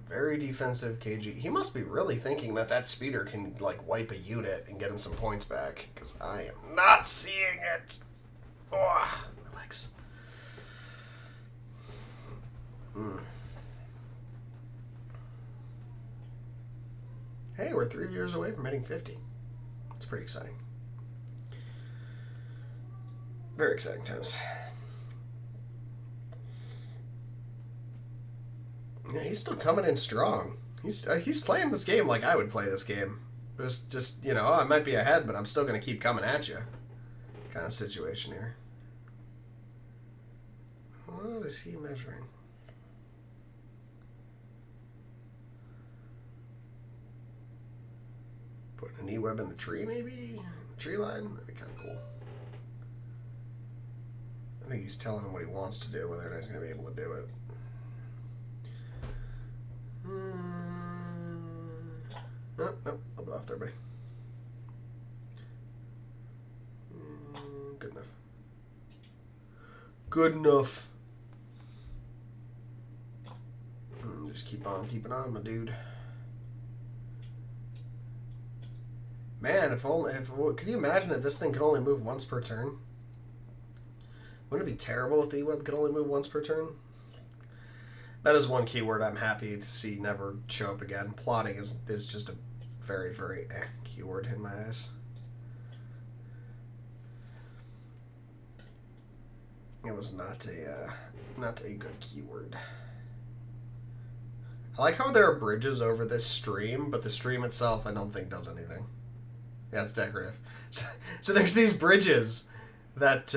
Very defensive KG. He must be really thinking that that speeder can, like, wipe a unit and get him some points back, because I am not seeing it. Oh, my legs. Hey, we're 3 years away from hitting 50. It's pretty exciting. Very exciting times. Yeah, he's still coming in strong. He's playing this game like I would play this game. Just you know, I might be ahead, but I'm still going to keep coming at you. Kind of situation here. What is he measuring? Putting an E-web in the tree, maybe? The tree line? That'd be kind of cool. I think he's telling him what he wants to do, whether or not he's going to be able to do it. Nope, a little bit off there, buddy. Good enough. Good enough. Just keep on keeping on, my dude. Man, could you imagine if this thing could only move once per turn? Wouldn't it be terrible if the E-web could only move once per turn? That is one keyword I'm happy to see never show up again. Plotting is just a very, very keyword in my eyes. It was not a good keyword. I like how there are bridges over this stream, but the stream itself I don't think does anything. Yeah, it's decorative. So there's these bridges that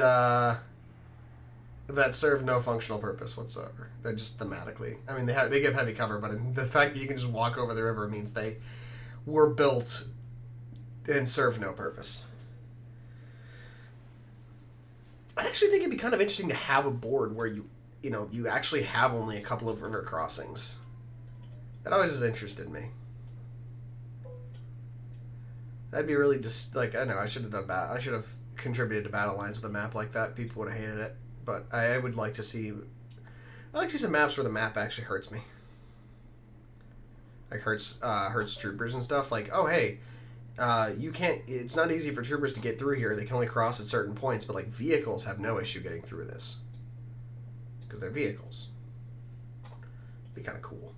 serve no functional purpose whatsoever. They're just thematically. I mean, they give heavy cover, but the fact that you can just walk over the river means they were built and serve no purpose. I actually think it'd be kind of interesting to have a board where you actually have only a couple of river crossings. That always has interested me. That'd be really just like, I know I should have done I should have contributed to battle lines with a map like that. People would have hated it. But I would like to see... I like to see some maps where the map actually hurts me. Like hurts troopers and stuff. Like, oh, hey, you can't... It's not easy for troopers to get through here. They can only cross at certain points. But, like, vehicles have no issue getting through this. Because they're vehicles. Be kind of cool.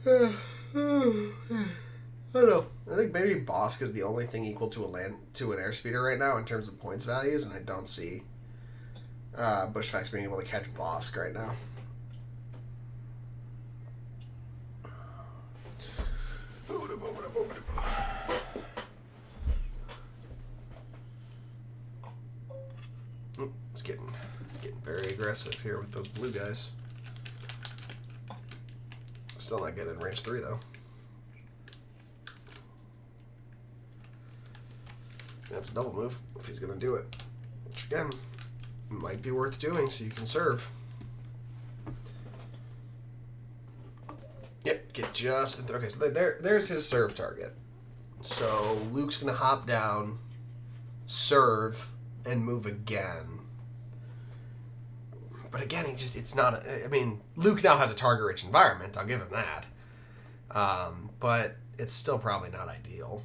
I don't know. I think maybe Bosk is the only thing equal to an airspeeder right now in terms of points values, and I don't see Bushfacts being able to catch Bosk right now. It's getting very aggressive here with those blue guys. Still not getting in range 3 though. You have to double move if he's going to do it. Which again, might be worth doing so you can serve. Yep, get just... Okay, so there's his serve target. So Luke's going to hop down, serve, and move again. But again, it's not... I mean, Luke now has a target-rich environment. I'll give him that. But it's still probably not ideal.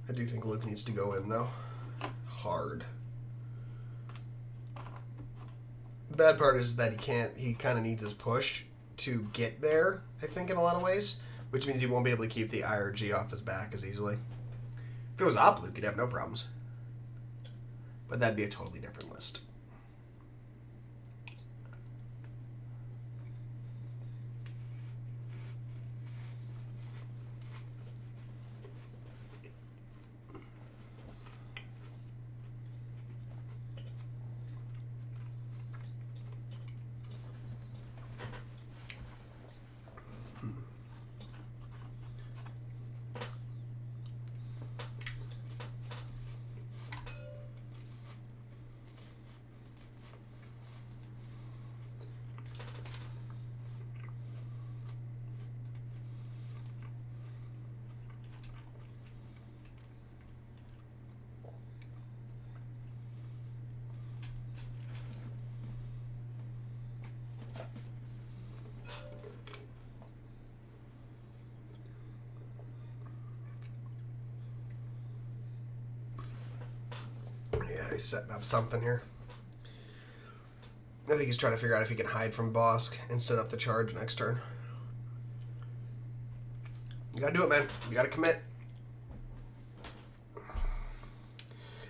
I do think Luke needs to go in, though. Hard. The bad part is that he kind of needs his push to get there, I think, in a lot of ways, which means he won't be able to keep the IRG off his back as easily. If it was Op Luke, he'd have no problems. But that'd be a totally different list. Yeah, he's setting up something here. I think he's trying to figure out if he can hide from Bosk and set up the charge next turn. You gotta do it, man. You gotta commit.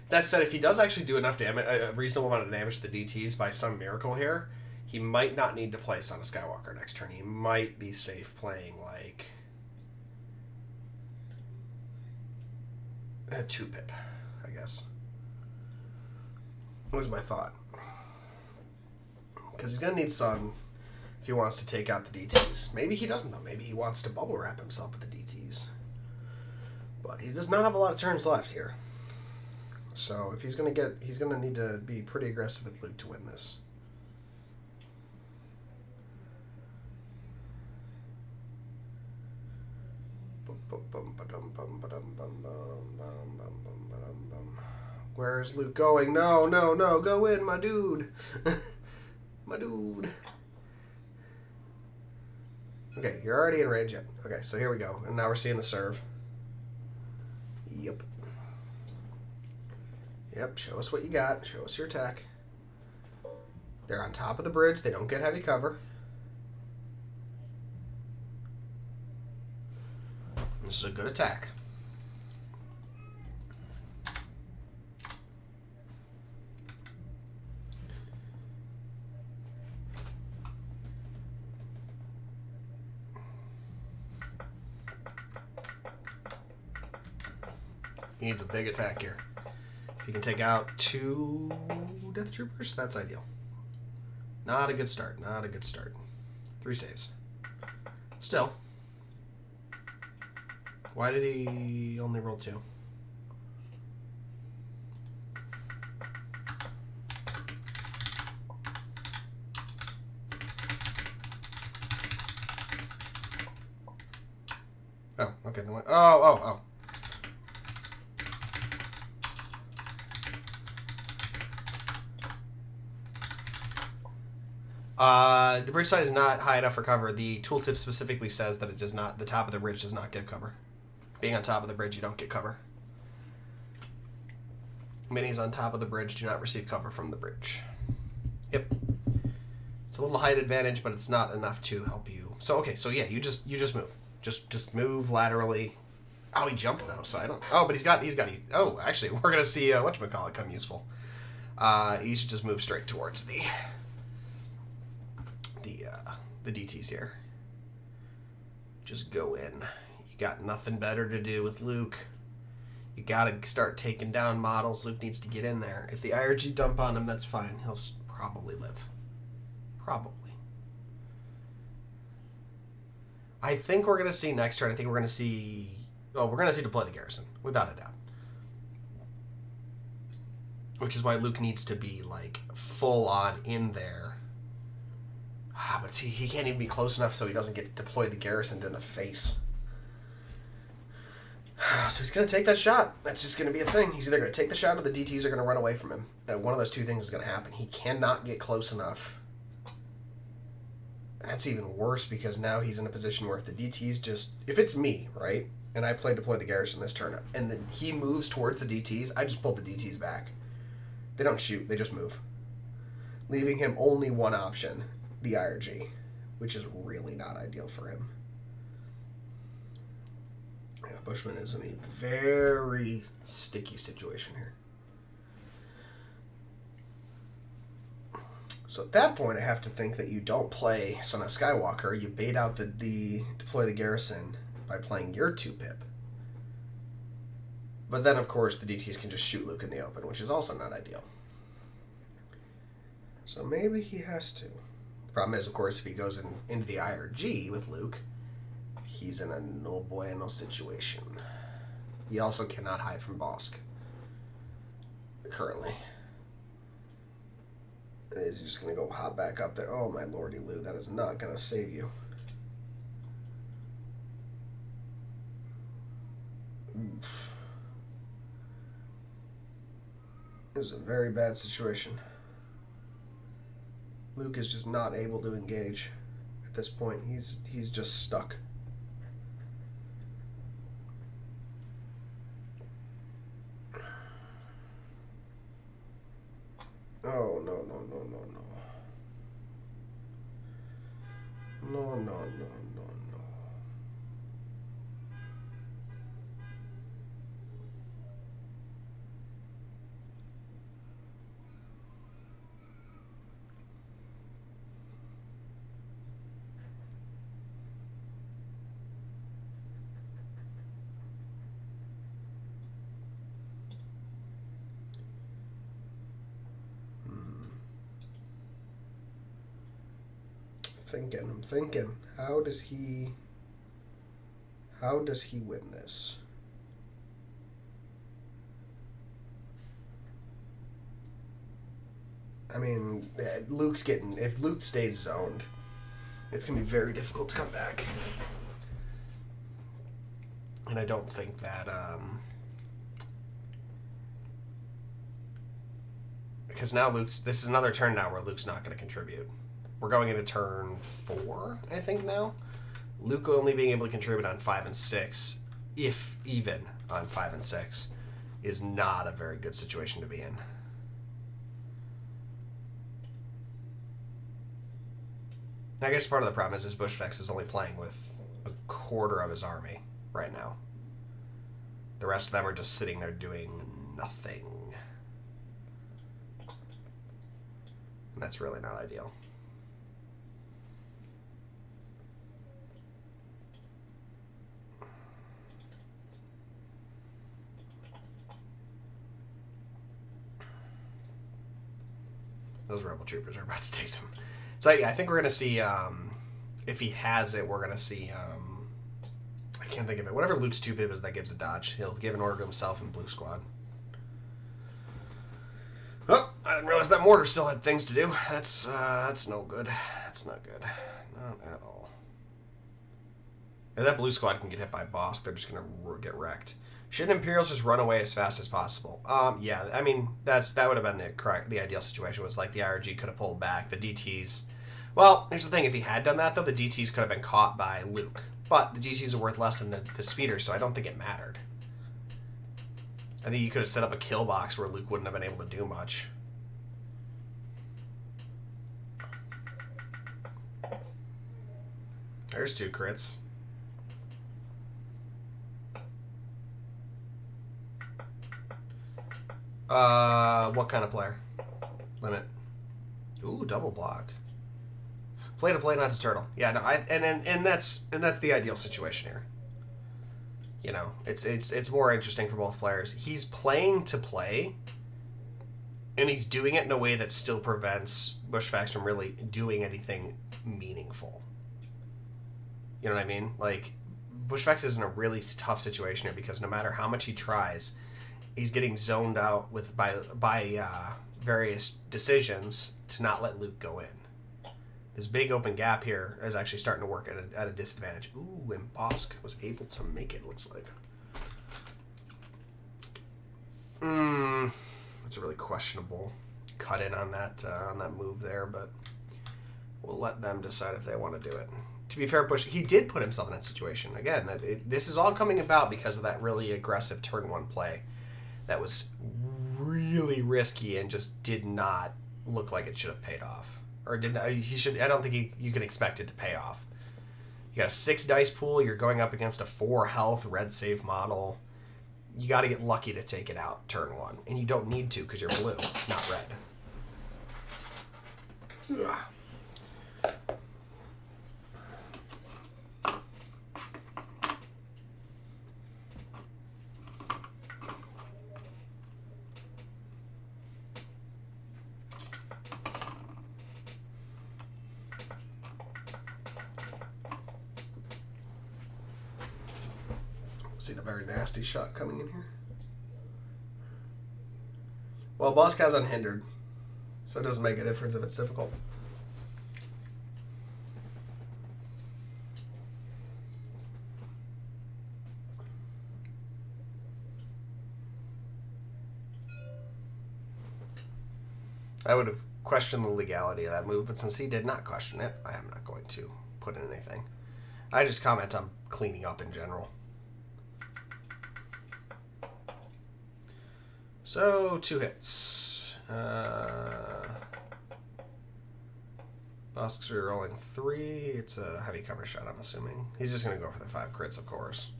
That said, if he does actually do enough damage, a reasonable amount of damage to the DTs by some miracle here, he might not need to place on a Skywalker next turn. He might be safe playing, like, a 2-pip, I guess. That was my thought. Because he's going to need some if he wants to take out the DTs. Maybe he doesn't, though. Maybe he wants to bubble wrap himself with the DTs. But he does not have a lot of turns left here. So if he's going to need to be pretty aggressive with Luke to win this. Where's Luke going? No, no, no, go in, my dude. My dude. Okay, you're already in range yet. Okay, so here we go. And now we're seeing the serve. Yep. Yep, show us what you got. Show us your attack. They're on top of the bridge. They don't get heavy cover. This is a good attack. He needs a big attack here. If he can take out 2 Death Troopers, that's ideal. Not a good start. Not a good start. 3 saves. Still. Why did he only roll 2? Oh, okay. Oh. The bridge side is not high enough for cover. The tooltip specifically says that it does not. The top of the bridge does not give cover. Being on top of the bridge, you don't get cover. Minis on top of the bridge do not receive cover from the bridge. Yep. It's a little height advantage, but it's not enough to help you. So okay, so yeah, you just move. Just move laterally. Oh, he jumped though, so I don't. Oh, but he's got. Oh, actually, we're gonna see whatchamacallit come useful. You should just move straight towards the DTs here. Just go in. You got nothing better to do with Luke. You gotta start taking down models. Luke needs to get in there. If the IRG dump on him, that's fine. He'll probably live. Probably. I think we're gonna see next turn. I think we're gonna see. Oh, we're gonna see deploy the garrison, without a doubt. which is why Luke needs to be, like, full on in there. But see, he can't even be close enough so he doesn't get deployed the garrison in the face. So he's going to take that shot. That's just going to be a thing. He's either going to take the shot or the DTs are going to run away from him. One of those two things is going to happen. He cannot get close enough. And that's even worse because now he's in a position where if the DTs just... If it's me, right, and I play deploy the garrison this turn, and then he moves towards the DTs, I just pull the DTs back. They don't shoot. They just move. Leaving him only one option, the IRG, which is really not ideal for him. Bushman is in a very sticky situation here. So at that point, I have to think that you don't play Son of Skywalker. You bait out the deploy the garrison by playing your 2-pip. But then, of course, the DTs can just shoot Luke in the open, which is also not ideal. So maybe he has to. The problem is, of course, if he goes into the IRG with Luke, he's in a no bueno situation. He also cannot hide from Bosk. Currently. Is he just going to go hop back up there? Oh, my lordy Lou, that is not going to save you. Oof. This is a very bad situation. Luke is just not able to engage at this point. He's just stuck. Oh, no, no, no, no, no. No, no, no, no, no. I'm thinking, how does he win this? I mean, if Luke stays zoned, it's going to be very difficult to come back. And I don't think that, because now this is another turn now where Luke's not going to contribute. We're going into turn 4, I think, now. Luke only being able to contribute on 5 and 6, if even on 5 and 6, is not a very good situation to be in. I guess part of the problem is Bushfacts is only playing with a quarter of his army right now. The rest of them are just sitting there doing nothing. And that's really not ideal. Those rebel troopers are about to take some. So yeah, I think we're gonna see. If he has it, we're gonna see. I can't think of it. Whatever Luke's 2-pip is that gives a dodge. He'll give an order to himself in Blue Squad. Oh, I didn't realize that mortar still had things to do. That's no good. That's not good. Not at all. If that Blue Squad can get hit by Bosk, they're just gonna get wrecked. Shouldn't Imperials just run away as fast as possible? Yeah, I mean, that would have been the ideal situation, was like the IRG could have pulled back, the DTs. Well, here's the thing, if he had done that, though, the DTs could have been caught by Luke. But the DTs are worth less than the speeders, so I don't think it mattered. I think you could have set up a kill box where Luke wouldn't have been able to do much. There's 2 crits. What kind of player? Limit. Ooh, double block. Play to play, not to turtle. Yeah, no, and that's the ideal situation here. You know, it's more interesting for both players. He's playing to play, and he's doing it in a way that still prevents Bushfacts from really doing anything meaningful. You know what I mean? Like, Bushfacts is in a really tough situation here because no matter how much he tries, he's getting zoned out with by various decisions to not let Luke go in. This big open gap here is actually starting to work at a disadvantage. Ooh, and Bosk was able to make it, looks like. That's a really questionable cut in on that move there, but we'll let them decide if they want to do it. To be fair, Bush, he did put himself in that situation. Again, this is all coming about because of that really aggressive turn one play that was really risky and just did not look like it should have paid off. Or did not, he should? I don't think you can expect it to pay off. You got a 6 dice pool. You're going up against a 4 health red save model. You got to get lucky to take it out turn 1, and you don't need to because you're blue, not red. Ugh. Seen a very nasty shot coming in here. Well, Bosk has unhindered, so it doesn't make a difference if it's difficult. I would have questioned the legality of that move, but since he did not question it, I am not going to put in anything. I just comment on cleaning up in general. So, 2 hits. Bosk's rolling 3. It's a heavy cover shot, I'm assuming. He's just going to go for the 5 crits, of course.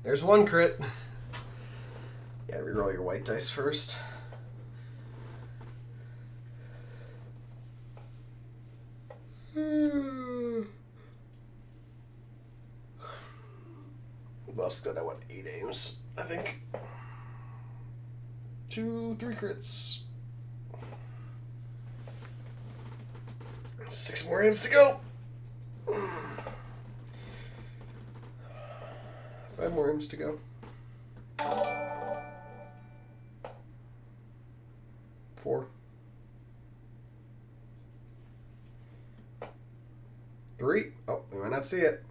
There's 1 crit. Yeah, reroll your white dice first. Bosk did, I want 8 aims, I think. 2, 3 crits. 6 more aims to go. 5 more aims to go. 4. 3. Oh, we might not see it.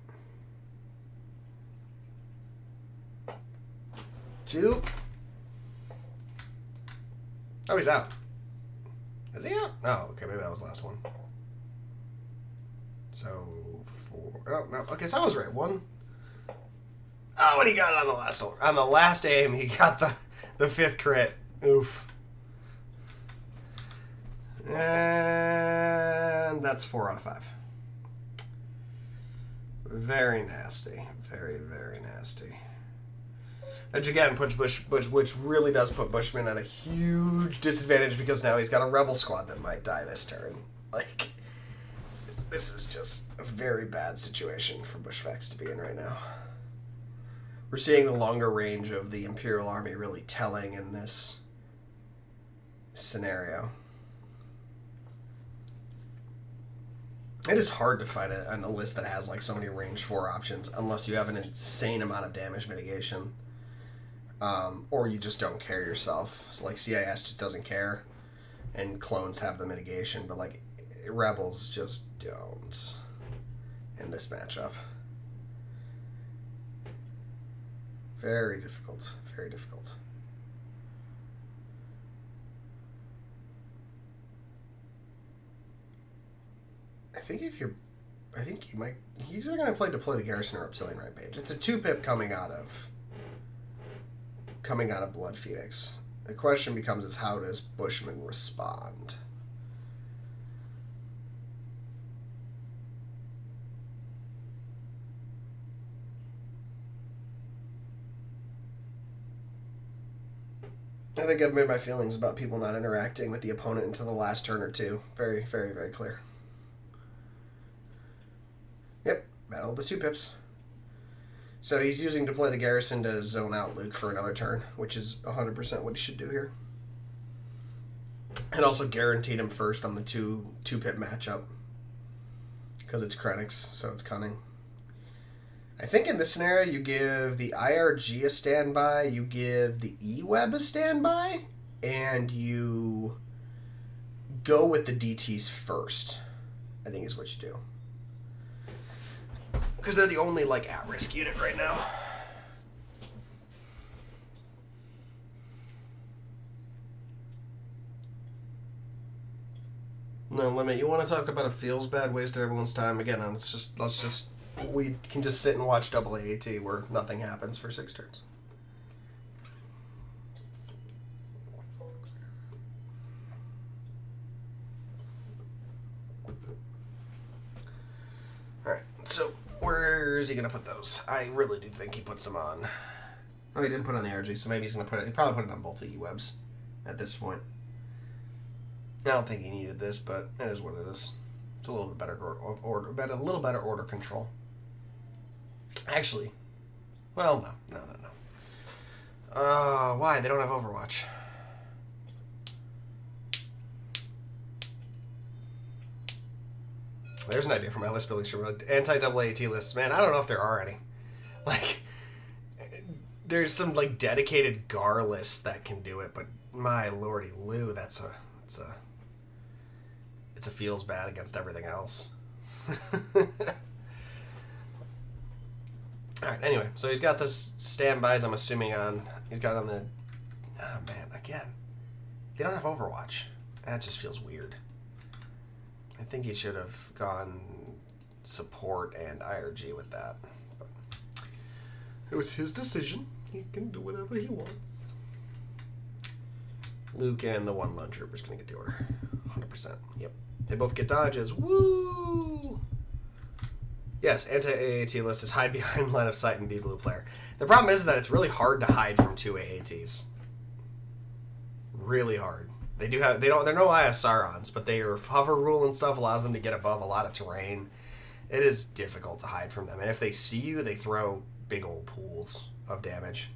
2. Oh, he's out. Is he out? Oh, okay, maybe that was the last one. So, 4. Oh, no. Okay, so I was right. 1. Oh, and he got it on the last one. On the last aim, he got the 5th crit. Oof. And that's 4 out of 5. Very nasty. Very, very nasty. Which again puts which really does put Bushman at a huge disadvantage because now he's got a rebel squad that might die this turn. Like, this is just a very bad situation for Bushfacts to be in right now. We're seeing the longer range of the Imperial Army really telling in this scenario. It is hard to fight on a list that has like so many range 4 options unless you have an insane amount of damage mitigation. Or you just don't care yourself. So like CIS just doesn't care, and clones have the mitigation, but like rebels just don't in this matchup. Very difficult. Very difficult. I think you might. He's either going to play Deploy the Garrison or Reptilian Rampage. It's a 2-pip coming out of BloodPhoenix. The question becomes is how does Bushman respond? I think I've made my feelings about people not interacting with the opponent until the last turn or two very, very, very clear. Yep, battle of the 2-pips. So he's using Deploy the Garrison to zone out Luke for another turn, which is 100% what he should do here. And also guaranteed him first on the 2-pip matchup. Because it's Krennics, so it's cunning. I think in this scenario, you give the IRG a standby, you give the E-Web a standby, and you go with the DTs first, I think is what you do. Because they're the only, like, at-risk unit right now. No limit. You want to talk about a feels bad waste of everyone's time? Again, we can just sit and watch double AAT where nothing happens for 6 turns. Alright, so where is he going to put those? I really do think he puts them on. Oh, he didn't put it on the RG, so maybe he's going to put it... He probably put it on both the E-Webs at this point. I don't think he needed this, but it is what it is. It's a little bit better order, a little better order control. Actually, well, no. Why? They don't have Overwatch. There's an idea for my list building stream. Anti-double AAT lists. Man, I don't know if there are any. Like, there's some, like, dedicated GAR lists that can do it, but my lordy Lou, it's a feels bad against everything else. Alright, anyway, so he's got this standbys, I'm assuming, on. He's got on the. Oh, man, again. They don't have Overwatch. That just feels weird. I think he should have gone support and IRG with that. But it was his decision. He can do whatever he wants. Luke and the one lone trooper's going to get the order. 100%. Yep. They both get dodges. Woo! Yes, anti-AAT list is hide behind line of sight and be blue player. The problem is that it's really hard to hide from 2 AATs. Really hard. They're no ISRons, but their hover rule and stuff allows them to get above a lot of terrain. It is difficult to hide from them. And if they see you, they throw big old pools of damage.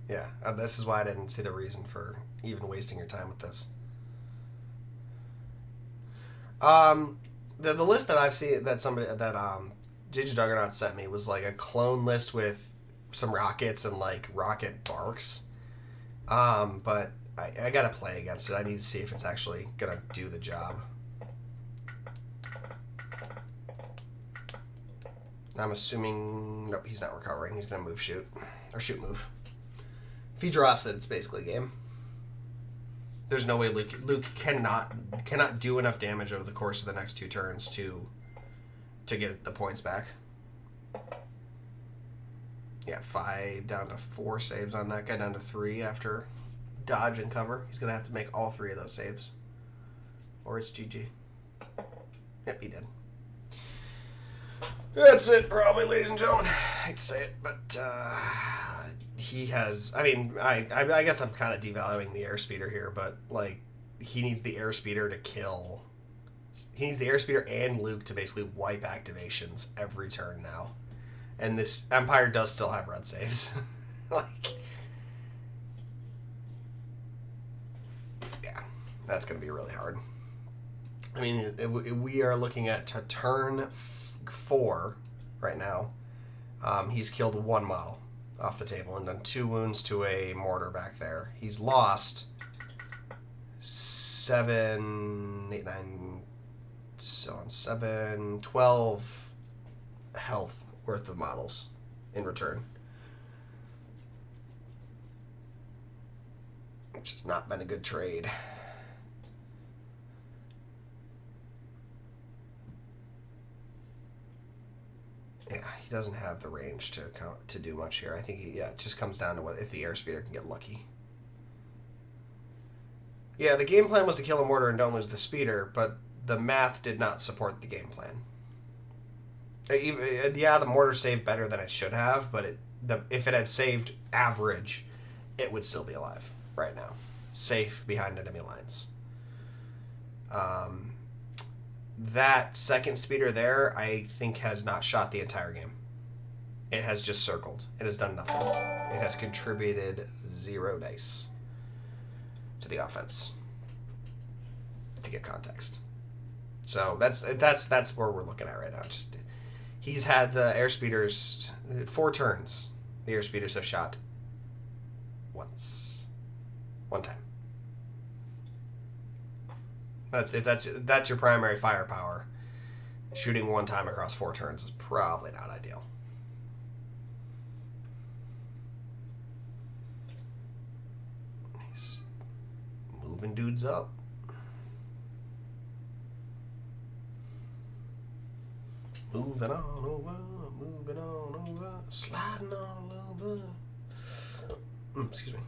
Yeah, this is why I didn't see the reason for even wasting your time with this. The list that I've seen that JJ Juggernaut sent me was like a clone list with some rockets and like rocket barks. But I gotta play against it. I need to see if it's actually gonna do the job. I'm assuming nope, he's not recovering. He's gonna move shoot or shoot move. If he drops it, it's basically game. There's no way Luke cannot do enough damage over the course of the next 2 turns to get the points back. Yeah, 5 down to 4 saves on that guy, down to 3 after dodge and cover. He's gonna have to make all 3 of those saves, or it's GG. Yep, he did. That's it, probably, ladies and gentlemen. I hate to say it, but he has. I mean, I guess I'm kind of devaluing the airspeeder here, but like, he needs the airspeeder to kill. He needs the airspeeder and Luke to basically wipe activations every turn now, and this Empire does still have red saves. Like, yeah, that's gonna be really hard. I mean, we are looking at turn 4 right now. He's killed 1 model off the table and done 2 wounds to a mortar back there. He's lost 7, 8, 9, so on 7, 12 health worth of models in return. Which has not been a good trade. Yeah, he doesn't have the range to do much here. I think it just comes down to if the airspeeder can get lucky. Yeah, the game plan was to kill a mortar and don't lose the speeder, but the math did not support the game plan. Yeah, the mortar saved better than it should have, but if it had saved average, it would still be alive right now, safe behind enemy lines. That second speeder there, I think, has not shot the entire game. It has just circled. It has done nothing. It has contributed 0 dice to the offense. To get context, so that's where we're looking at right now. Just he's had the airspeeders 4 turns. The airspeeders have shot one time. That's your primary firepower. Shooting 1 time across 4 turns is probably not ideal. He's moving dudes up. Moving on over, sliding all over. Excuse me.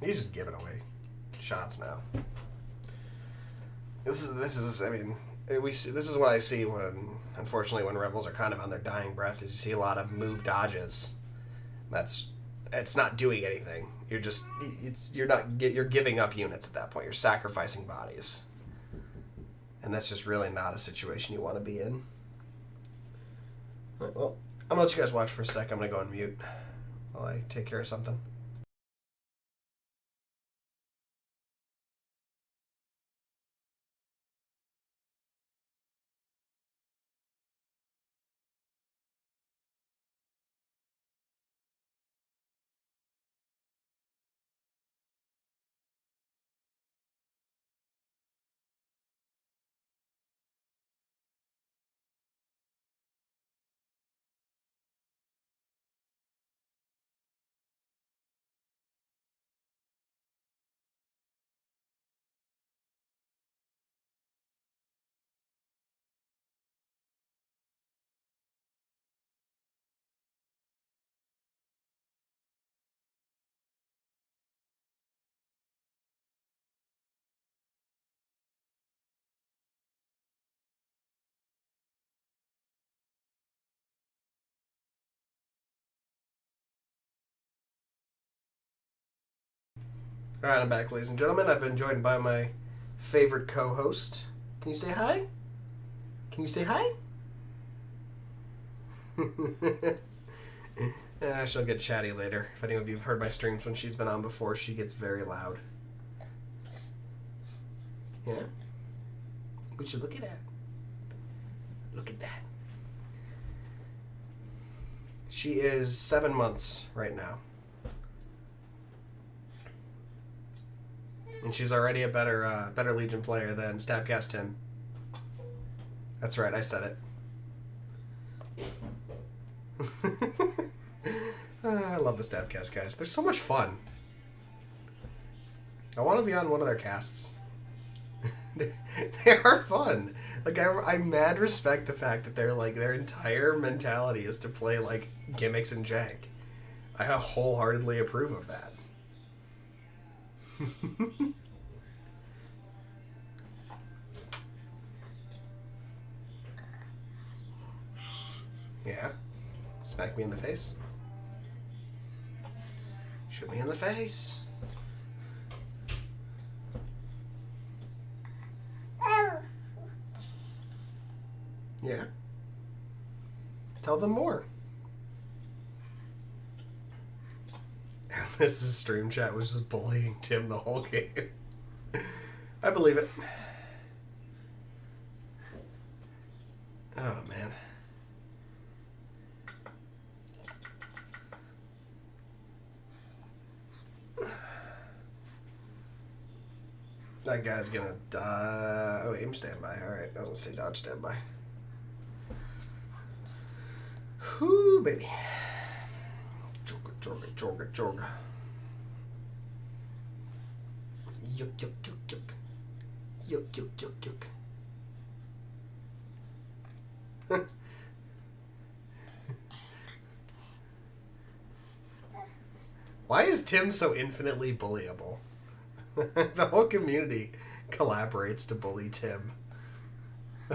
He's just giving away shots now. This is. I mean, this is what I see unfortunately, when rebels are kind of on their dying breath. Is you see a lot of move dodges. It's not doing anything. You're giving up units at that point. You're sacrificing bodies, and that's just really not a situation you want to be in. All right, well, I'm gonna let you guys watch for a sec. I'm gonna go on mute while I take care of something. All right, I'm back, ladies and gentlemen. I've been joined by my favorite co-host. Can you say hi? Can you say hi? She'll get chatty later. If any of you have heard my streams when she's been on before, she gets very loud. Yeah? What you looking at? Look at that. She is 7 months right now. And she's already a better Legion player than Stabcast Tim. That's right, I said it. I love the Stabcast guys. They're so much fun. I want to be on one of their casts. They are fun. Like I mad respect the fact that they're like their entire mentality is to play like gimmicks and jank. I wholeheartedly approve of that. Yeah. Smack me in the face. Shoot me in the face. Yeah. Tell them more. This is stream chat was just bullying Tim the whole game. I believe it. Oh, man. That guy's gonna die. Oh, aim standby. Alright, I was gonna say dodge standby. Whoo, baby. Jorga. yuck, yuck, yuck, yuck. Yuck, yuck, yuck, yuck. Why is Tim so infinitely bullyable? The whole community collaborates to bully Tim.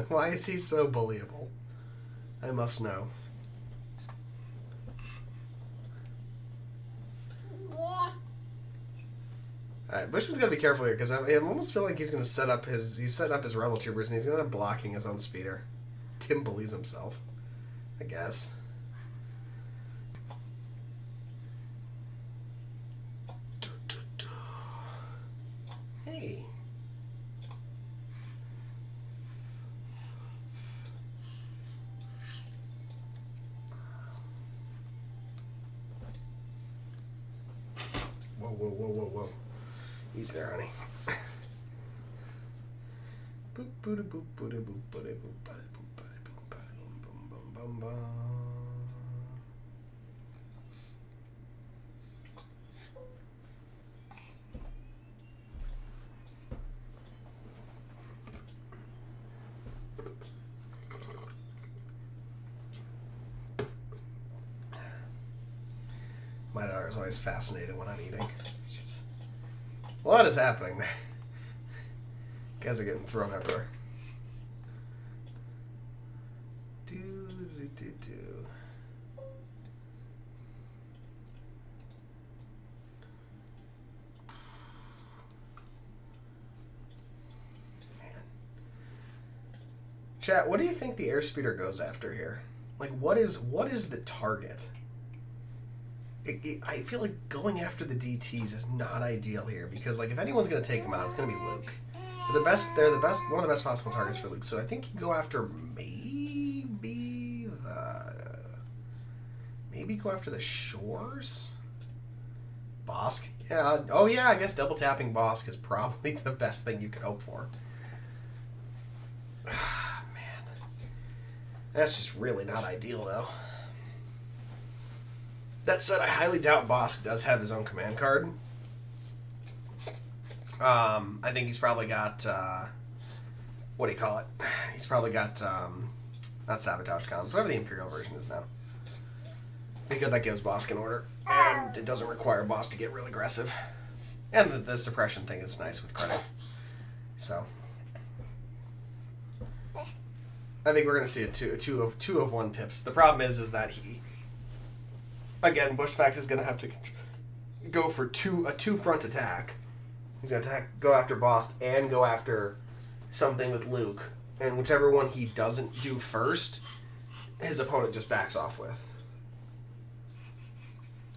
Why is he so bullyable? I must know. Alright, Bushman's gotta be careful here because I almost feel like he's gonna set up his rebel troopers and he's gonna end up blocking his own speeder. Tim bullies himself, I guess. Hey. Whoa, whoa, whoa, whoa, whoa. Easy there, honey. Boop, boop, boop, boop, boop, boop, boop, boop, boop, boom, boom, boom. My daughter is always fascinated when I'm eating. What is happening there? Guys are getting thrown everywhere. Man. Chat, what do you think the airspeeder goes after here? Like, what is the target? I feel like going after the DTs is not ideal here because, like, if anyone's going to take him out, it's going to be Luke. They're the best, one of the best possible targets for Luke. So I think you go after maybe go after the shores. Bosk, yeah. Oh yeah, I guess double tapping Bosk is probably the best thing you could hope for. Man, that's just really not ideal though. That said, I highly doubt Bosk does have his own command card. I think he's probably got, what do you call it? He's probably got, not Sabotage Comms, whatever the Imperial version is now. Because that gives Bosk an order, and it doesn't require Bosk to get real aggressive. And the suppression thing is nice with credit. So, I think we're going to see a two of one pips. The problem is that again, Bushfacts is going to have to go for a two front attack. He's going to go after Bosk and go after something with Luke. And whichever one he doesn't do first, his opponent just backs off with.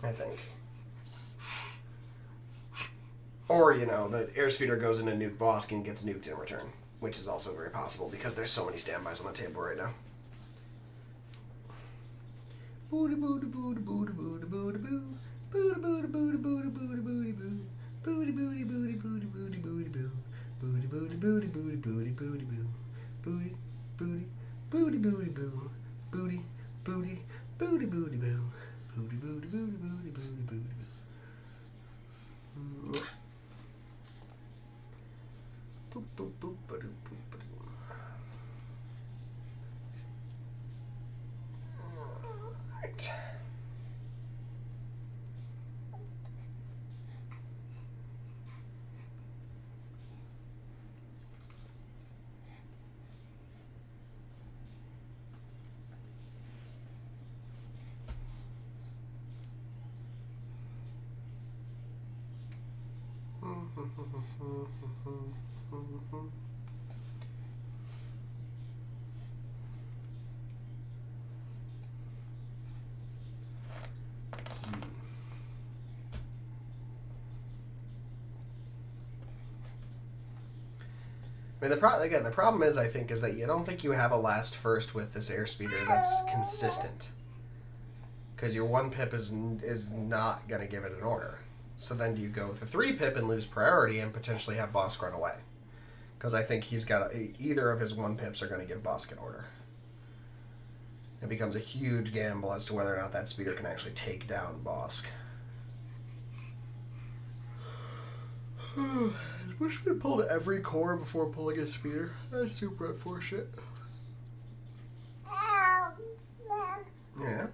I think. Or, the airspeeder goes into nuke Bosk and gets nuked in return. Which is also very possible because there's so many standbys on the table right now. Booty booty booty booty booty booty boo. Booty booty booty booty booty booty boo. Booty booty booty booty booty booty boo. Booty booty booty booty booty booty boo. Booty booty booty booty boo. Booty booty booty booty boo. Booty booty booty booty booty booty boo. Boop boop boop ba doop boop ba doop. Right. I mean, the problem is, I think, is that you don't think you have a last first with this airspeeder that's consistent. Because your 1 pip is not going to give it an order. So then do you go with a 3 pip and lose priority and potentially have Bosk run away? Because I think he's got either of his 1 pips are going to give Bosk an order. It becomes a huge gamble as to whether or not that speeder can actually take down Bosk. Bushman pulled every core before pulling a speeder. That's super unfortunate. Yeah.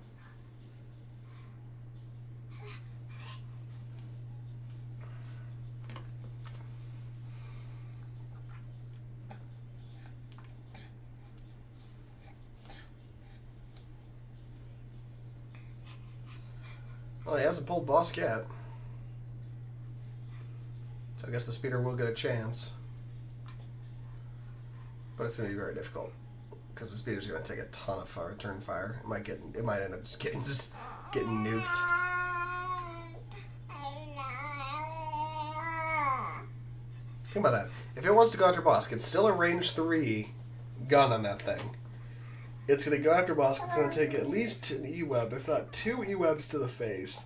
Well, he hasn't pulled boss yet. So I guess the speeder will get a chance. But it's going to be very difficult. Because the speeder's going to take a ton of return fire. It might end up just getting nuked. Think about that. If it wants to go after boss, it's still a range 3 gun on that thing. It's going to go after boss. It's going to take at least an E-web, if not 2 E-webs to the face.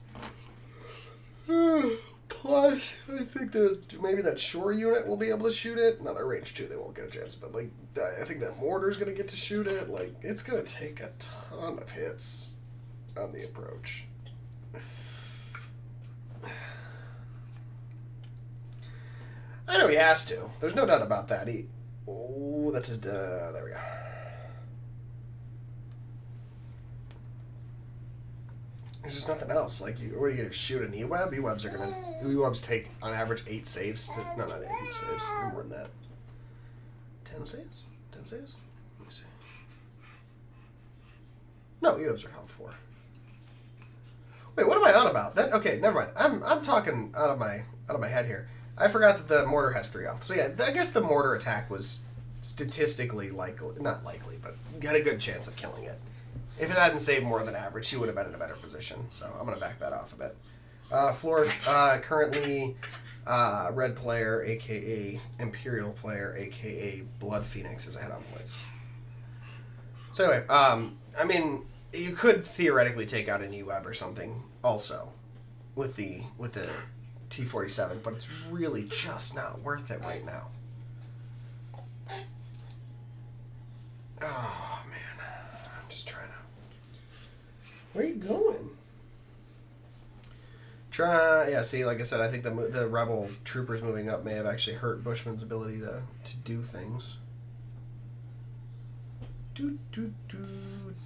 Plus, I think that maybe that shore unit will be able to shoot it. No, they're range 2. They won't get a chance. But, like, I think that mortar's going to get to shoot it. Like, it's going to take a ton of hits on the approach. I know he has to. There's no doubt about that. Oh, that's his... there we go. There's just nothing else. Like, what are you going to shoot an E-web? E-webs take, on average, 8 saves. No, not 8 saves. More than that. 10 saves? 10 saves? Let me see. No, E-webs are health 4. Wait, what am I on about? Okay, never mind. I'm talking out of my head here. I forgot that the mortar has 3 health. So yeah, I guess the mortar attack was statistically not likely, but you had a good chance of killing it. If it hadn't saved more than average, he would have been in a better position. So I'm going to back that off a bit. Floor, currently red player, a.k.a. Imperial player, a.k.a. BloodPhoenix, is ahead on points. So anyway, I mean, you could theoretically take out an E-web or something also with the T-47, but it's really just not worth it right now. Oh, man. I'm just trying to... Where are you going? Yeah, see, like I said, I think the rebel troopers moving up may have actually hurt Bushman's ability to do things.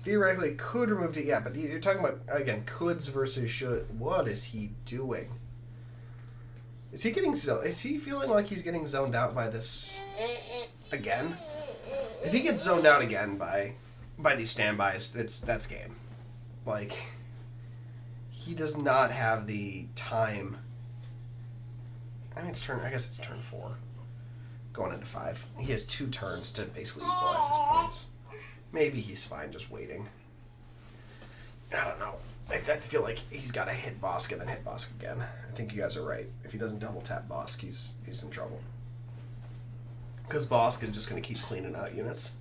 Theoretically, could remove it, yeah, but you're talking about, again, coulds versus should. What is he doing? Is he feeling like he's getting zoned out by this again? If he gets zoned out again by these standbys, that's game. Like, he does not have the time. I mean, I guess it's turn 4. Going into 5. He has 2 turns to basically equalize his points. Maybe he's fine just waiting. I don't know. I feel like he's got to hit Bosk and then hit Bosk again. I think you guys are right. If he doesn't double tap Bosk, he's in trouble. Because Bosk is just going to keep cleaning out units.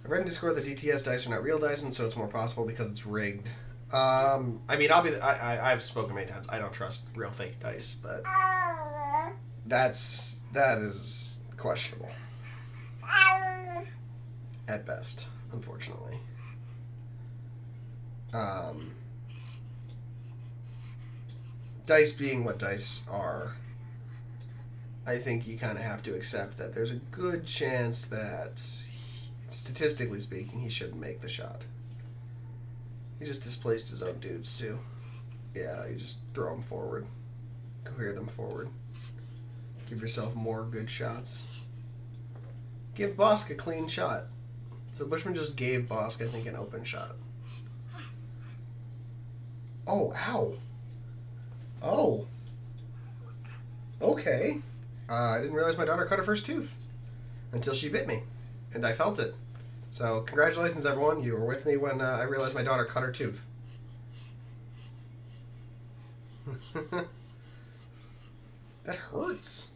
I read in Discord that DTS dice are not real dice, and so it's more possible because it's rigged. I mean, I've spoken many times. I don't trust real fake dice, but that is questionable at best, unfortunately. Dice being what dice are, I think you kind of have to accept that there's a good chance that, statistically speaking, he shouldn't make the shot. He just displaced his own dudes, too. Yeah, you just throw them forward. Cohere them forward. Give yourself more good shots. Give Bosk a clean shot. So Bushman just gave Bosk, I think, an open shot. Oh, ow. Oh. Okay. I didn't realize my daughter cut her first tooth until she bit me, and I felt it. So, congratulations, everyone. You were with me when I realized my daughter cut her tooth. That hurts.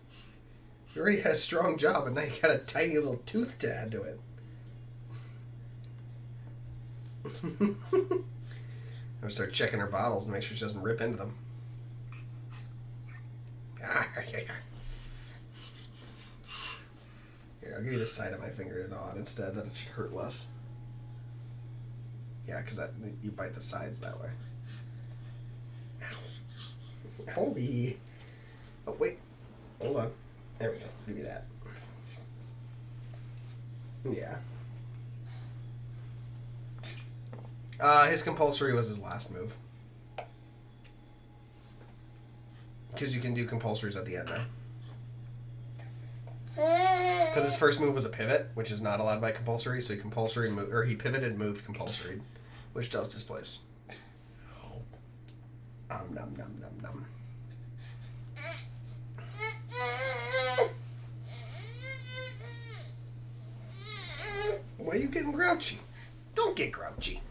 You already had a strong job, and now you got a tiny little tooth to add to it. I'm gonna start checking her bottles and make sure she doesn't rip into them. Here, I'll give you the side of my finger to gnaw on instead. That should hurt less. Yeah, because you bite the sides that way. Holy. Oh, wait. Hold on. There we go. Give me that. Yeah. His compulsory was his last move. Because you can do compulsories at the end now. Because his first move was a pivot, which is not allowed by compulsory, so he pivoted, moved compulsory, which does displace. Nom nom nom nom. Why are you getting grouchy? Don't get grouchy.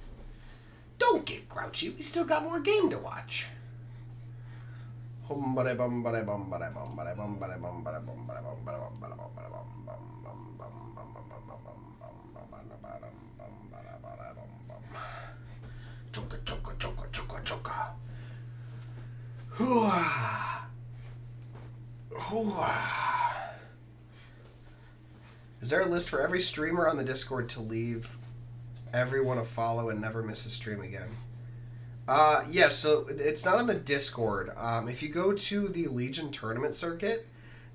Don't get grouchy. We still got more game to watch. Choka, choka, choka, choka, choka. Hooah. Hooah. Is there a list for every streamer on the Discord to leave everyone a follow and never miss a stream again? Yeah, so it's not on the Discord. If you go to the Legion tournament circuit,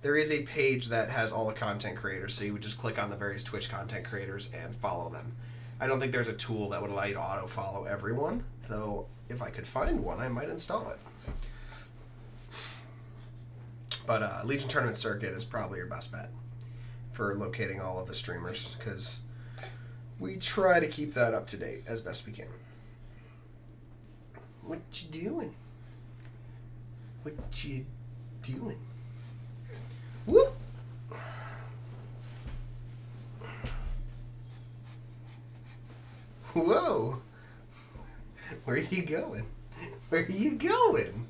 there is a page that has all the content creators, so you would just click on the various Twitch content creators and follow them. I don't think there's a tool that would allow you to auto-follow everyone, though if I could find one, I might install it. But Legion tournament circuit is probably your best bet for locating all of the streamers, because we try to keep that up to date as best we can. What you doing? What you doing? Whoop! Whoa! Where are you going? Where are you going?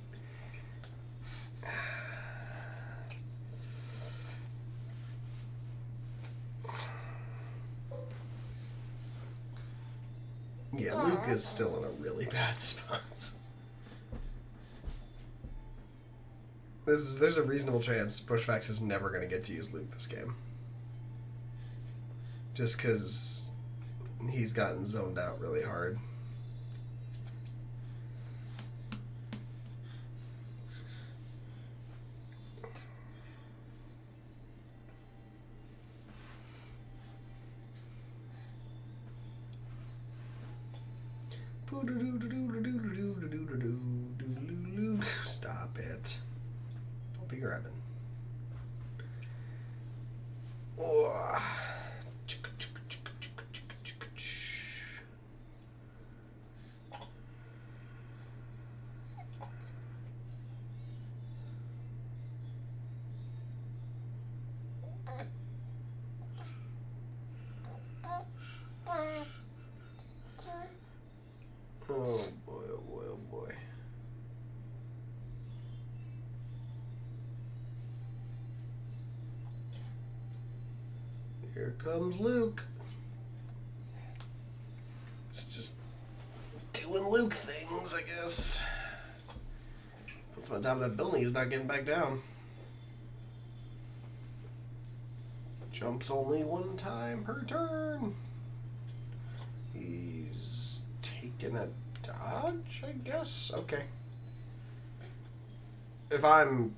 Yeah, Luke is still in a really bad spot. There's a reasonable chance Bushfacts is never going to get to use Luke this game. Just because he's gotten zoned out really hard. Stop it. Don't be grabbing. Oh. Oh boy, oh boy, oh boy. Here comes Luke. It's just doing Luke things, I guess. Puts him on top of that building, he's not getting back down. Jumps only one time per turn. He's taking a dodge, I guess? Okay. If I'm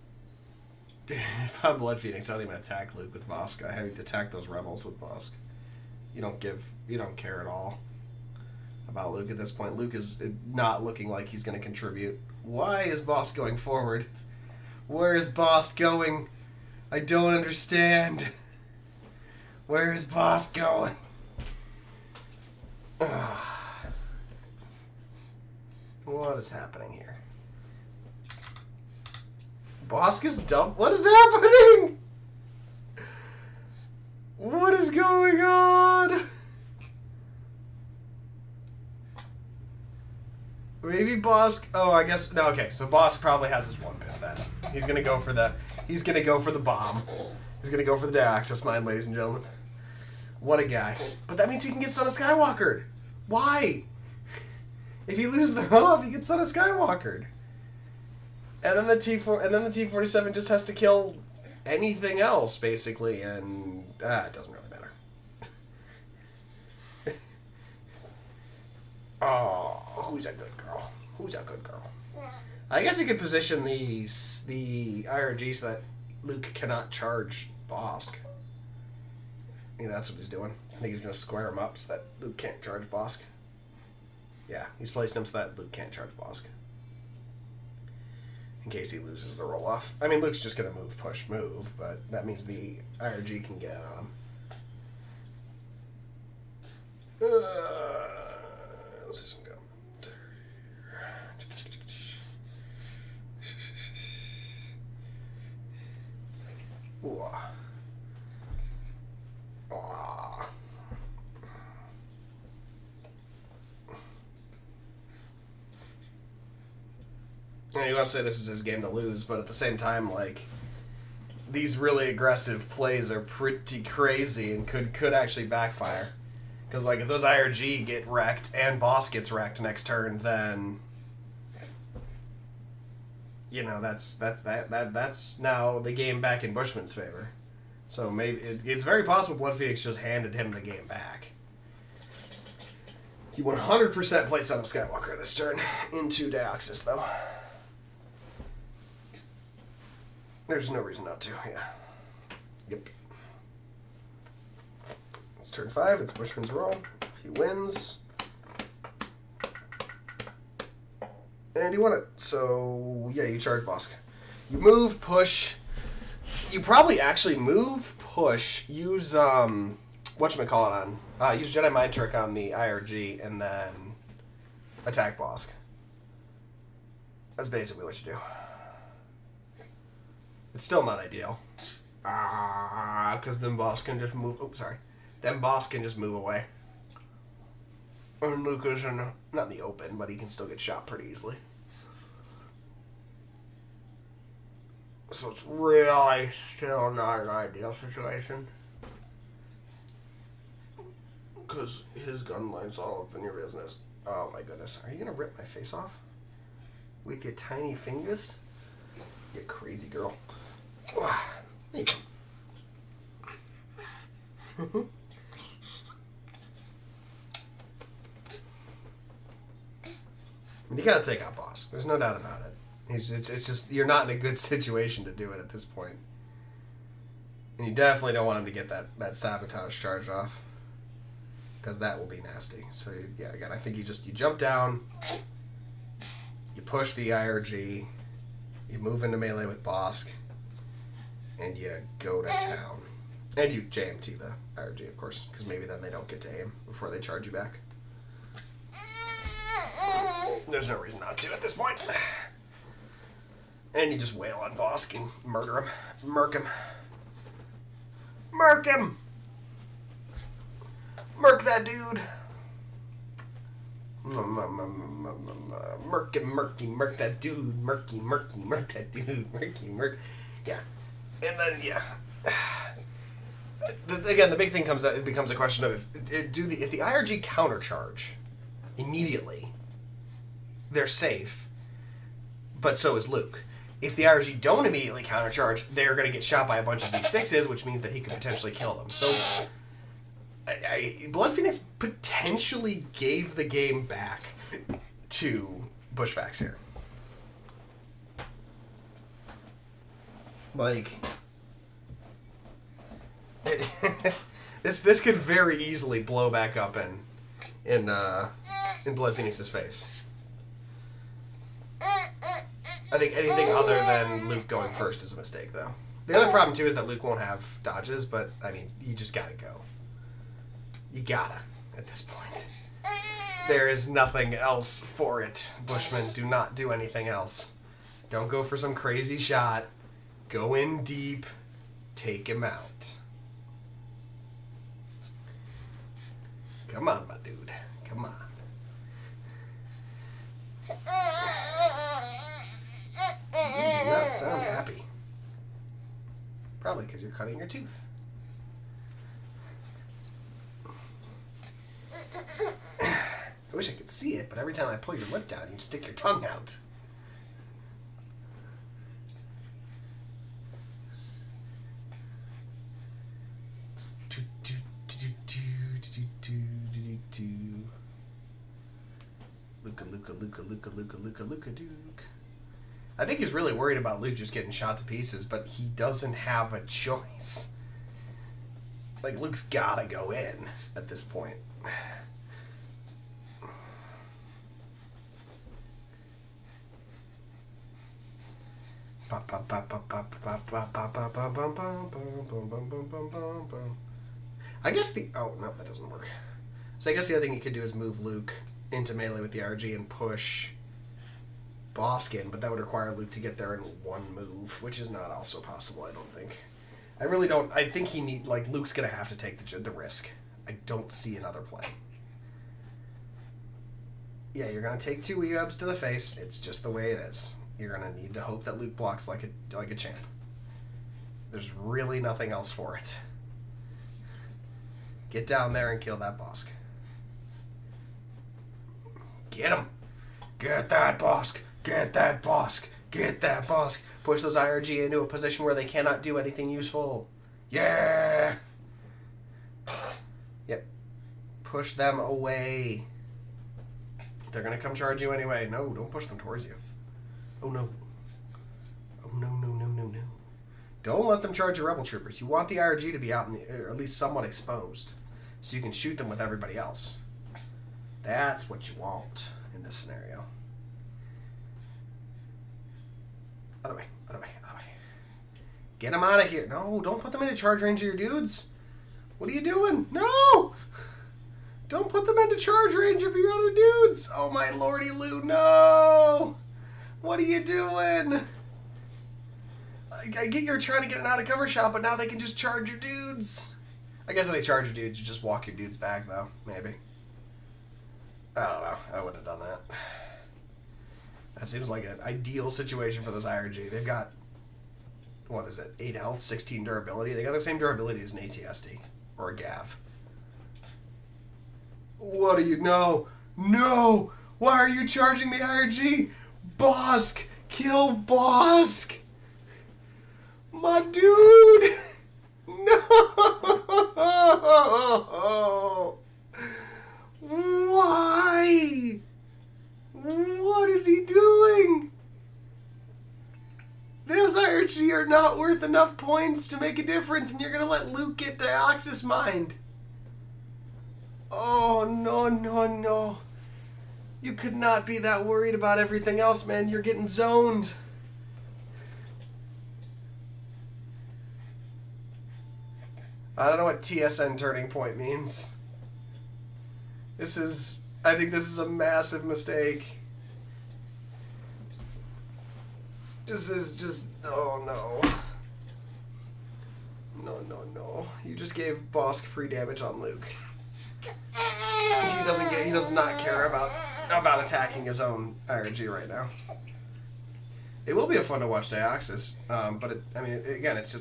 BloodPhoenix, I don't even attack Luke with Bosk. I have to attack those rebels with Bosk. You don't care at all about Luke at this point. Luke is not looking like he's going to contribute. Why is Bosk going forward? Where is Bosk going? I don't understand. Where is Bosk going? What is happening here? Bosk is dumb. What is happening? What is going on? Maybe Bosk. Oh, I guess no. Okay, so Bosk probably has his one pip then. He's gonna go for the. He's gonna go for the bomb. He's gonna go for the access mine, ladies and gentlemen. What a guy! But that means he can get Son of Skywalkered. Why? If he loses the hub, he gets Son of Skywalkered. And then the T-47 just has to kill anything else, basically, and it doesn't really matter. Oh, who's a good girl? Who's a good girl? I guess he could position the IRG so that Luke cannot charge Bosk. Yeah, that's what he's doing. I think he's going to square him up so that Luke can't charge Bosk. Yeah, he's placed him so that Luke can't charge Bosk. In case he loses the roll-off. I mean, Luke's just going to move, push, move, but that means the IRG can get on him. Let's see some gum. Ooh. You want to say this is his game to lose, but at the same time, like, these really aggressive plays are pretty crazy and could actually backfire. Because, like, if those IRG get wrecked and Boss gets wrecked next turn, then, you know, that's now the game back in Bushman's favor. So maybe it's very possible BloodPhoenix just handed him the game back. He 100% plays Son of Skywalker this turn into Deoxys, though. There's no reason not to, yeah. Yep. It's turn 5, it's Bushman's roll. If he wins. And you won it. So, yeah, you charge Bosk. You move, push. You probably actually move, push, use, whatchamacallit on. Use Jedi Mind Trick on the IRG, and then attack Bosk. That's basically what you do. It's still not ideal. Because then Boss can just move. Oh, sorry. Then Boss can just move away. And Luke is not in the open, but he can still get shot pretty easily. So it's really still not an ideal situation. Because his gun line's all up in your business. Oh my goodness. Are you going to rip my face off? With your tiny fingers? You crazy girl. There you go. You gotta take out Boss. There's no doubt about it. It's just you're not in a good situation to do it at this point. And you definitely don't want him to get that sabotage charge off. Because that will be nasty. So, yeah, again, I think you jump down, you push the IRG, you move into melee with Bosk, and you go to town. And you JMT the IRG, of course, because maybe then they don't get to aim before they charge you back. There's no reason not to at this point. And you just wail on Bosk and murder him. Murk him. Murk him! Murk that dude! Murk him, murk that dude. Murk that dude. Murk. Yeah. And then, yeah. Again, the big thing it becomes a question of if the IRG countercharge immediately, they're safe, but so is Luke. If the IRG don't immediately countercharge, they're going to get shot by a bunch of Z6s, which means that he could potentially kill them. So, BloodPhoenix potentially gave the game back to Bushfacts here. Like, this could very easily blow back up in BloodPhoenix's face. I think anything other than Luke going first is a mistake, though. The other problem, too, is that Luke won't have dodges, but, I mean, you just gotta go. You gotta, at this point. There is nothing else for it. Bushman, do not do anything else. Don't go for some crazy shot. Go in deep. Take him out. Come on, my dude. Come on. You do not sound happy. Probably because you're cutting your tooth. I wish I could see it, but every time I pull your lip down, you stick your tongue out. I think he's really worried about Luke just getting shot to pieces, but he doesn't have a choice. Like, Luke's gotta go in at this point. I guess the... Oh, no, that doesn't work. So I guess the other thing he could do is move Luke into melee with the RG and push Bosk in, but that would require Luke to get there in one move, which is not also possible, I don't think. I really don't... I think he need... Like, Luke's going to have to take the risk. I don't see another play. Yeah, you're going to take 2 Weebs to the face. It's just the way it is. You're going to need to hope that Luke blocks like a champ. There's really nothing else for it. Get down there and kill that Bosk. Get him! Get that Bosk! Get that Bosk! Get that Bosk! Push those IRG into a position where they cannot do anything useful. Yeah! Yep. Push them away. They're going to come charge you anyway. No, don't push them towards you. Oh, no. Oh, no, no, no, no, no. Don't let them charge your Rebel Troopers. You want the IRG to be out, or at least somewhat exposed, so you can shoot them with everybody else. That's what you want in this scenario. Other way, other way, other way. Get them out of here. No, don't put them into charge range of your dudes. What are you doing? No! Don't put them into charge range of your other dudes. Oh, my lordy Lou, no! What are you doing? I get you're trying to get an out-of-cover shot, but now they can just charge your dudes. I guess if they charge your dudes, you just walk your dudes back, though. Maybe. I don't know. I wouldn't have done that. That seems like an ideal situation for this IRG. They've got, what is it, 8 health, 16 durability. They got the same durability as an ATST or a GAV. What do you know? No! Why are you charging the IRG? Bosk! Kill Bosk! My dude! No! Why? What is he doing? Those IRG are not worth enough points to make a difference, and you're gonna let Luke get Dioxys Mind. Oh, no, no, no. You could not be that worried about everything else, man. You're getting zoned. I don't know what TSN turning point means. I think this is a massive mistake. This is just, oh no. No, no, no. You just gave Bosk free damage on Luke. He does not care about attacking his own IRG right now. It will be a fun to watch Dioxys, but again, it's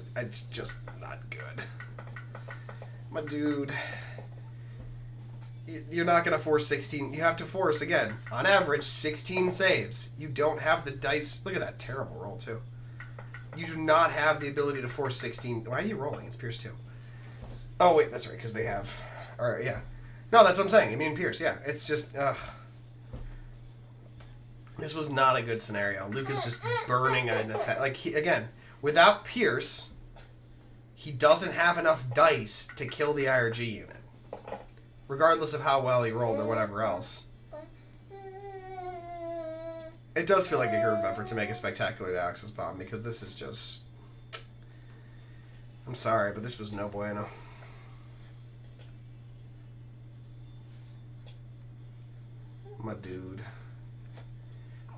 just not good. My dude, you're not gonna force 16. You have to force again, on average, 16 saves. You don't have the dice. Look at that terrible roll too. You do not have the ability to force 16. Why are you rolling? It's Pierce 2. Oh wait, that's right, because they have. All right, yeah. No, that's what I'm saying. I mean Pierce. Yeah, it's just. This was not a good scenario. Luke is just burning an attack. Like again, without Pierce, he doesn't have enough dice to kill the IRG unit, regardless of how well he rolled or whatever else. It does feel like a group effort to make a spectacular Dioxys bomb, because this is just... I'm sorry, but this was no bueno. My dude.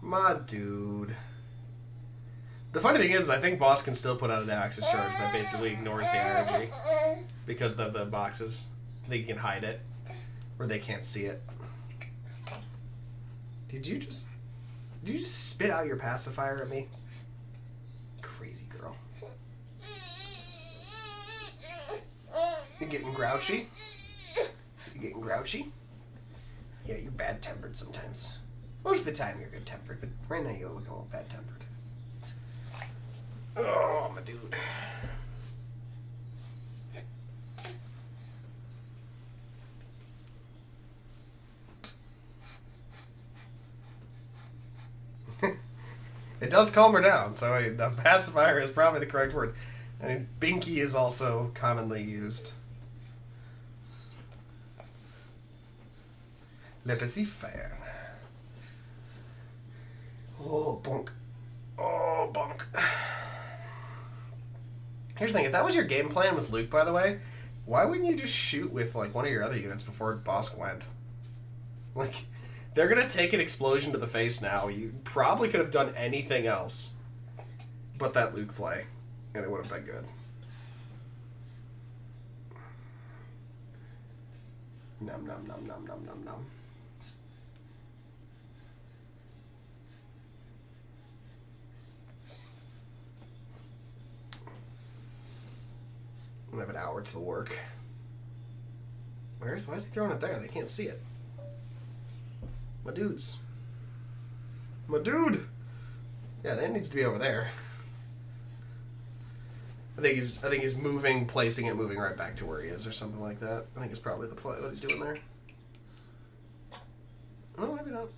My dude. The funny thing is, I think Boss can still put out a Dioxys charge that basically ignores the IRG, because of the boxes. They can hide it, or they can't see it. Did you just spit out your pacifier at me? Crazy girl. You getting grouchy? You getting grouchy? Yeah, you're bad-tempered sometimes. Most of the time you're good-tempered, but right now you look a little bad-tempered. Oh, my dude. It does calm her down, so a pacifier is probably the correct word. I mean, binky is also commonly used. Le pacifier. Oh, bonk. Oh, bonk. Here's the thing, if that was your game plan with Luke, by the way, why wouldn't you just shoot with, like, one of your other units before Bosk went? Like, they're gonna take an explosion to the face now. You probably could have done anything else but that Luke play, and it would have been good. Nom nom nom nom nom nom nom. I have an hour to work. Why is he throwing it there? They can't see it. My dudes. My dude! Yeah, that needs to be over there. I think he's moving, placing it, moving right back to where he is or something like that. I think it's probably the play, what he's doing there. Oh, maybe not.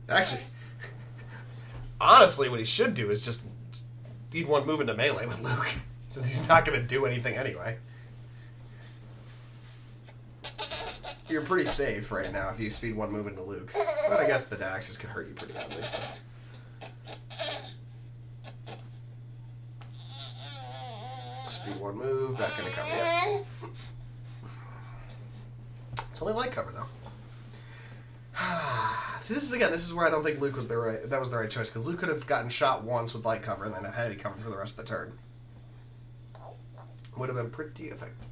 Actually, honestly, what he should do is just speed one move into melee with Luke, since he's not going to do anything anyway. You're pretty safe right now if you speed one move into Luke. But I guess the Daxes could hurt you pretty badly, so. Speed one move, not going to cover yet. It's only light cover, though. See, this is where I don't think Luke was the right choice, because Luke could have gotten shot once with light cover and then have heavy cover for the rest of the turn. Would have been pretty effective.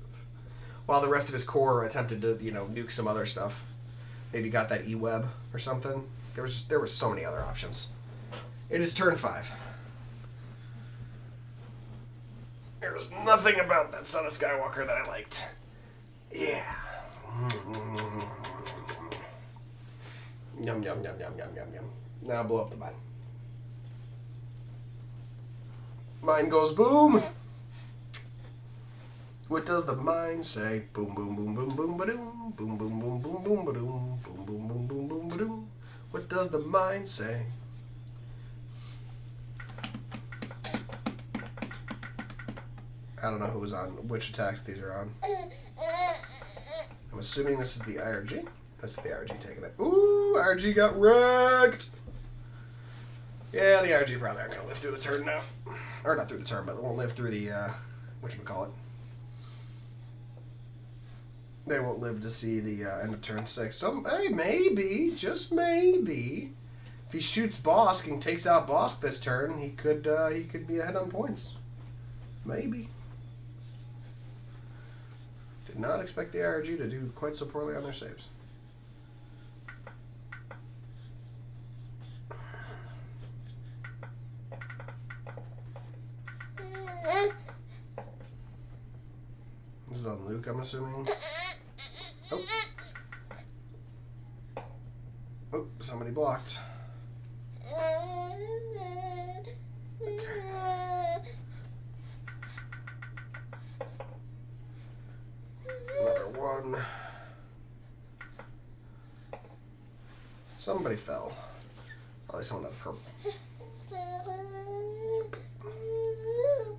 While the rest of his core attempted to, nuke some other stuff. Maybe got that E-web or something. There were so many other options. It is turn 5. There was nothing about that Son of Skywalker that I liked. Yeah. Yum, yum, yum, yum, yum, yum, yum. Now blow up the mine. Mine goes boom. What does the mine say? Boom, boom, boom, boom, boom, ba-doom. Boom, boom, boom, boom, boom, ba-doom. Boom, boom, boom, boom, boom, ba-doom. What does the mine say? I don't know who's on, which attacks these are on. I'm assuming this is the IRG. That's the IRG taking it. Ooh, IRG got wrecked! Yeah, the IRG probably aren't going to live through the turn now. Or not through the turn, but they won't live through the, whatchamacallit. They won't live to see the end of turn 6. So, hey, maybe, just maybe, if he shoots Bosk and takes out Bosk this turn, he could be ahead on points. Maybe. Did not expect the IRG to do quite so poorly on their saves. This is on Luke, I'm assuming. Oh. Oh, somebody blocked. Okay. Another one. Somebody fell. Probably someone had purple.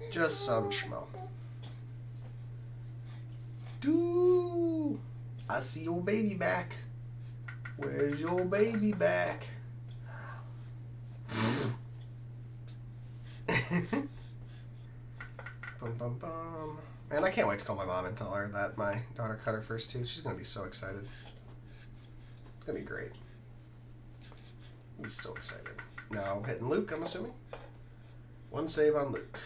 Just some schmo. Dude, I see your baby back. Where's your baby back? Bum, bum, bum. Man, I can't wait to call my mom and tell her that my daughter cut her first tooth. She's going to be so excited. It's going to be great. I'll be so excited. Now, hitting Luke, I'm assuming. One save on Luke.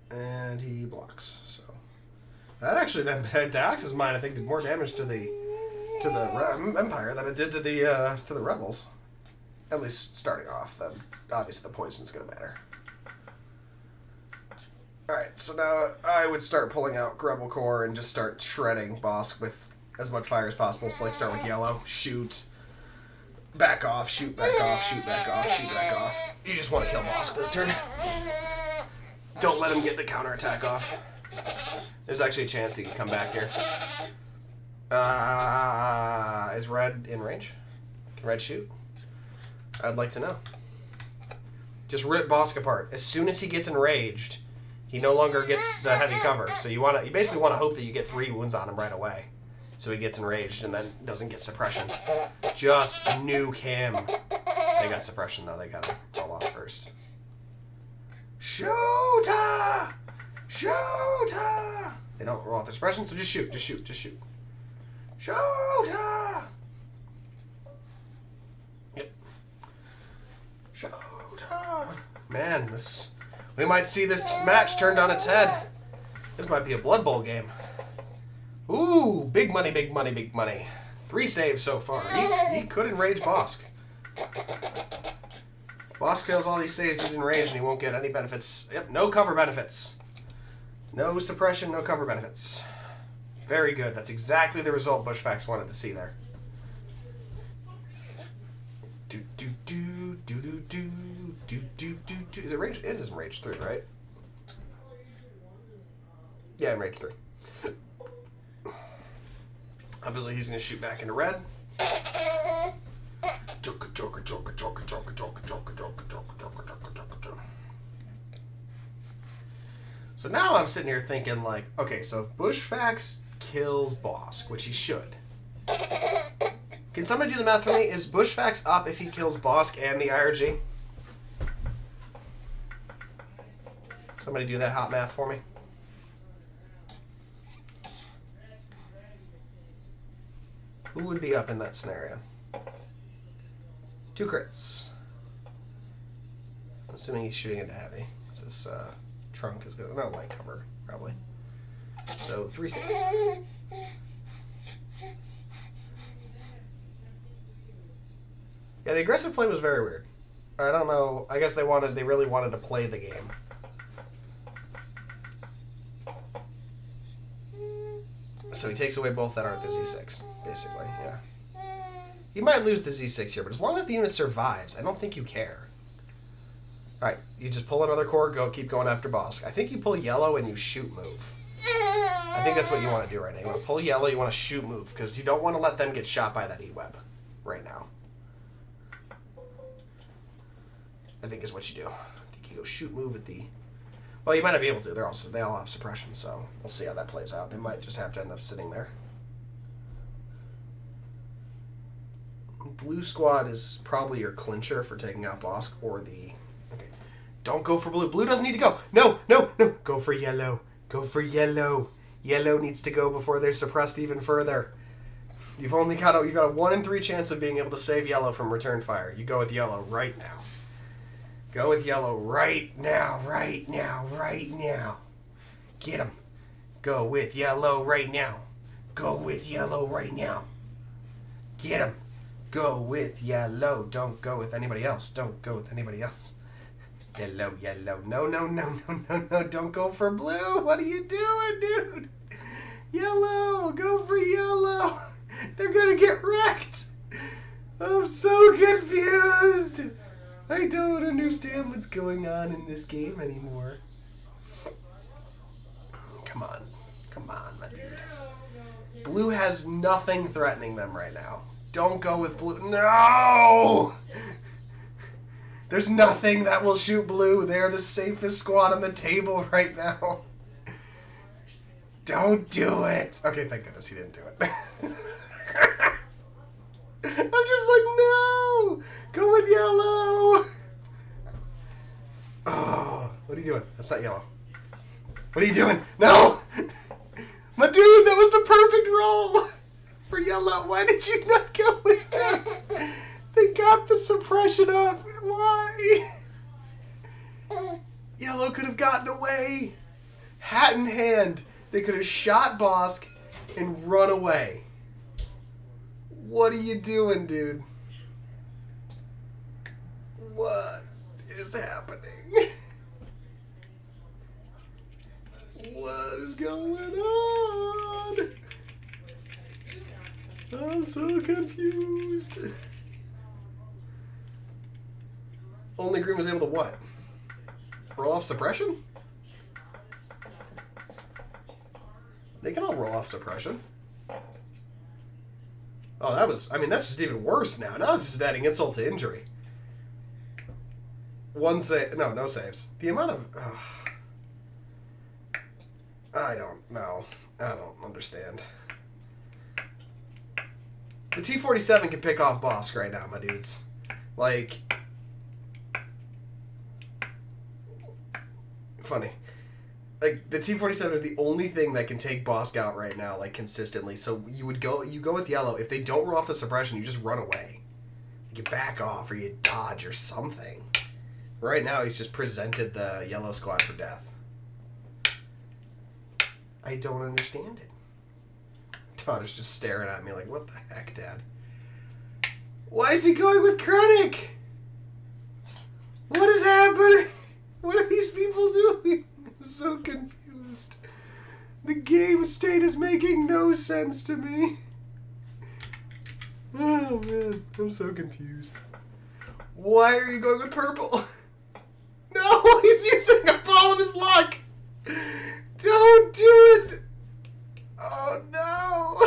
And he blocks, so. That actually, that Dax's mine, I think, did more damage to the Empire than it did to the Rebels. At least starting off. Then obviously the poison's going to matter. Alright, so now I would start pulling out Rebel Core and just start shredding Bosk with as much fire as possible. So, like, start with yellow, shoot, back off, shoot back off, shoot back off, shoot back off. You just want to kill Bosk this turn. Don't let him get the counterattack off. There's actually a chance he can come back here. Is red in range? Can red shoot? I'd like to know. Just rip Bosk apart. As soon as he gets enraged, he no longer gets the heavy cover. So you basically want to hope that you get 3 wounds on him right away. So he gets enraged and then doesn't get suppression. Just nuke him. They got suppression though. They gotta roll off first. Shooter! Shooter! They don't roll off their suppression, so just shoot, just shoot, just shoot. Shooter! Yep. Shooter! Man, we might see this match turned on its head. This might be a Blood Bowl game. Ooh, big money, big money, big money. 3 saves so far. He could enrage Bosk. Bosk fails all these saves, he's enraged, and he won't get any benefits. Yep, no cover benefits. No suppression, no cover benefits. Very good. That's exactly the result Bushfacts wanted to see there. Is it range? It is range 3, right? Yeah, in range 3. Obviously, he's going to shoot back into red. Joker, joker, joker, joker, joker, joker, joker, joker, joker, joker, joker, joker, joker. So now I'm sitting here thinking, like, okay, so if Bushfacts kills Bosk, which he should. Can somebody do the math for me? Is Bushfacts up if he kills Bosk and the IRG? Somebody do that hot math for me. Who would be up in that scenario? 2 crits. I'm assuming he's shooting into heavy. So this trunk is good. Not light cover, probably. So 3 saves. Yeah, the aggressive play was very weird. I don't know. I guess they really wanted to play the game. So he takes away both that aren't the Z6, basically, yeah. You might lose the Z6 here, but as long as the unit survives, I don't think you care. Alright, you just pull another core, keep going after Bosk. I think you pull yellow and you shoot move. I think that's what you want to do right now. You want to pull yellow, you want to shoot move, because you don't want to let them get shot by that E-web right now. I think is what you do. I think you go shoot move at the... Well, you might not be able to. They all have suppression, so we'll see how that plays out. They might just have to end up sitting there. Blue squad is probably your clincher for taking out Bosk or the... Okay. Don't go for blue. Blue doesn't need to go. No, no, no. Go for yellow. Go for yellow. Yellow needs to go before they're suppressed even further. You've got a 1 in 3 chance of being able to save yellow from return fire. You go with yellow right now. Go with yellow right now, right now, right now. Get him. Go with yellow right now. Go with yellow right now. Get him. Go with yellow. Don't go with anybody else. Don't go with anybody else. Yellow, yellow. No, no, no, no, no, no. Don't go for blue. What are you doing, dude? Yellow. Go for yellow. They're going to get wrecked. I'm so confused. I don't understand what's going on in this game anymore. Come on. Come on, my dude. Blue has nothing threatening them right now. Don't go with blue. No! There's nothing that will shoot blue. They're the safest squad on the table right now. Don't do it. Okay, thank goodness he didn't do it. I'm just like, no! Go with yellow! Oh, what are you doing? That's not yellow. What are you doing? No! My dude, that was the perfect roll for yellow. Why did you not go with that? They got the suppression up. Why? Yellow could have gotten away. Hat in hand. They could have shot Bosk and run away. What are you doing, dude? What is happening? What is going on? I'm so confused. Only Green was able to what? Roll off suppression? They can all roll off suppression. Oh, that was... I mean, that's just even worse now. Now it's just adding insult to injury. One save... No, no saves. The amount of... I don't know. I don't understand. The T-47 can pick off Bosk right now, my dudes. Like... Funny. Like, the T-47 is the only thing that can take Bosk out right now, like, consistently. So you go with yellow. If they don't roll off the suppression, you just run away. You back off, or you dodge, or something. Right now, he's just presented the yellow squad for death. I don't understand it. Todd is just staring at me like, what the heck, Dad? Why is he going with Krennic? What is happening? What are these people doing? I'm so confused. The game state is making no sense to me. Oh, man. I'm so confused. Why are you going with purple? No, he's using up all of his luck. Don't do it. Oh, no.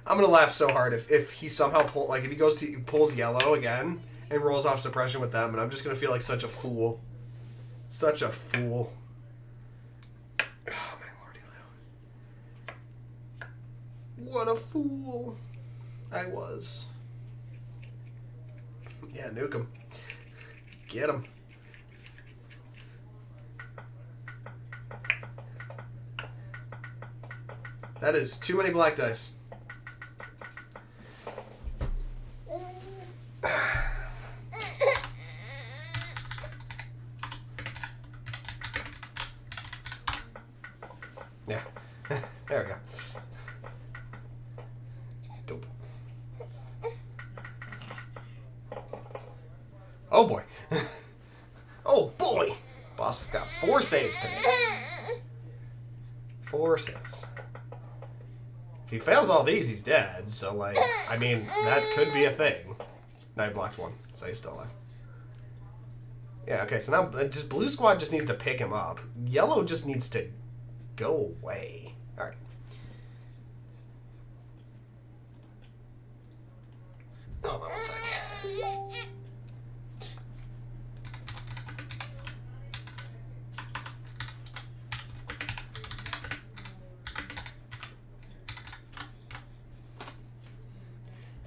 I'm going to laugh so hard if he somehow if he pulls yellow again and rolls off suppression with them, and I'm just going to feel like such a fool. Such a fool. Oh, my lordy Lou. What a fool I was. Yeah, nuke him. Get him. That is too many black dice. Yeah. There we go. Dope. Oh boy. Oh boy. Boss has got 4 saves today. 4 saves. If he fails all these, he's dead. So, like, I mean, that could be a thing. No, I blocked 1, so he's still alive. Yeah, okay, so now just blue squad just needs to pick him up. Yellow just needs to go away. All right. Hold on one second.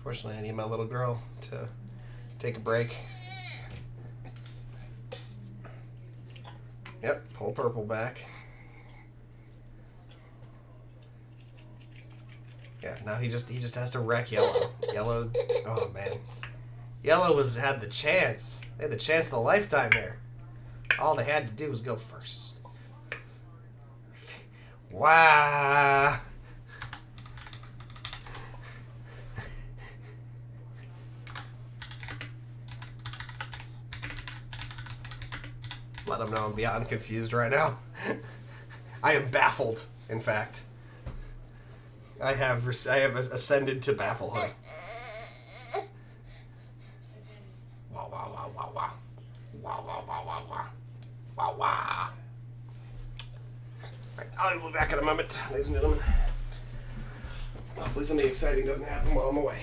Fortunately, I need my little girl to take a break. Yep, pull purple back. Yeah, now he just has to wreck yellow. Yellow, oh man, yellow had the chance. They had the chance of a lifetime there. All they had to do was go first. Wow. Let them know I'm beyond confused right now. I am baffled, in fact. I have ascended to bafflehood. Wow, wow, wow, wow, wow. Wow, wow, wow, wow, wow. Wow, wow. Alright, I'll be back in a moment, ladies and gentlemen. Hopefully something exciting doesn't happen while I'm away.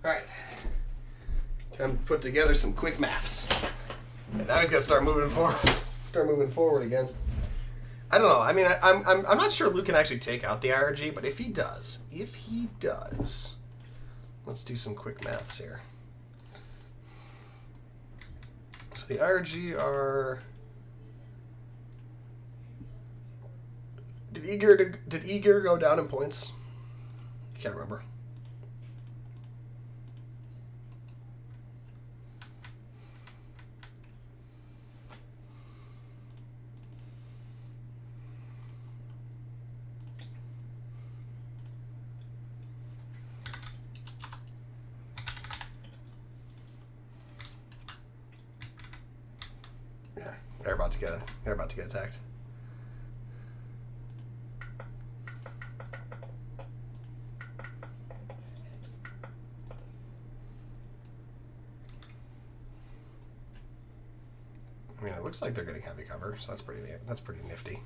Alright. Time to put together some quick maths. And now he's got to start moving forward. Start moving forward again. I don't know. I mean, I'm not sure Luke can actually take out the IRG, but if he does, let's do some quick maths here. So the IRG are... Did Eager go down in points? I can't remember. They're about to get attacked. I mean, it looks like they're getting heavy cover, so that's pretty nifty.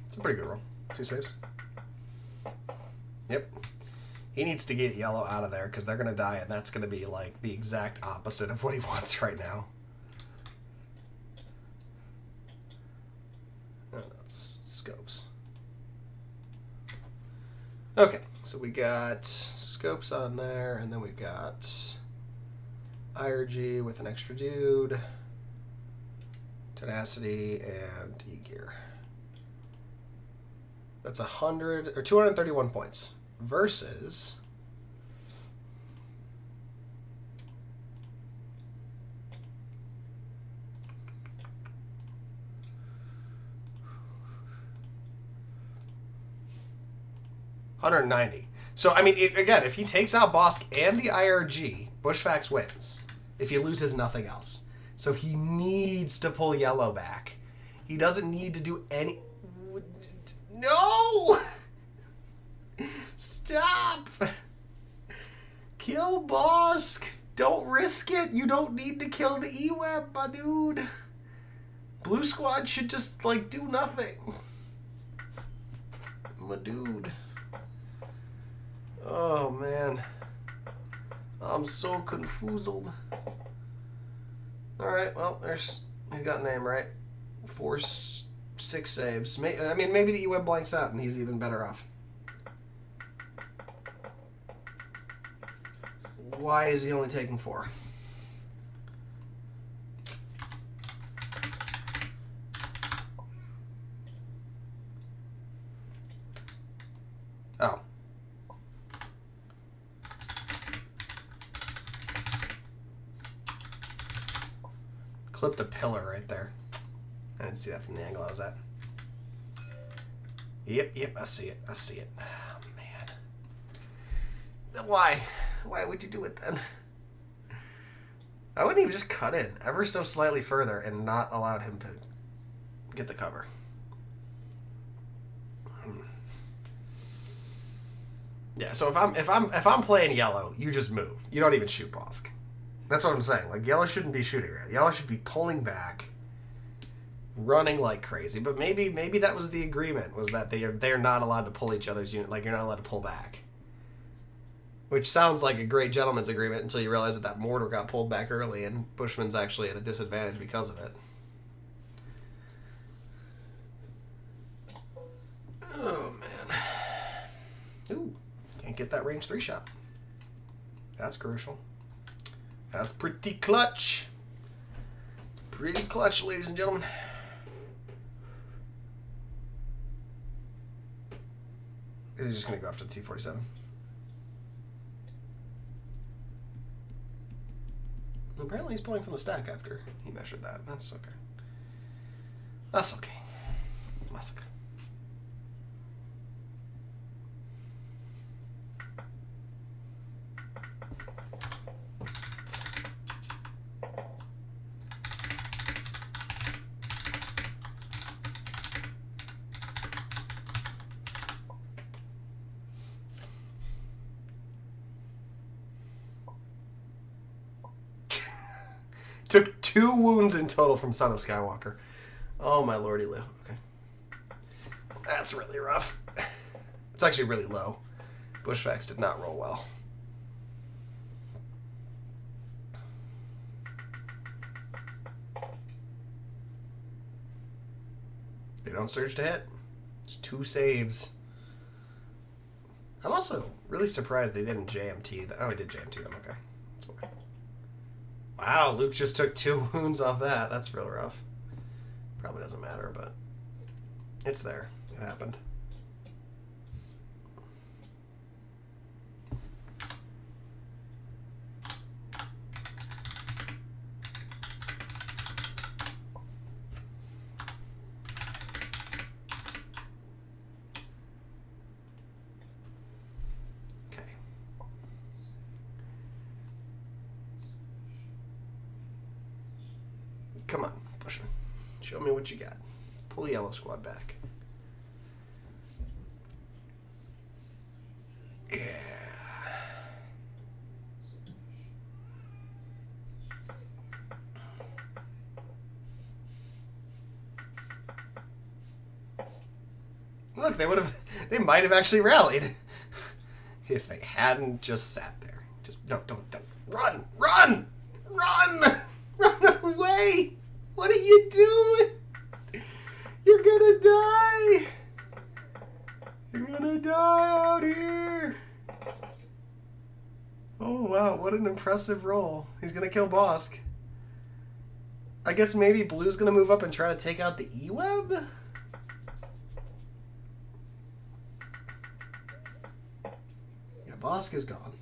It's a pretty good roll. 2 saves. Yep. He needs to get yellow out of there because they're going to die, and that's going to be like the exact opposite of what he wants right now. Oh, that's scopes. Okay, so we got scopes on there, and then we got IRG with an extra dude, tenacity, and E-gear. That's 100 or 231 points versus $190. So I mean, again, if he takes out Bosk and the IRG, Bushfacts wins. If he loses nothing else, so he needs to pull yellow back. He doesn't need to do any. No! Stop! Kill Bosk! Don't risk it! You don't need to kill the E-Web, my dude! Blue Squad should just, like, do nothing. My dude. Oh, man. I'm so confused. Alright, well, you got name right. 6 saves. I mean, maybe the E-Web blanks out and he's even better off. Why is he only taking 4? Oh. Clip the pillar right there. I didn't see that from the angle I was at. Yep, I see it. Oh, man. Why? Why would you do it then? I wouldn't even just cut in ever so slightly further and not allowed him to get the cover. Yeah, so if I'm playing yellow, you just move. You don't even shoot Bosk. That's what I'm saying. Like, yellow shouldn't be shooting right. Yellow should be pulling back, running like crazy. But maybe that was the agreement, was that they're not allowed to pull each other's unit. Like, you're not allowed to pull back. Which sounds like a great gentleman's agreement until you realize that mortar got pulled back early and Bushman's actually at a disadvantage because of it. Oh, man. Ooh, can't get that range 3 shot. That's crucial. That's pretty clutch. It's pretty clutch, ladies and gentlemen. Is he just going to go after the T-47? Apparently he's pulling from the stack after he measured that. That's okay. That's okay. That's okay. Took 2 wounds in total from Son of Skywalker. Oh, my lordy Lou. Okay. That's really rough. It's actually really low. Bushfacts did not roll well. They don't surge to hit. It's 2 saves. I'm also really surprised they didn't JMT. Oh, he did JMT them. Okay. That's why. Wow, Luke just took 2 wounds off that. That's real rough. Probably doesn't matter, but it's there. It happened. Come on, Bushman. Show me what you got. Pull yellow squad back. Yeah. Look, they might have actually rallied if they hadn't just sat there. Just don't run, run, run away! What are you doing? You're gonna die. You're gonna die out here. Oh wow, what an impressive roll! He's gonna kill Bosk. I guess maybe Blue's gonna move up and try to take out the E-Web. Bosk is gone.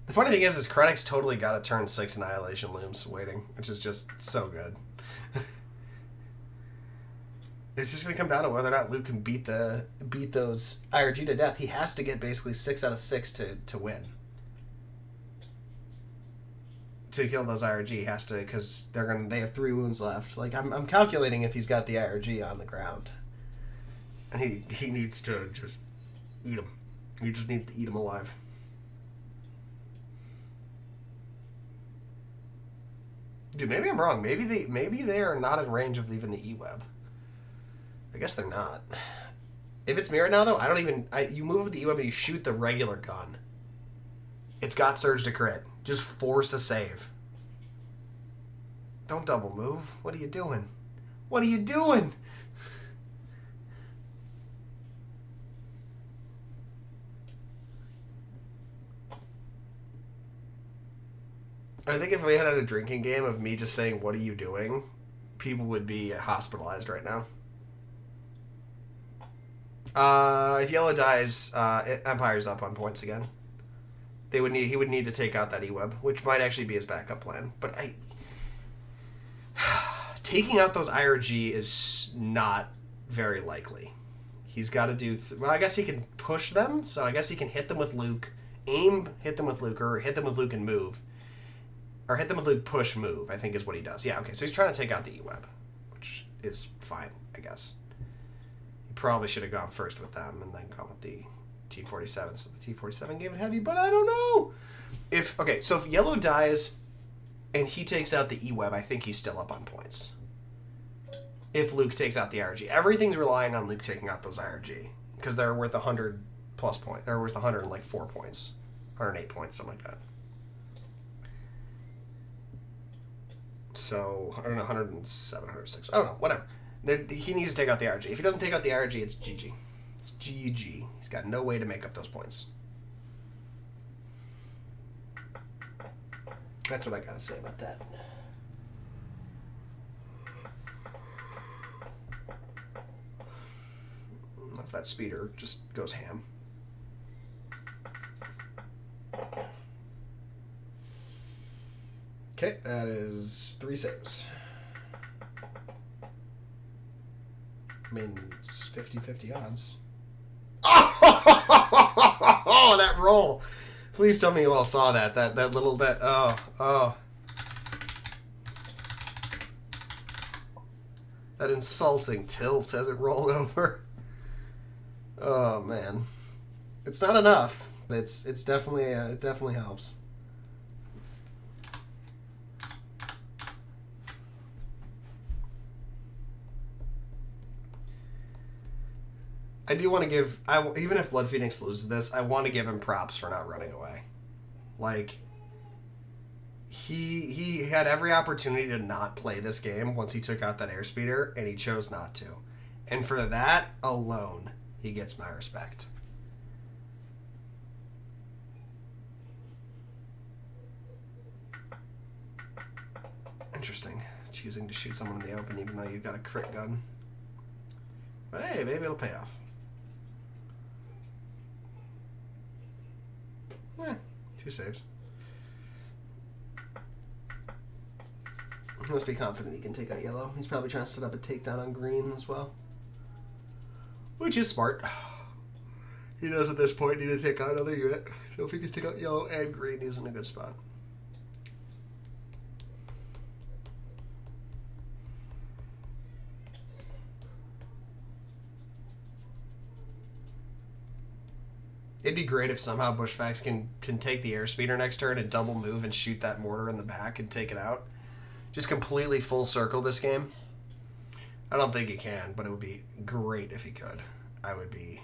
The funny thing is Krennic's totally got a turn 6 Annihilation Looms waiting, which is just so good. It's just going to come down to whether or not Luke can beat those IRG to death. He has to get basically 6 out of 6 to win. To kill those IRG, he has to, because they have 3 wounds left. Like I'm calculating if he's got the IRG on the ground, and he needs to just eat him. He just needs to eat him alive. Dude, maybe I'm wrong. Maybe they are not in range of even the E-Web. I guess they're not. If it's me right now, though, you move with the E-Web and you shoot the regular gun. It's got surge to crit. Just force a save. Don't double move. What are you doing? What are you doing? I think if we had a drinking game of me just saying, "What are you doing?" people would be hospitalized right now. If yellow dies, Empire's up on points again. He would need to take out that E-Web, which might actually be his backup plan. But taking out those IRG is not very likely. He's got to do... well, I guess he can push them, so I guess he can hit them with Luke, hit them with Luke, or hit them with Luke and move. Or hit them with Luke, push, move, I think is what he does. Yeah, okay, so he's trying to take out the E-Web, which is fine, I guess. He probably should have gone first with them and then gone with the T-47, so the T-47 gave it heavy, but I don't know. If yellow dies and he takes out the E-Web, I think he's still up on points. If Luke takes out the IRG. Everything's relying on Luke taking out those IRG, because they're worth 100 plus points. They're worth 104 points. 108 points, something like that. So, I don't know, 107, 106. I don't know, whatever. He needs to take out the IRG. If he doesn't take out the IRG, it's GG. It's GG. He's got no way to make up those points. That's what I gotta say about that. Unless that speeder just goes ham. Okay, that is 3 saves. I mean, it's 50-50 odds. Oh, that roll. Please tell me you all saw that. Oh. That insulting tilt as it rolled over. Oh, man. It's not enough, but it's definitely, it definitely helps. I do want to give... even if BloodPhoenix loses this, I want to give him props for not running away. Like, he had every opportunity to not play this game once he took out that airspeeder, and he chose not to. And for that alone, he gets my respect. Interesting. Choosing to shoot someone in the open even though you've got a crit gun. But hey, maybe it'll pay off. 2 saves. He must be confident he can take out yellow. He's probably trying to set up a takedown on green as well. Which is smart. He knows at this point he need to take out another unit. So if he can take out yellow and green, he's in a good spot. It'd be great if somehow Bushfacts can take the airspeeder next turn and double move and shoot that mortar in the back and take it out. Just completely full circle this game. I don't think he can, but it would be great if he could. I would be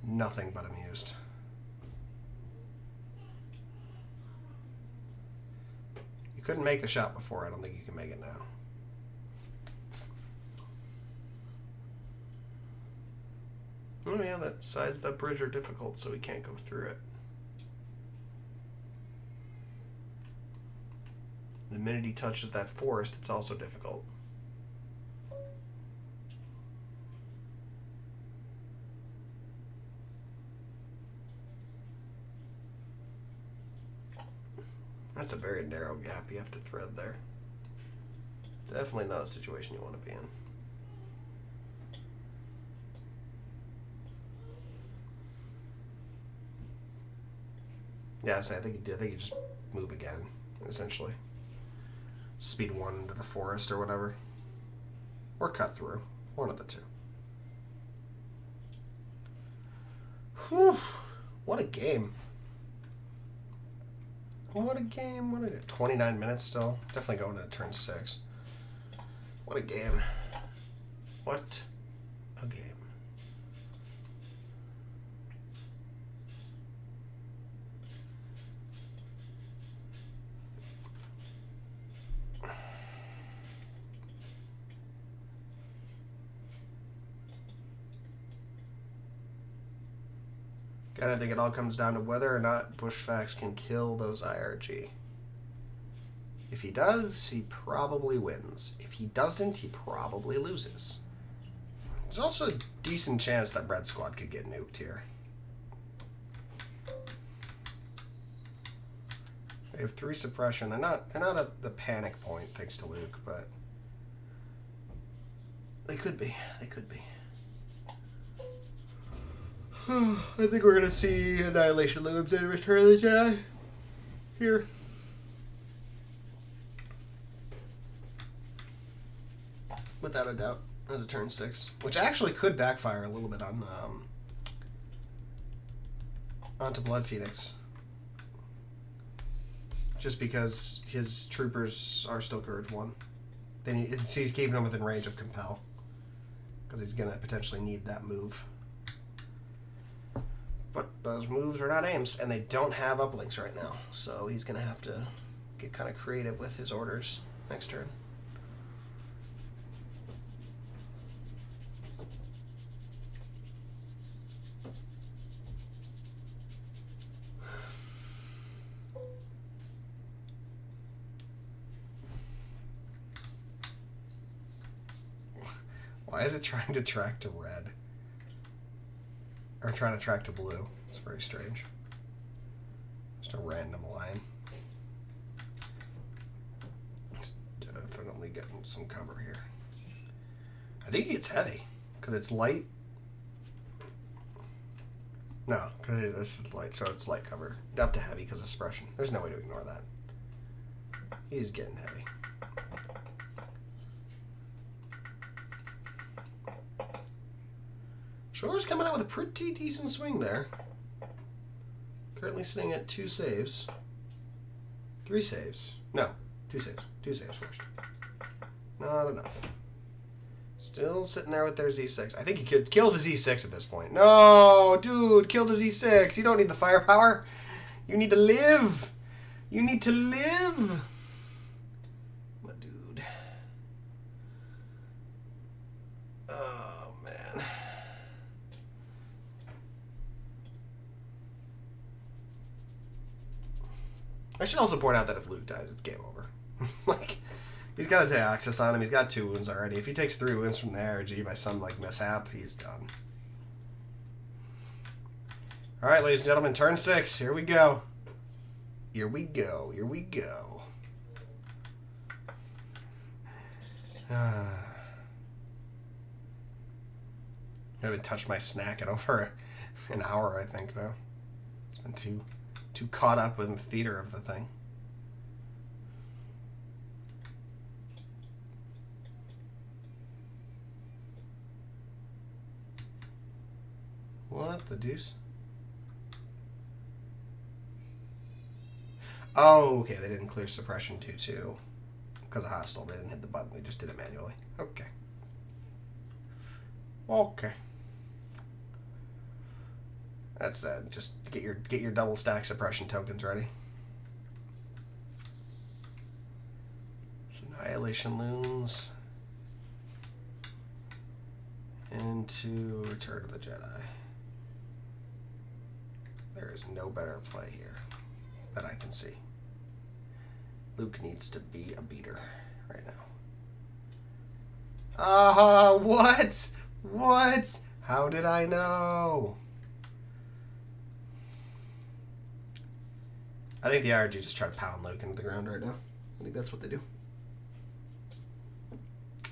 nothing but amused. You couldn't make the shot before. I don't think you can make it now. Oh yeah, that sides of that bridge are difficult, so we can't go through it. The minute he touches that forest, it's also difficult. That's a very narrow gap you have to thread there. Definitely not a situation you want to be in. Yeah, I think you just move again, essentially. Speed 1 into the forest or whatever. Or cut through. One of the two. Whew. What a game. What a game. What a 29 minutes still. Definitely going to turn 6. What a game. What a game. And I think it all comes down to whether or not Bushfacts can kill those IRG. If he does, he probably wins. If he doesn't, he probably loses. There's also a decent chance that Red Squad could get nuked here. They have 3 suppression. They're not at the panic point thanks to Luke, but they could be. They could be. I think we're gonna see Annihilation Looms in Return of the Jedi here. Without a doubt, as a turn 6, which actually could backfire a little bit on onto BloodPhoenix, just because his troopers are still Courage 1. Then he's keeping them within range of Compel, because he's gonna potentially need that move. But those moves are not aims, and they don't have uplinks right now. So he's going to have to get kind of creative with his orders next turn. Why is it trying to track to red? Or trying to track to blue. It's very strange. Just a random line. It's definitely getting some cover here. I think it's heavy, because it's light. No, because it's light, so it's light cover. Up to heavy because of suppression. There's no way to ignore that. He's getting heavy. Shore's coming out with a pretty decent swing there. Currently sitting at 2 saves. 3 saves. No, 2 saves. 2 saves first. Not enough. Still sitting there with their Z6. I think he could kill the Z6 at this point. No, dude, kill the Z6. You don't need the firepower. You need to live. You need to live. My dude. Oh, man. I should also point out that if Luke dies, it's game over. Like, he's got a Deoxys on him. He's got 2 wounds already. If he takes 3 wounds from the ARG by some, like, mishap, he's done. All right, ladies and gentlemen, turn 6. Here we go. Here we go. Here we go. I haven't touched my snack in over an hour, I think, now. It's been too caught up in the theater of the thing. What the deuce? Oh, okay. They didn't clear suppression due to... Because of hostile. They didn't hit the button. They just did it manually. Okay. Okay. That's just get your double stack suppression tokens ready. Annihilation Loons into Return of the Jedi. There is no better play here that I can see. Luke needs to be a beater right now. What? What? How did I know? I think the IRG just try to pound Luke into the ground right now. I think that's what they do.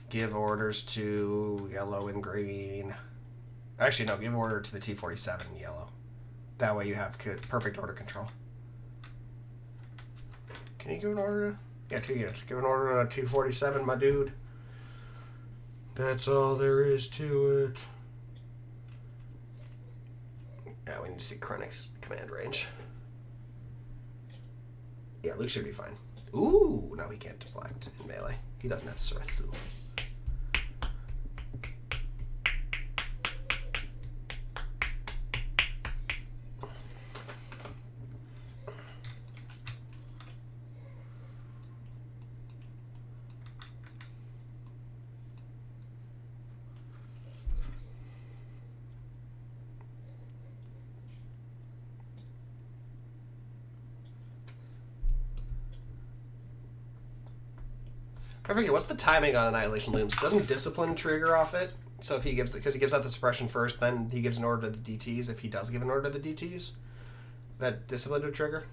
Give orders to yellow and green. Actually, no, give order to the T-47 in yellow. That way you have perfect order control. Can you give an order to... Yeah, 2 units. Give an order to T-47, my dude. That's all there is to it. Yeah, we need to see Krennic's command range. Yeah, Luke should be fine. Ooh, no, he can't deflect in melee. He doesn't have Suresu. I forget, what's the timing on Annihilation Looms? Doesn't Discipline trigger off it? So if he gives, because he gives out the suppression first, then he gives an order to the DTs. If he does give an order to the DTs, that Discipline would trigger?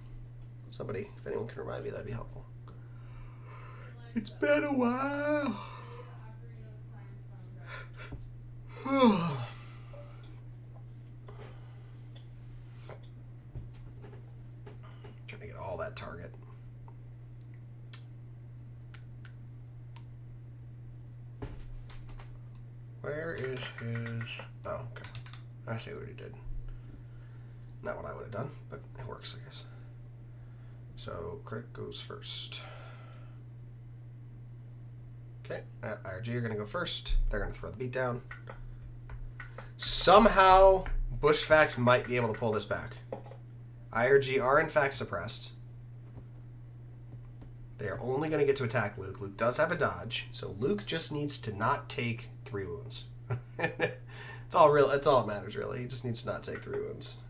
Somebody, if anyone can remind me, that'd be helpful. It's been a while. Trying to get all that target. Where is his... Oh, okay. I see what he did. Not what I would have done, but it works, I guess. So, crit goes first. Okay, IRG are going to go first. They're going to throw the beat down. Somehow, Bushfacts might be able to pull this back. IRG are, in fact, suppressed. They are only going to get to attack Luke. Luke does have a dodge, so Luke just needs to not take 3 wounds. It's all real. That's all that matters, really. He just needs to not take 3 wounds.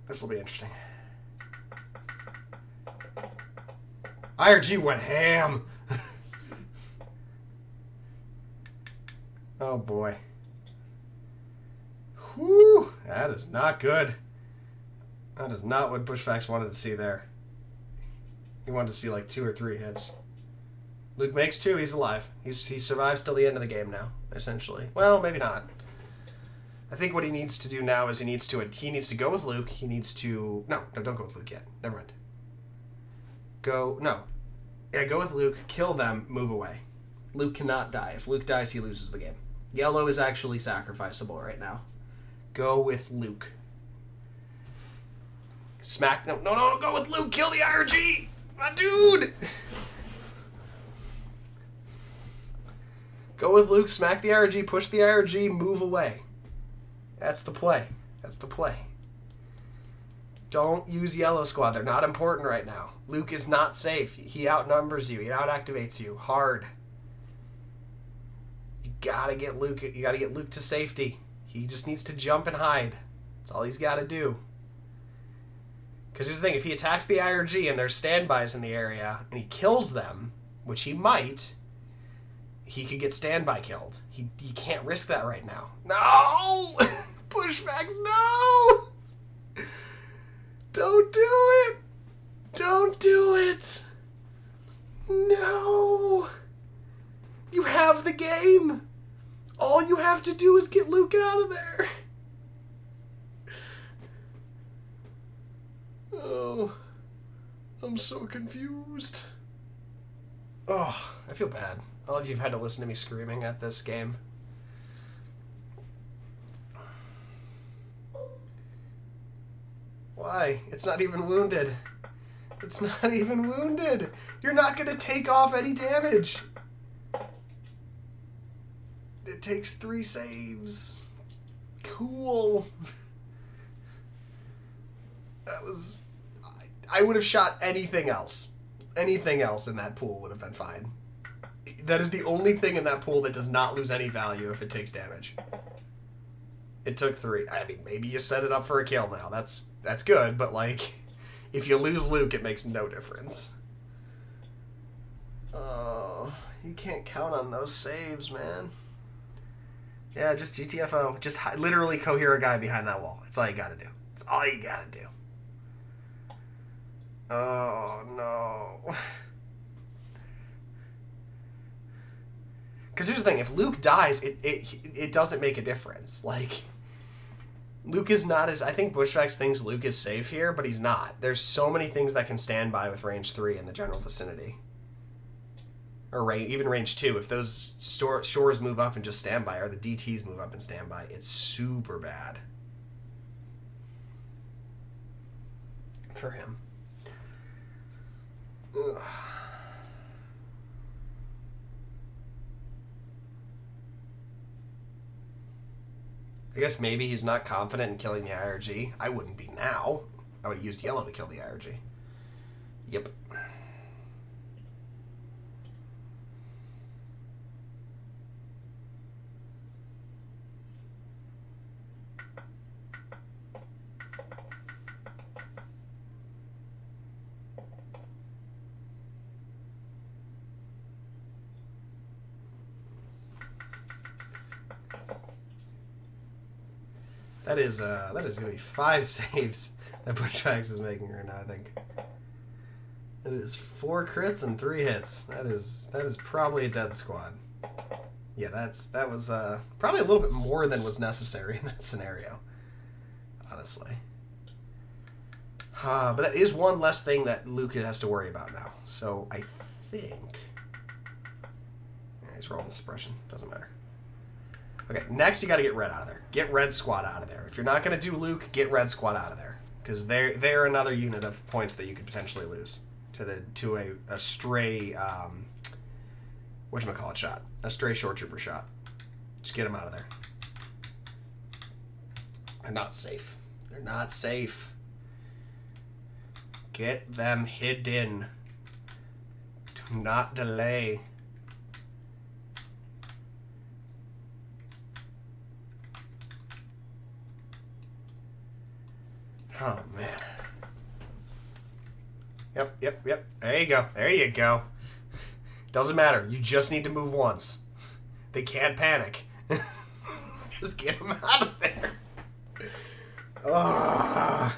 This will be interesting. IRG went ham. Oh boy. Whew, that is not good. That is not what Bushfacts wanted to see there. He wanted to see like 2 or 3 hits. Luke makes 2, he's alive. He survives till the end of the game now, essentially. Well, maybe not. I think what he needs to do now is he needs to go with Luke. He needs to... No, don't go with Luke yet. Never mind. Go with Luke, kill them, move away. Luke cannot die. If Luke dies, he loses the game. Yellow is actually sacrificable right now. Go with Luke. Smack... No, go with Luke! Kill the IRG! My dude! Go with Luke, smack the IRG, push the IRG, move away. That's the play. That's the play. Don't use Yellow Squad. They're not important right now. Luke is not safe. He outnumbers you. He out-activates you hard. You gotta get Luke to safety. He just needs to jump and hide. That's all he's got to do. Because here's the thing, if he attacks the IRG and there's standbys in the area, and he kills them, which he might, he could get standby killed. He can't risk that right now. No! Bushfacts, no! Don't do it! Don't do it! No! You have the game! All you have to do is get Luke out of there! Oh, I'm so confused. Oh, I feel bad. All of you have had to listen to me screaming at this game. Why? It's not even wounded. It's not even wounded. You're not going to take off any damage. It takes 3 saves. Cool. That was... I would have shot anything else. Anything else in that pool would have been fine. That is the only thing in that pool that does not lose any value if it takes damage. It took 3. I mean, maybe you set it up for a kill now. That's good, but like, if you lose Luke, it makes no difference. Oh, you can't count on those saves, man. Yeah, just GTFO. Just literally cohere a guy behind that wall. That's all you gotta do. That's all you gotta do. Oh, no. Because here's the thing. If Luke dies, it doesn't make a difference. Like, Luke is not as... I think Bushfacts thinks Luke is safe here, but he's not. There's so many things that can stand by with range 3 in the general vicinity. Or even range 2. If those shores move up and just stand by, or the DTs move up and stand by, it's super bad. For him. Ugh. I guess maybe he's not confident in killing the IRG. I wouldn't be now. I would have used yellow to kill the IRG. Yep. That is gonna be 5 saves that Bushfacts is making right now, I think. It is 4 crits and 3 hits. That is probably a dead squad. Yeah, that was probably a little bit more than was necessary in that scenario. Honestly. But that is one less thing that Luke has to worry about now. So I think... Yeah, he's rolling the suppression. Doesn't matter. Okay, next you got to get red out of there. Get red squad out of there. If you're not going to do Luke, get red squad out of there, because they're another unit of points that you could potentially lose to a stray whatchamacallit shot, a stray short trooper shot. Just get them out of there. They're not safe. They're not safe. Get them hidden. Do not delay. Oh, man. Yep. There you go. There you go. Doesn't matter. You just need to move once. They can't panic. Just get them out of there. Oh,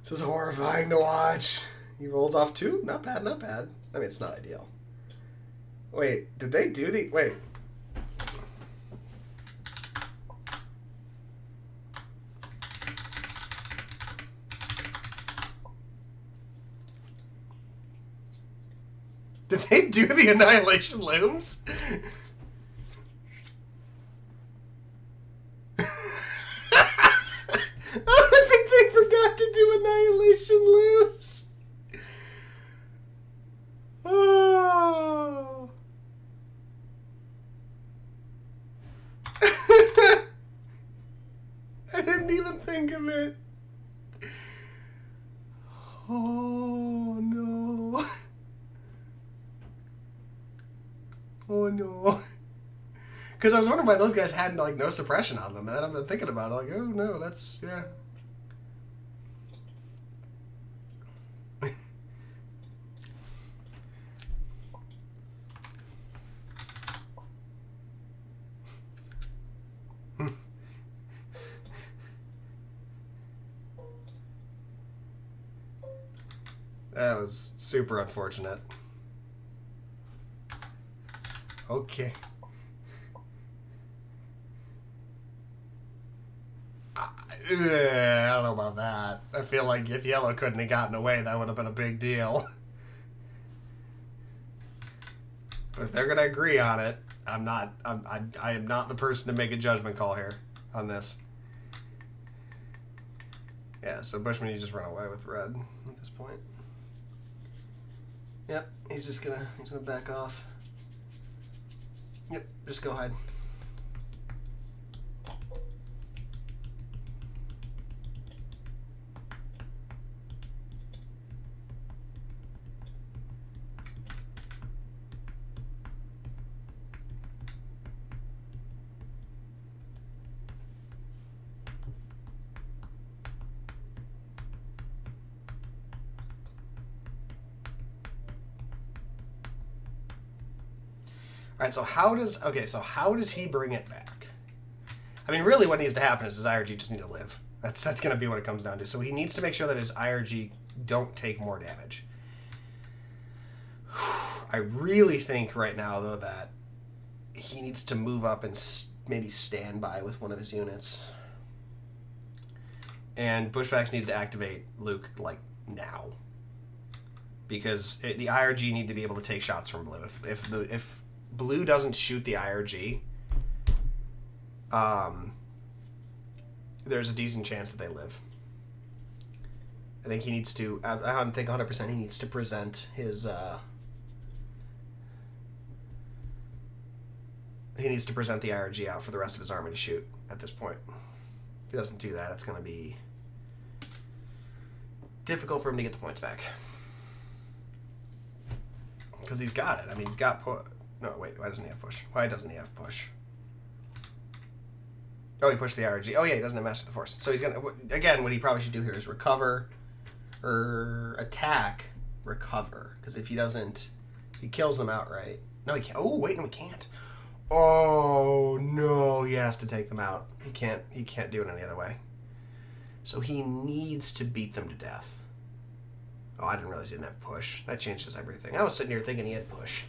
this is horrifying to watch. He rolls off 2? Not bad, not bad. I mean, it's not ideal. Wait, did they do the... Wait. Did they do the Annihilation Looms? I think they forgot to do Annihilation Looms. Oh. I didn't even think of it. Oh, no. Oh, no. Because I was wondering why those guys had, like, no suppression on them. And then I'm thinking about it, like, oh, no, that's, yeah. That was super unfortunate. Okay. I don't know about that. I feel like if yellow couldn't have gotten away, that would have been a big deal. But if they're gonna agree on it, I am not the person to make a judgment call here on this. Yeah, so Bushman, you just run away with red at this point. Yep, he's gonna back off. Yep, just go hide. All right, so how does he bring it back? I mean, really what needs to happen is his IRG just need to live. That's going to be what it comes down to. So he needs to make sure that his IRG don't take more damage. I really think right now, though, that he needs to move up and maybe stand by with one of his units. And Bushfacts need to activate Luke, like, now. Because the IRG need to be able to take shots from blue. If blue doesn't shoot the IRG, there's a decent chance that they live. I think he needs to, I don't think 100% he needs to present his, he needs to present the IRG out for the rest of his army to shoot at this point. If he doesn't do that, it's going to be difficult for him to get the points back. Because he's got it. I mean, he's got no, wait, why doesn't he have push? Why doesn't he have push? Oh, he pushed the IRG. Oh, yeah, he doesn't have Master of the Force. So he's going to, again, what he probably should do here is recover, or attack, recover. Because if he doesn't, he kills them outright. No, he can't. Oh, wait, no, he can't. Oh, no, he has to take them out. He can't do it any other way. So he needs to beat them to death. Oh, I didn't realize he didn't have push. That changes everything. I was sitting here thinking he had push.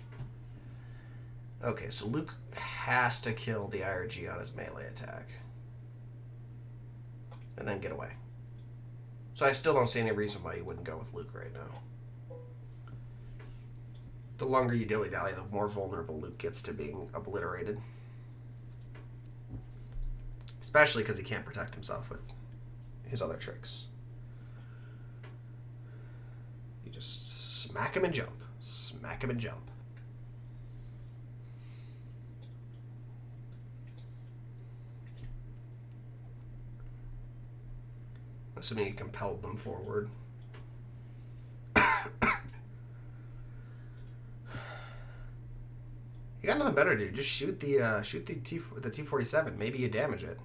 Okay, so Luke has to kill the IRG on his melee attack. And then get away. So I still don't see any reason why you wouldn't go with Luke right now. The longer you dilly-dally, the more vulnerable Luke gets to being obliterated. Especially because he can't protect himself with his other tricks. You just smack him and jump. Smack him and jump. Assuming he compelled them forward. You got nothing better to do. Just shoot the T-47. Maybe you damage it.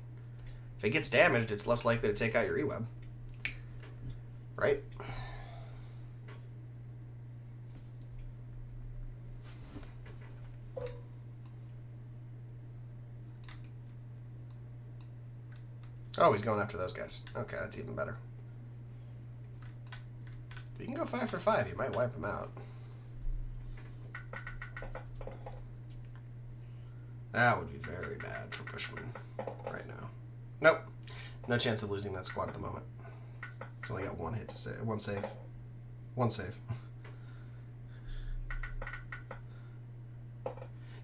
If it gets damaged, it's less likely to take out your E-Web. Right? Oh, he's going after those guys. Okay, that's even better. You can go 5 for 5. You might wipe them out. That would be very bad for Bushman right now. Nope. No chance of losing that squad at the moment. It's only got one hit to save. One save. One save.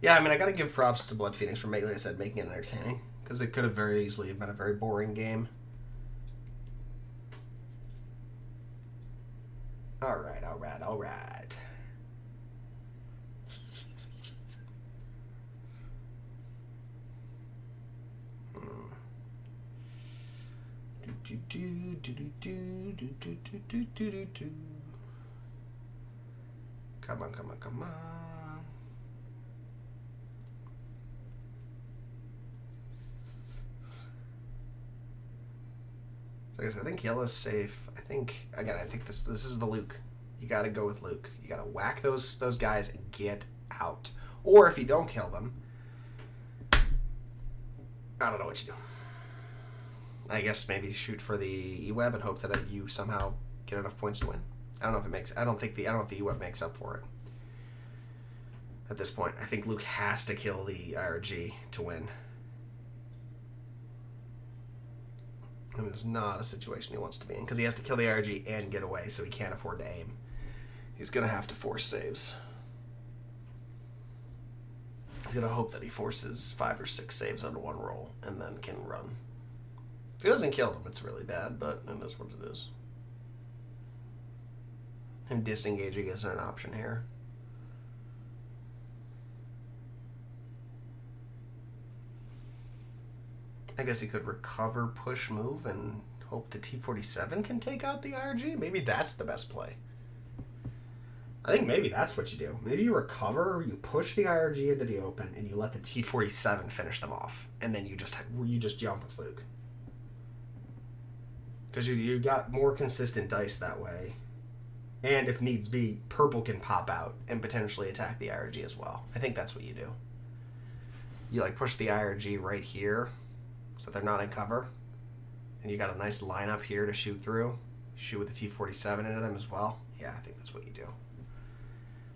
Yeah, I mean, I gotta give props to BloodPhoenix for making, like I said, making it entertaining. Because it could have very easily been a very boring game. Alright, alright, alright. Come on, come on, come on. Like I said, I think yellow's safe. I think this is the Luke. You got to go with Luke. You got to whack those guys and get out. Or if you don't kill them, I don't know what you do. I guess maybe shoot for the E-Web and hope that you somehow get enough points to win. I don't know if it makes. I don't think the E-Web makes up for it. At this point, I think Luke has to kill the IRG to win. I mean, it's not a situation he wants to be in because he has to kill the IRG and get away, so he can't afford to aim. He's going to have to force saves. He's going to hope that he forces 5 or 6 saves under one roll and then can run. If he doesn't kill them, it's really bad, but it is what it is. And disengaging isn't an option here. I guess he could recover, push, move, and hope the T-47 can take out the IRG. Maybe that's the best play. I think maybe that's what you do. Maybe you recover, you push the IRG into the open, and you let the T-47 finish them off. And then you just jump with Luke. Because you got more consistent dice that way. And if needs be, purple can pop out and potentially attack the IRG as well. I think that's what you do. You like push the IRG right here so they're not in cover. And you got a nice lineup here to shoot through. Shoot with the T-47 into them as well. Yeah, I think that's what you do.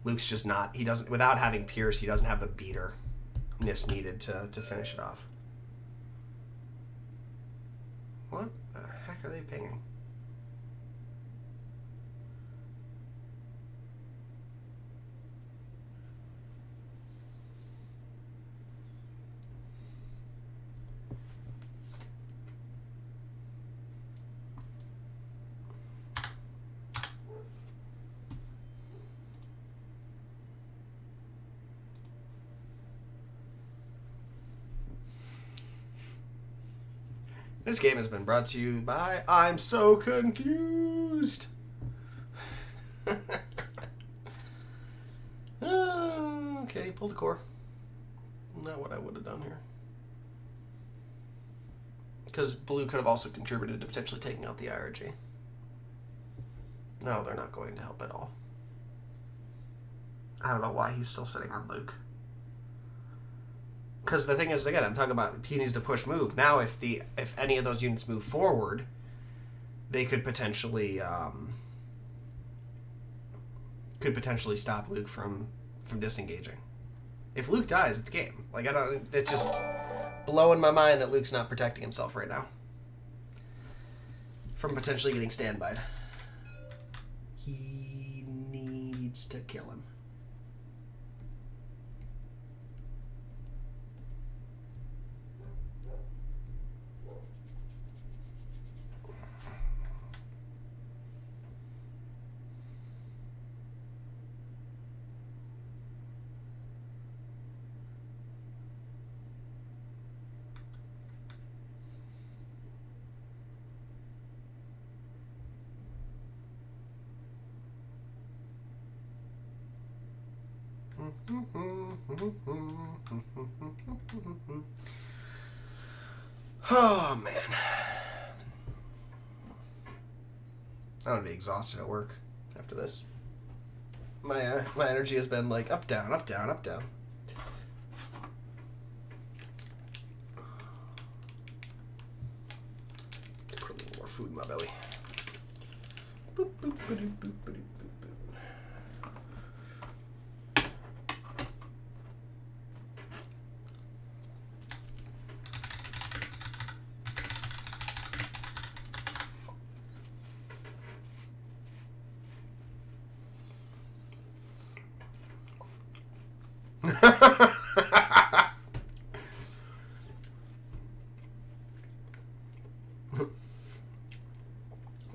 Luke's just not, he doesn't, without having Pierce, he doesn't have the beaterness needed to finish it off. What the heck are they pinging? This game has been brought to you by I'm So Confused. Okay, pull the core. Not what I would have done here. Because blue could have also contributed to potentially taking out the IRG. No, they're not going to help at all. I don't know why he's still sitting on Luke. Because the thing is, again, I'm talking about he needs to push move. Now, if any of those units move forward, they could potentially stop Luke from disengaging. If Luke dies, it's game. Like it's just blowing my mind that Luke's not protecting himself right now from potentially getting standbyed. He needs to kill him. Oh man, I'm gonna be exhausted at work after this. My energy has been like up down, up down, up down. Let's put a little more food in my belly. Boop, boop, ba-doop, boop, ba-doop, boop, boop.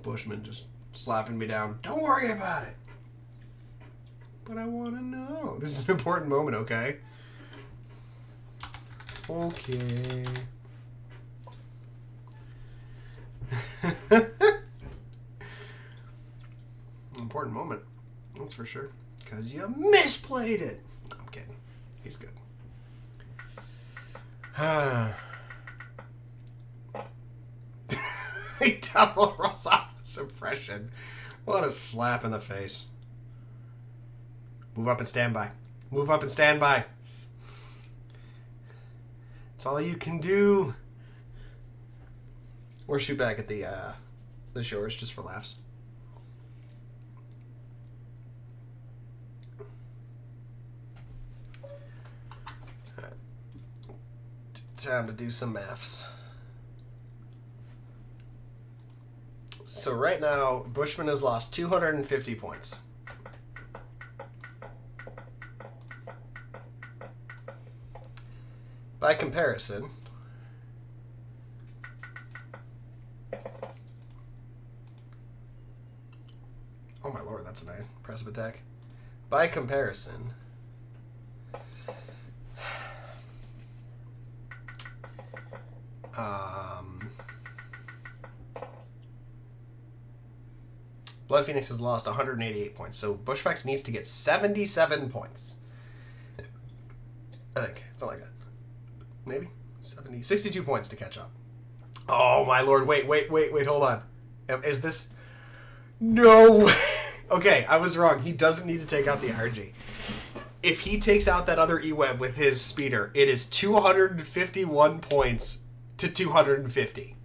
Bushman just slapping me down. Don't worry about it. But I want to know. This is an important moment, okay? Okay. Important moment. That's for sure. Because you misplayed it. No, I'm kidding. He's good. He double rolls off the suppression. What a slap in the face. Move up and stand by. Move up and stand by. It's all you can do. Or shoot back at the shores just for laughs. Alright. Time to do some maths. So right now, Bushman has lost 250 points. By comparison, aggressive attack. By comparison, BloodPhoenix has lost 188 points, so Bushfacts needs to get 77 points. I think. Something like that. Maybe? 62 points to catch up. Oh, my lord. Wait, hold on. Is this... No! Okay, I was wrong. He doesn't need to take out the RG. If he takes out that other E-Web with his speeder, it is 251 points to 250.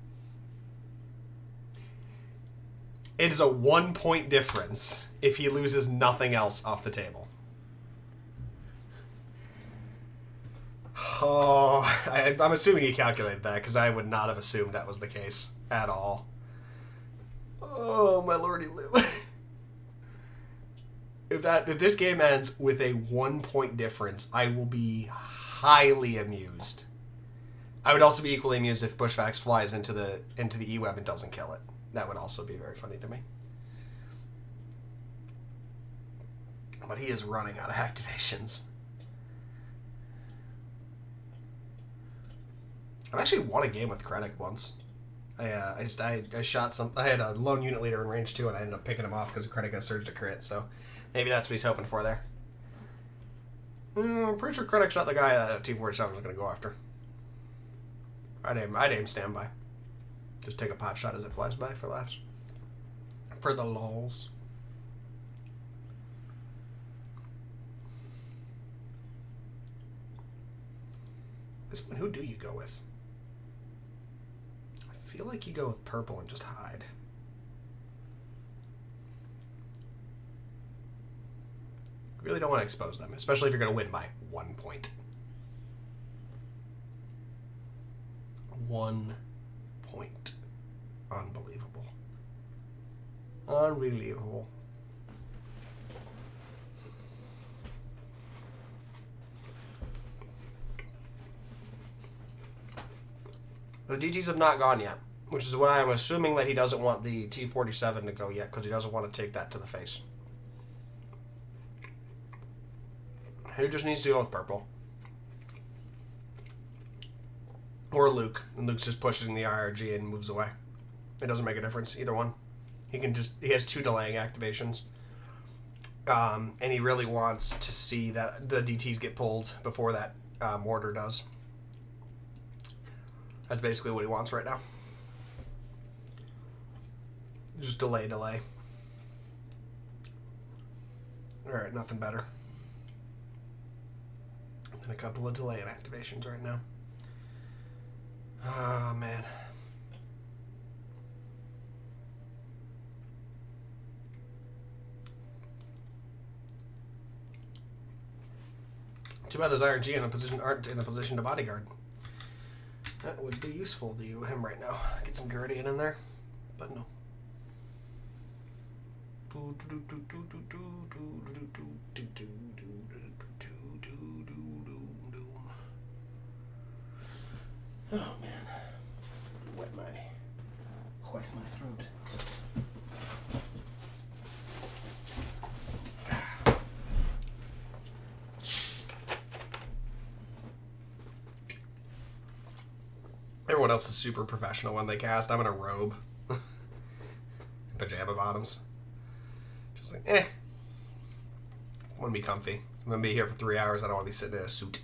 It is a 1 point difference if he loses nothing else off the table. Oh, I'm assuming he calculated that, because I would not have assumed that was the case at all. Oh, my lordy Lou. If this game ends with a 1 point difference, I will be highly amused. I would also be equally amused if Bushfacts flies into the E-Web and doesn't kill it. That would also be very funny to me. But he is running out of activations. I've actually won a game with Krennic once. I shot some. I had a lone unit leader in range 2, and I ended up picking him off because Krennic got surged to crit. So maybe that's what he's hoping for there. I'm pretty sure Krennic's not the guy that T47 was going to go after. I'd aim standby. Just take a pot shot as it flies by for laughs. For the lols. This one, who do you go with? I feel like you go with purple and just hide. You really don't want to expose them, especially if you're going to win by 1 point. 1 point. Unbelievable. Unbelievable. The DTs have not gone yet, which is why I'm assuming that he doesn't want the T47 to go yet, because he doesn't want to take that to the face. He just needs to go with purple. Or Luke. And Luke's just pushing the IRG and moves away. It doesn't make a difference, either one. He has 2 delaying activations. And he really wants to see that the DTs get pulled before that mortar does. That's basically what he wants right now. Just delay. Alright, nothing better than a couple of delay activations right now. Oh, man. Too bad those IRG aren't in a position to bodyguard. That would be useful to him right now. Get some Guardian in there, but no. Oh man, wet my throat. Everyone else is super professional when they cast. I'm in a robe. Pajama bottoms. Just like, I want to be comfy. I'm going to be here for 3 hours. I don't want to be sitting in a suit.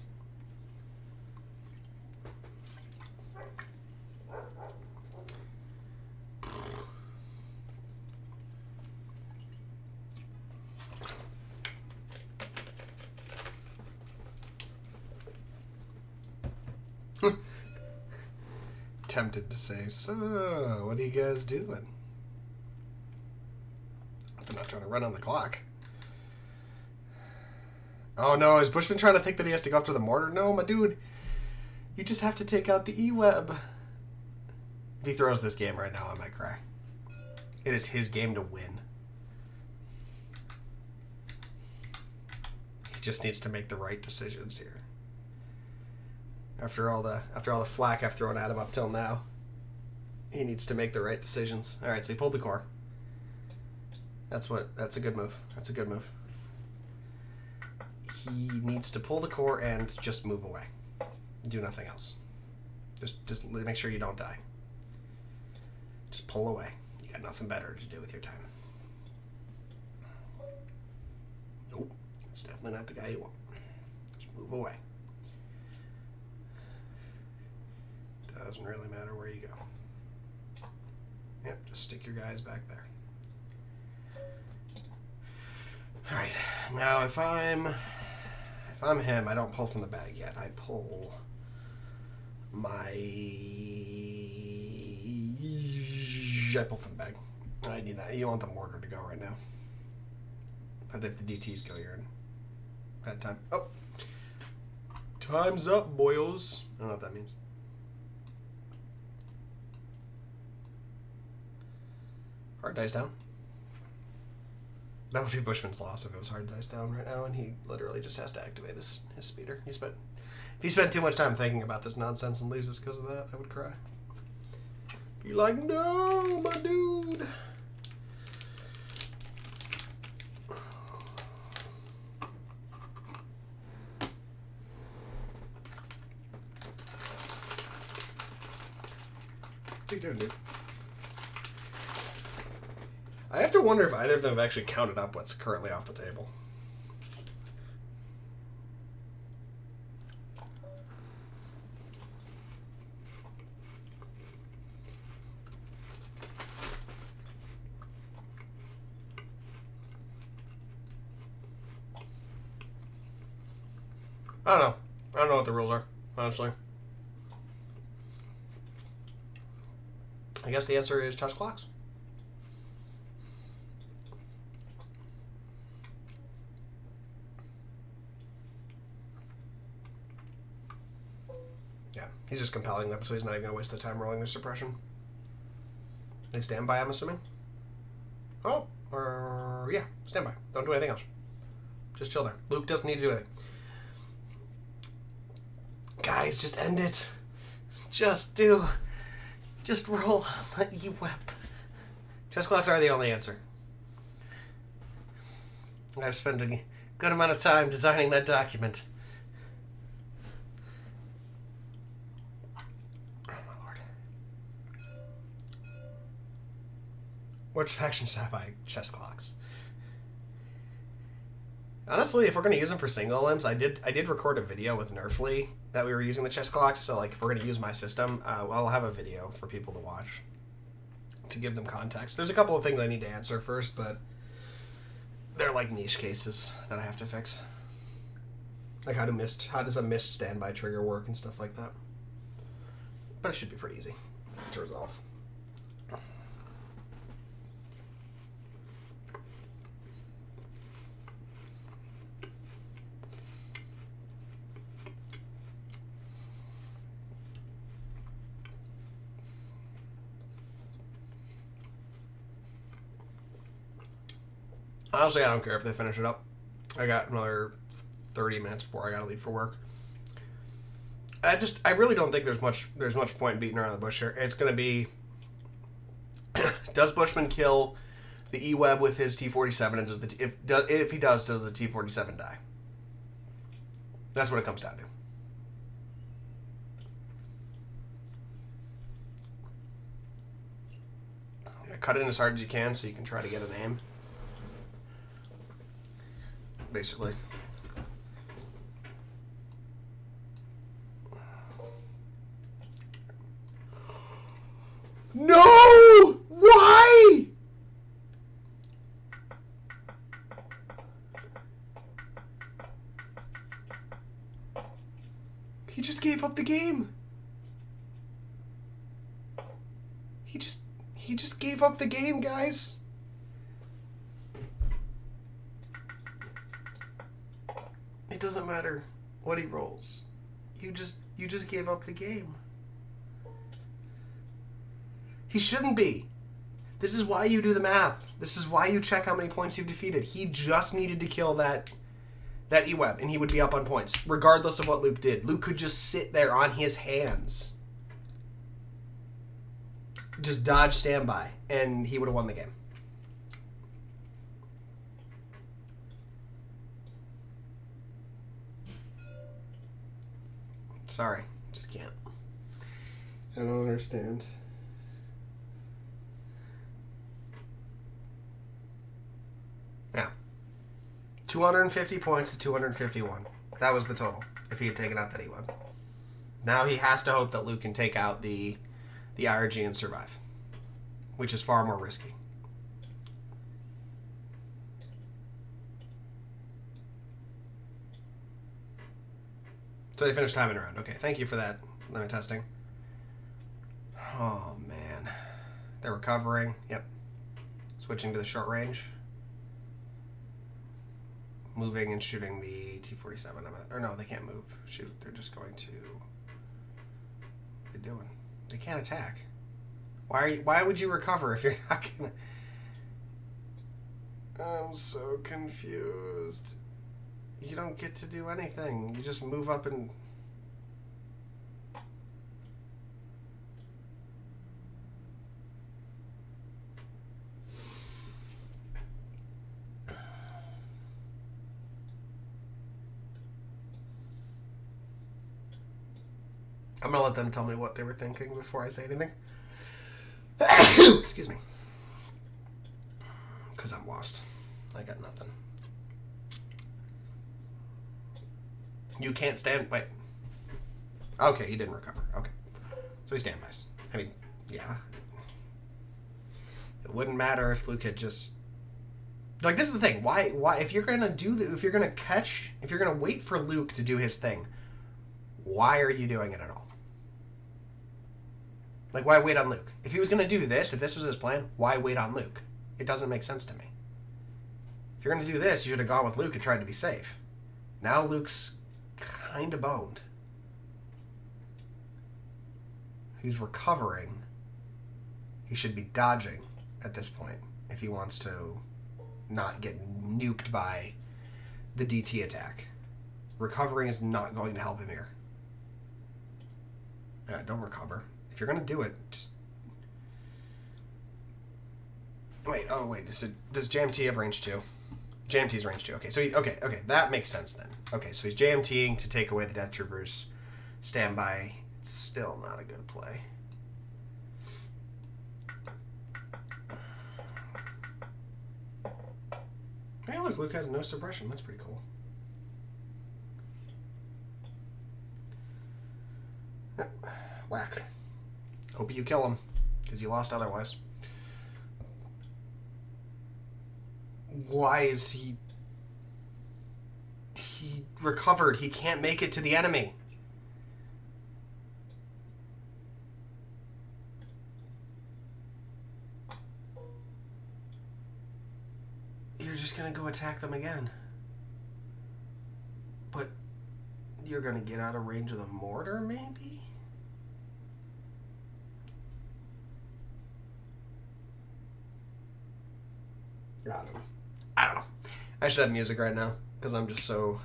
Tempted to say, so, what are you guys doing? They're not trying to run on the clock. Oh no, is Bushman trying to think that he has to go after the mortar? No, my dude. You just have to take out the E-Web. If he throws this game right now, I might cry. It is his game to win. He just needs to make the right decisions here. After all the flack I've thrown at him up till now, he needs to make the right decisions. All right, so he pulled the core. That's a good move. That's a good move. He needs to pull the core and just move away. Do nothing else. Just make sure you don't die. Just pull away. You got nothing better to do with your time. Nope. It's definitely not the guy you want. Just move away. Doesn't really matter where you go. Yep, just stick your guys back there. Alright, now if I'm him, I don't pull from the bag yet. I pull from the bag. I need that. You want the mortar to go right now. But if the DTs go, you're in bad time. Oh! Time's up, boyos. I don't know what that means. Hard dice down. That would be Bushman's loss if it was hard dice down right now, and he literally just has to activate his speeder. If he spent too much time thinking about this nonsense and loses because of that, I would cry. Be like, no, my dude. What are you doing, dude? I have to wonder if either of them have actually counted up what's currently off the table. I don't know. I don't know what the rules are, honestly. I guess the answer is chess clocks. Yeah, he's just compelling them, so he's not even going to waste the time rolling their suppression. They stand by, I'm assuming? Oh, or yeah, stand by. Don't do anything else. Just chill there. Luke doesn't need to do anything. Guys, just end it. Just roll. You wept. Chess clocks are the only answer. I've spent a good amount of time designing that document. Oh my lord. Which faction side by chess clocks? Honestly, if we're going to use them for single limbs, I did record a video with Nerfly that we were using the chess clocks, so like if we're going to use my system, I'll have a video for people to watch to give them context. There's a couple of things I need to answer first, but they're like niche cases that I have to fix. Like how does a missed standby trigger work and stuff like that. But it should be pretty easy to resolve. Honestly, I don't care if they finish it up. I got another 30 minutes before I gotta leave for work. I really don't think there's much point in beating around the bush here. It's gonna be, does Bushman kill the E-Web with his T-47, and if he does the T-47 die? That's what it comes down to. Yeah, cut it in as hard as you can so you can try to get an aim. Basically. No! Why? He just gave up the game. He just gave up the game, guys. It doesn't matter what he rolls. You just gave up the game. He shouldn't be. This is why you do the math. This is why you check how many points you've defeated. He just needed to kill that E-Web, and he would be up on points, regardless of what Luke did. Luke could just sit there on his hands. Just dodge standby, and he would have won the game. Sorry. Just can't. I don't understand. Yeah. 250 points to 251. That was the total. If he had taken out that E1. Now he has to hope that Luke can take out the IRG and survive. Which is far more risky. So they finished time in a round. Okay, thank you for that limit testing. Oh, man. They're recovering. Yep. Switching to the short range. Moving and shooting the T-47. Or no, they can't move. Shoot, they're just going to... What are they doing? They can't attack. Why would you recover if you're not gonna... I'm so confused. You don't get to do anything. You just move up and... I'm gonna let them tell me what they were thinking before I say anything. Excuse me. Because I'm lost. I got nothing. You can't stand... Wait. Okay, he didn't recover. Okay. So he standbys. I mean, yeah. It wouldn't matter if Luke had just... Like, this is the thing. Why if you're gonna if you're gonna wait for Luke to do his thing, why are you doing it at all? Like, why wait on Luke? If he was gonna do this, if this was his plan, why wait on Luke? It doesn't make sense to me. If you're gonna do this, you should have gone with Luke and tried to be safe. Now Luke's kind of boned. He's recovering. He should be dodging at this point if he wants to not get nuked by the DT attack. Recovering is not going to help him here. Yeah, don't recover. If you're going to do it, just... Wait, oh wait, does JMT have range 2? JMT's range 2. Okay, so okay, that makes sense then. Okay, so he's JMTing to take away the Death Troopers. Standby. It's still not a good play. Hey, look, Luke has no suppression. That's pretty cool. Whack. Hope you kill him, because you lost otherwise. Why is he... He recovered. He can't make it to the enemy. You're just going to go attack them again. But you're going to get out of range of the mortar, maybe? I don't know. I should have music right now because I'm just so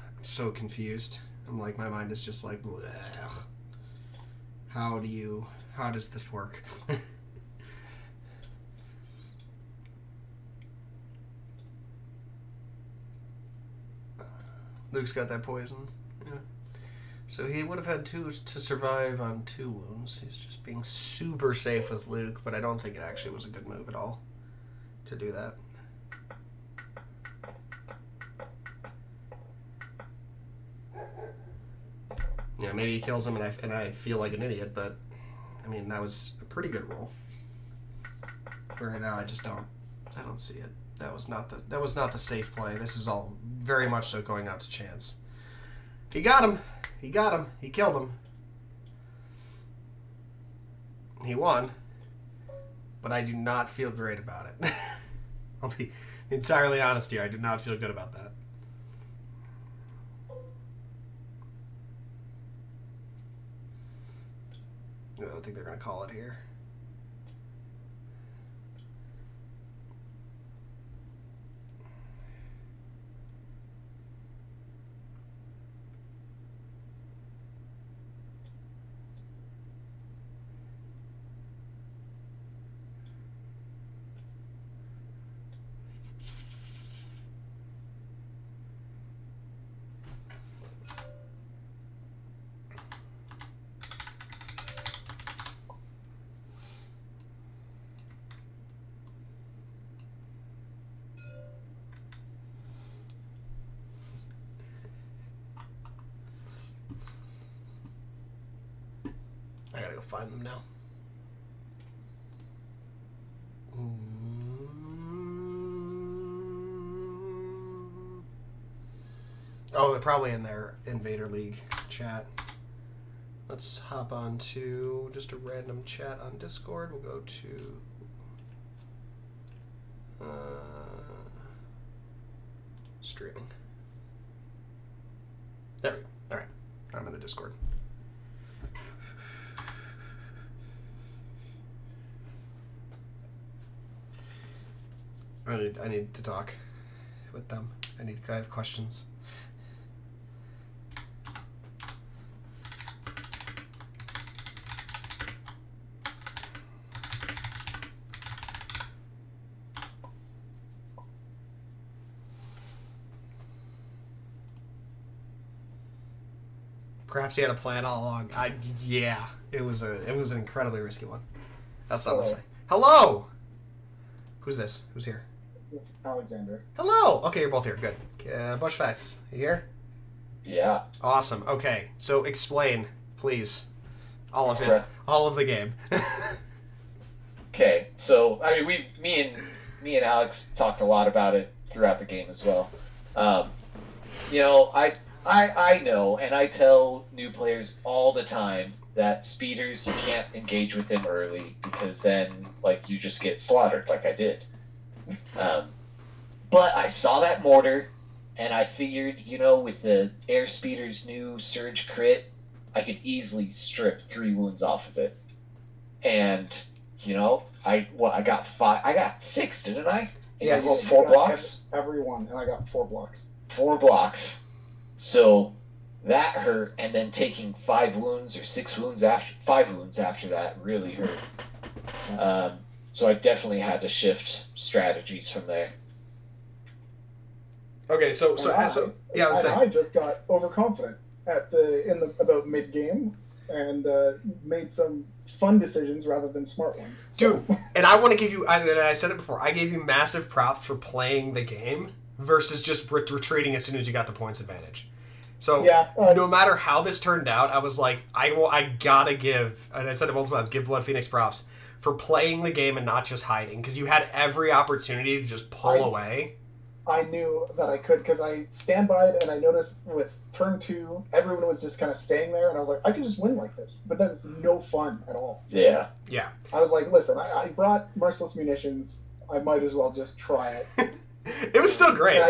confused. I'm like, my mind is just like, bleh. How does this work? Luke's got that poison. Yeah. So he would have had 2 to survive on 2 wounds. He's just being super safe with Luke, but I don't think it actually was a good move at all to do that. Yeah, maybe he kills him and I feel like an idiot, but I mean, that was a pretty good roll. Right now I don't see it. That was not the safe play. This is all very much so going out to chance. He got him. He got him. He killed him. He won. But I do not feel great about it. I'll be entirely honest here. I did not feel good about that. I don't think they're going to call it here. I gotta go find them now. Oh, they're probably in their Invader League chat. Let's hop on to just a random chat on Discord. We'll go to streaming. There we go. All right, I'm in the Discord. I need to talk with them. I have questions. Perhaps he had a plan all along. Yeah, it was an incredibly risky one. That's all I'll say. Hello. Who's this? Who's here? It's Alexander. Hello. Okay, you're both here. Good. Bushfacts, you here? Yeah. Awesome. Okay, so explain, please, all of it, all of the game. Okay, so I mean, me and Alex talked a lot about it throughout the game as well. You know, I know, and I tell new players all the time that speeders, you can't engage with them early because then, like, you just get slaughtered like I did. But I saw that mortar, and I figured, you know, with the airspeeder's new surge crit, I could easily strip 3 wounds off of it. And, you know, I got 6, didn't I? And yes. You rolled 4 blocks? Everyone, and I got 4 blocks. 4 blocks. So that hurt, and then taking 5 wounds or 6 wounds after 5 wounds after that really hurt. So I definitely had to shift strategies from there. Okay, I just got overconfident about mid game and made some fun decisions rather than smart ones. Dude, and I want to give you, and I said it before, I gave you massive props for playing the game versus just retreating as soon as you got the points advantage. So yeah, no matter how this turned out, I was like, I gotta give, and I said it multiple times, give BloodPhoenix props for playing the game and not just hiding, because you had every opportunity to just pull away. I knew that I could, because I stand by it, and I noticed with turn 2, everyone was just kind of staying there, and I was like, I could just win like this, but that's no fun at all. Yeah. Yeah. I was like, listen, I brought merciless munitions, I might as well just try it. It was still great. And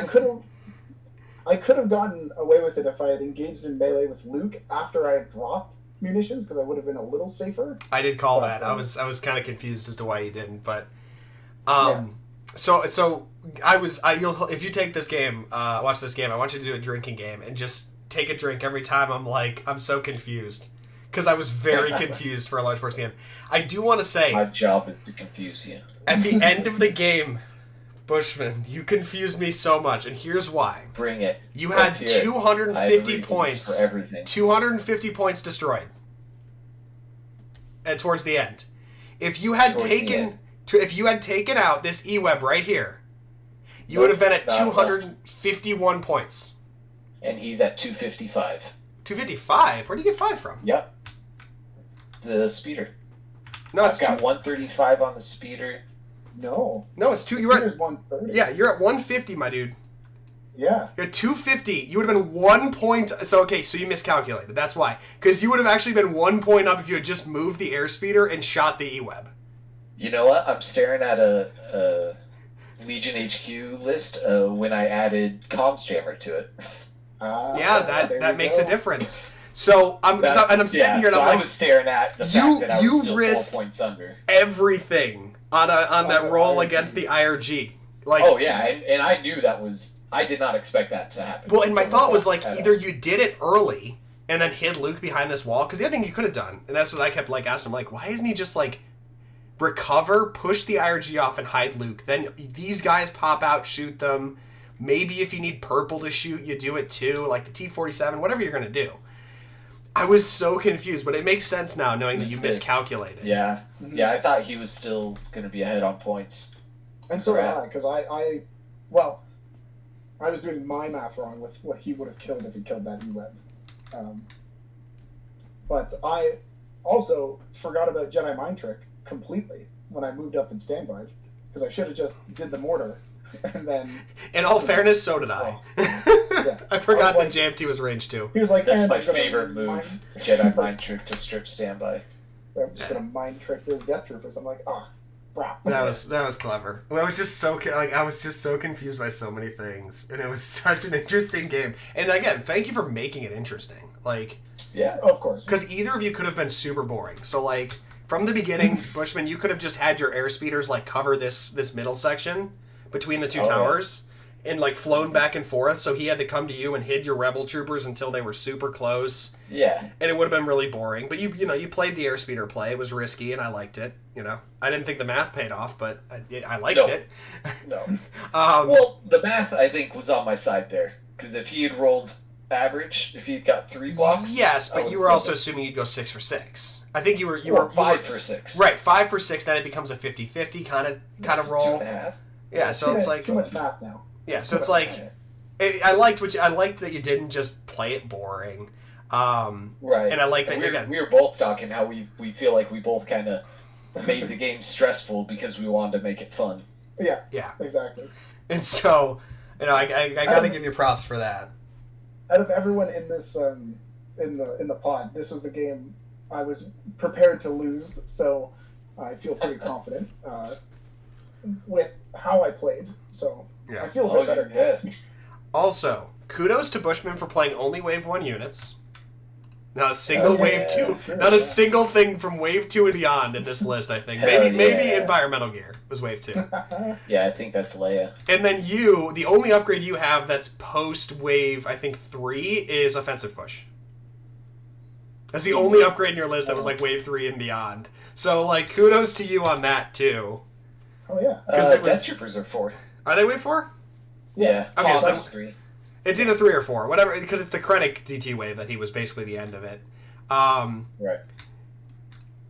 I could have gotten away with it if I had engaged in melee with Luke after I had dropped munitions, because I would have been a little safer. I did call that. I was kind of confused as to why you didn't, but so if you take this game, watch this game, I want you to do a drinking game and just take a drink every time. I'm so confused, because I was very confused for a large portion of the game. I do want to say my job is to confuse you. At the end of the game, Bushman, you confused me so much, and here's why. Bring it. You had 250 points. For everything. 250 points destroyed. And towards the end, if you had taken out this E-Web right here, you would have been at 251 points. And he's at 255. 255? Where do you get 5 from? Yep. The speeder. No, I've got 135 on the speeder. No, it's 2. You're at 130. Yeah, you're at 150, my dude. Yeah. You're at 250. You would have been 1 point. So you miscalculated. That's why. Because you would have actually been 1 point up if you had just moved the airspeeder and shot the E-Web. You know what? I'm staring at a Legion HQ list when I added Comms Jammer to it. That makes a difference. So I'm sitting here and I'm I was staring at the fact that I was still 4 points under. Everything on that roll against the IRG. Like, oh yeah, and I knew I did not expect that to happen. Well, and my thought was like, either you did it early and then hid Luke behind this wall, because the other thing you could have done, and that's what I kept like asking him, like, why isn't he just like recover, push the IRG off, and hide Luke? Then these guys pop out, shoot them. Maybe if you need purple to shoot, you do it too, like the T-47, whatever you're gonna do. I was so confused, but it makes sense now knowing that you miscalculated. Yeah, I thought he was still going to be ahead on points. And so did I, because I was doing my math wrong with what he would have killed if he killed that E-Web. But also forgot about Jedi Mind Trick completely when I moved up in standby, because I should have just did the mortar, and then. In all fairness, so did I. Yeah. I forgot like, that JMT was range 2. He was like, That's "Man, my I'm gonna favorite move, Jedi Mind Trick to strip standby. I'm just gonna mind trick those Death Troopers." I'm like, "Ah, crap." That was clever. I was just so confused by so many things, and it was such an interesting game. And again, thank you for making it interesting. Like, Yeah. of course. because either of you could have been super boring. So like from the beginning, Bushman, you could have just had your airspeeders like cover this middle section between the two towers. And like flown back and forth, so he had to come to you and hid your rebel troopers until they were super close. Yeah. And it would have been really boring. But you played the airspeeder play. It was risky, and I liked it. I didn't think the math paid off, but I liked it. No. Um, Well, the math I think was on my side there, because if he had rolled average, if he'd got 3 blocks. yes, I but would've you were killed also him. assuming you'd go 6 for 6. I think you were Or 5 for 6. right 5 for 6. Then it becomes a 50-50 kind of roll. 2.5. Yeah, so it's like too much math now. yeah, so it's like I liked that you didn't just play it boring. Right. And I like that we were both talking how we feel like we both kind of made the game stressful because we wanted to make it fun. Yeah, exactly. And so, I got to give you props for that. Out of everyone in this in the pod, this was the game I was prepared to lose, so I feel pretty confident with how I played. So Yeah. I feel a bit better. Yeah. Also, kudos to Bushman for playing only Wave 1 units. Not a single Wave 2. Sure, Not a single thing from Wave 2 and beyond in this list, I think. Maybe Environmental Gear was Wave 2. Yeah, I think that's Leia. And then the only upgrade you have that's post-Wave, I think, 3 is Offensive Push. That's the only upgrade in your list that was like Wave 3 and beyond. So, like, kudos to you on that, too. Oh yeah. Death Troopers are 4. Are they Wave 4? Yeah. Okay, so that was 3. It's either 3 or 4, whatever, because it's the Krennic DT wave that he was basically the end of it. Right.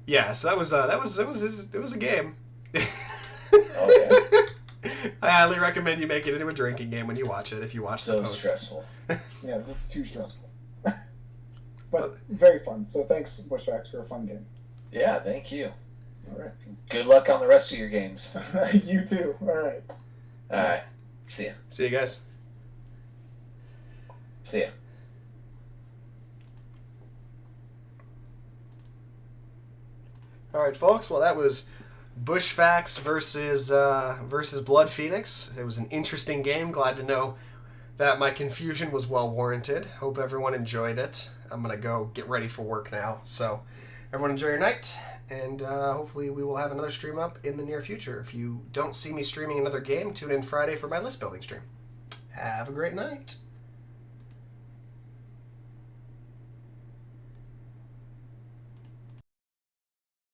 Yeah, so it was a game. Oh yeah. I highly recommend you make it into a drinking game when you watch it. If you watch the So post. stressful. Yeah, it's too stressful. But very fun. So thanks, Bushfacts, for a fun game. Yeah, thank you. All right. Good luck on the rest of your games. You too. All right. All right. See ya. See you guys. See ya. All right, folks. Well, that was Bushfacts versus BloodPhoenix. It was an interesting game. Glad to know that my confusion was well warranted. Hope everyone enjoyed it. I'm gonna go get ready for work now. So, everyone enjoy your night, and hopefully we will have another stream up in the near future. If you don't see me streaming another game, tune in Friday for my list building stream. Have a great night.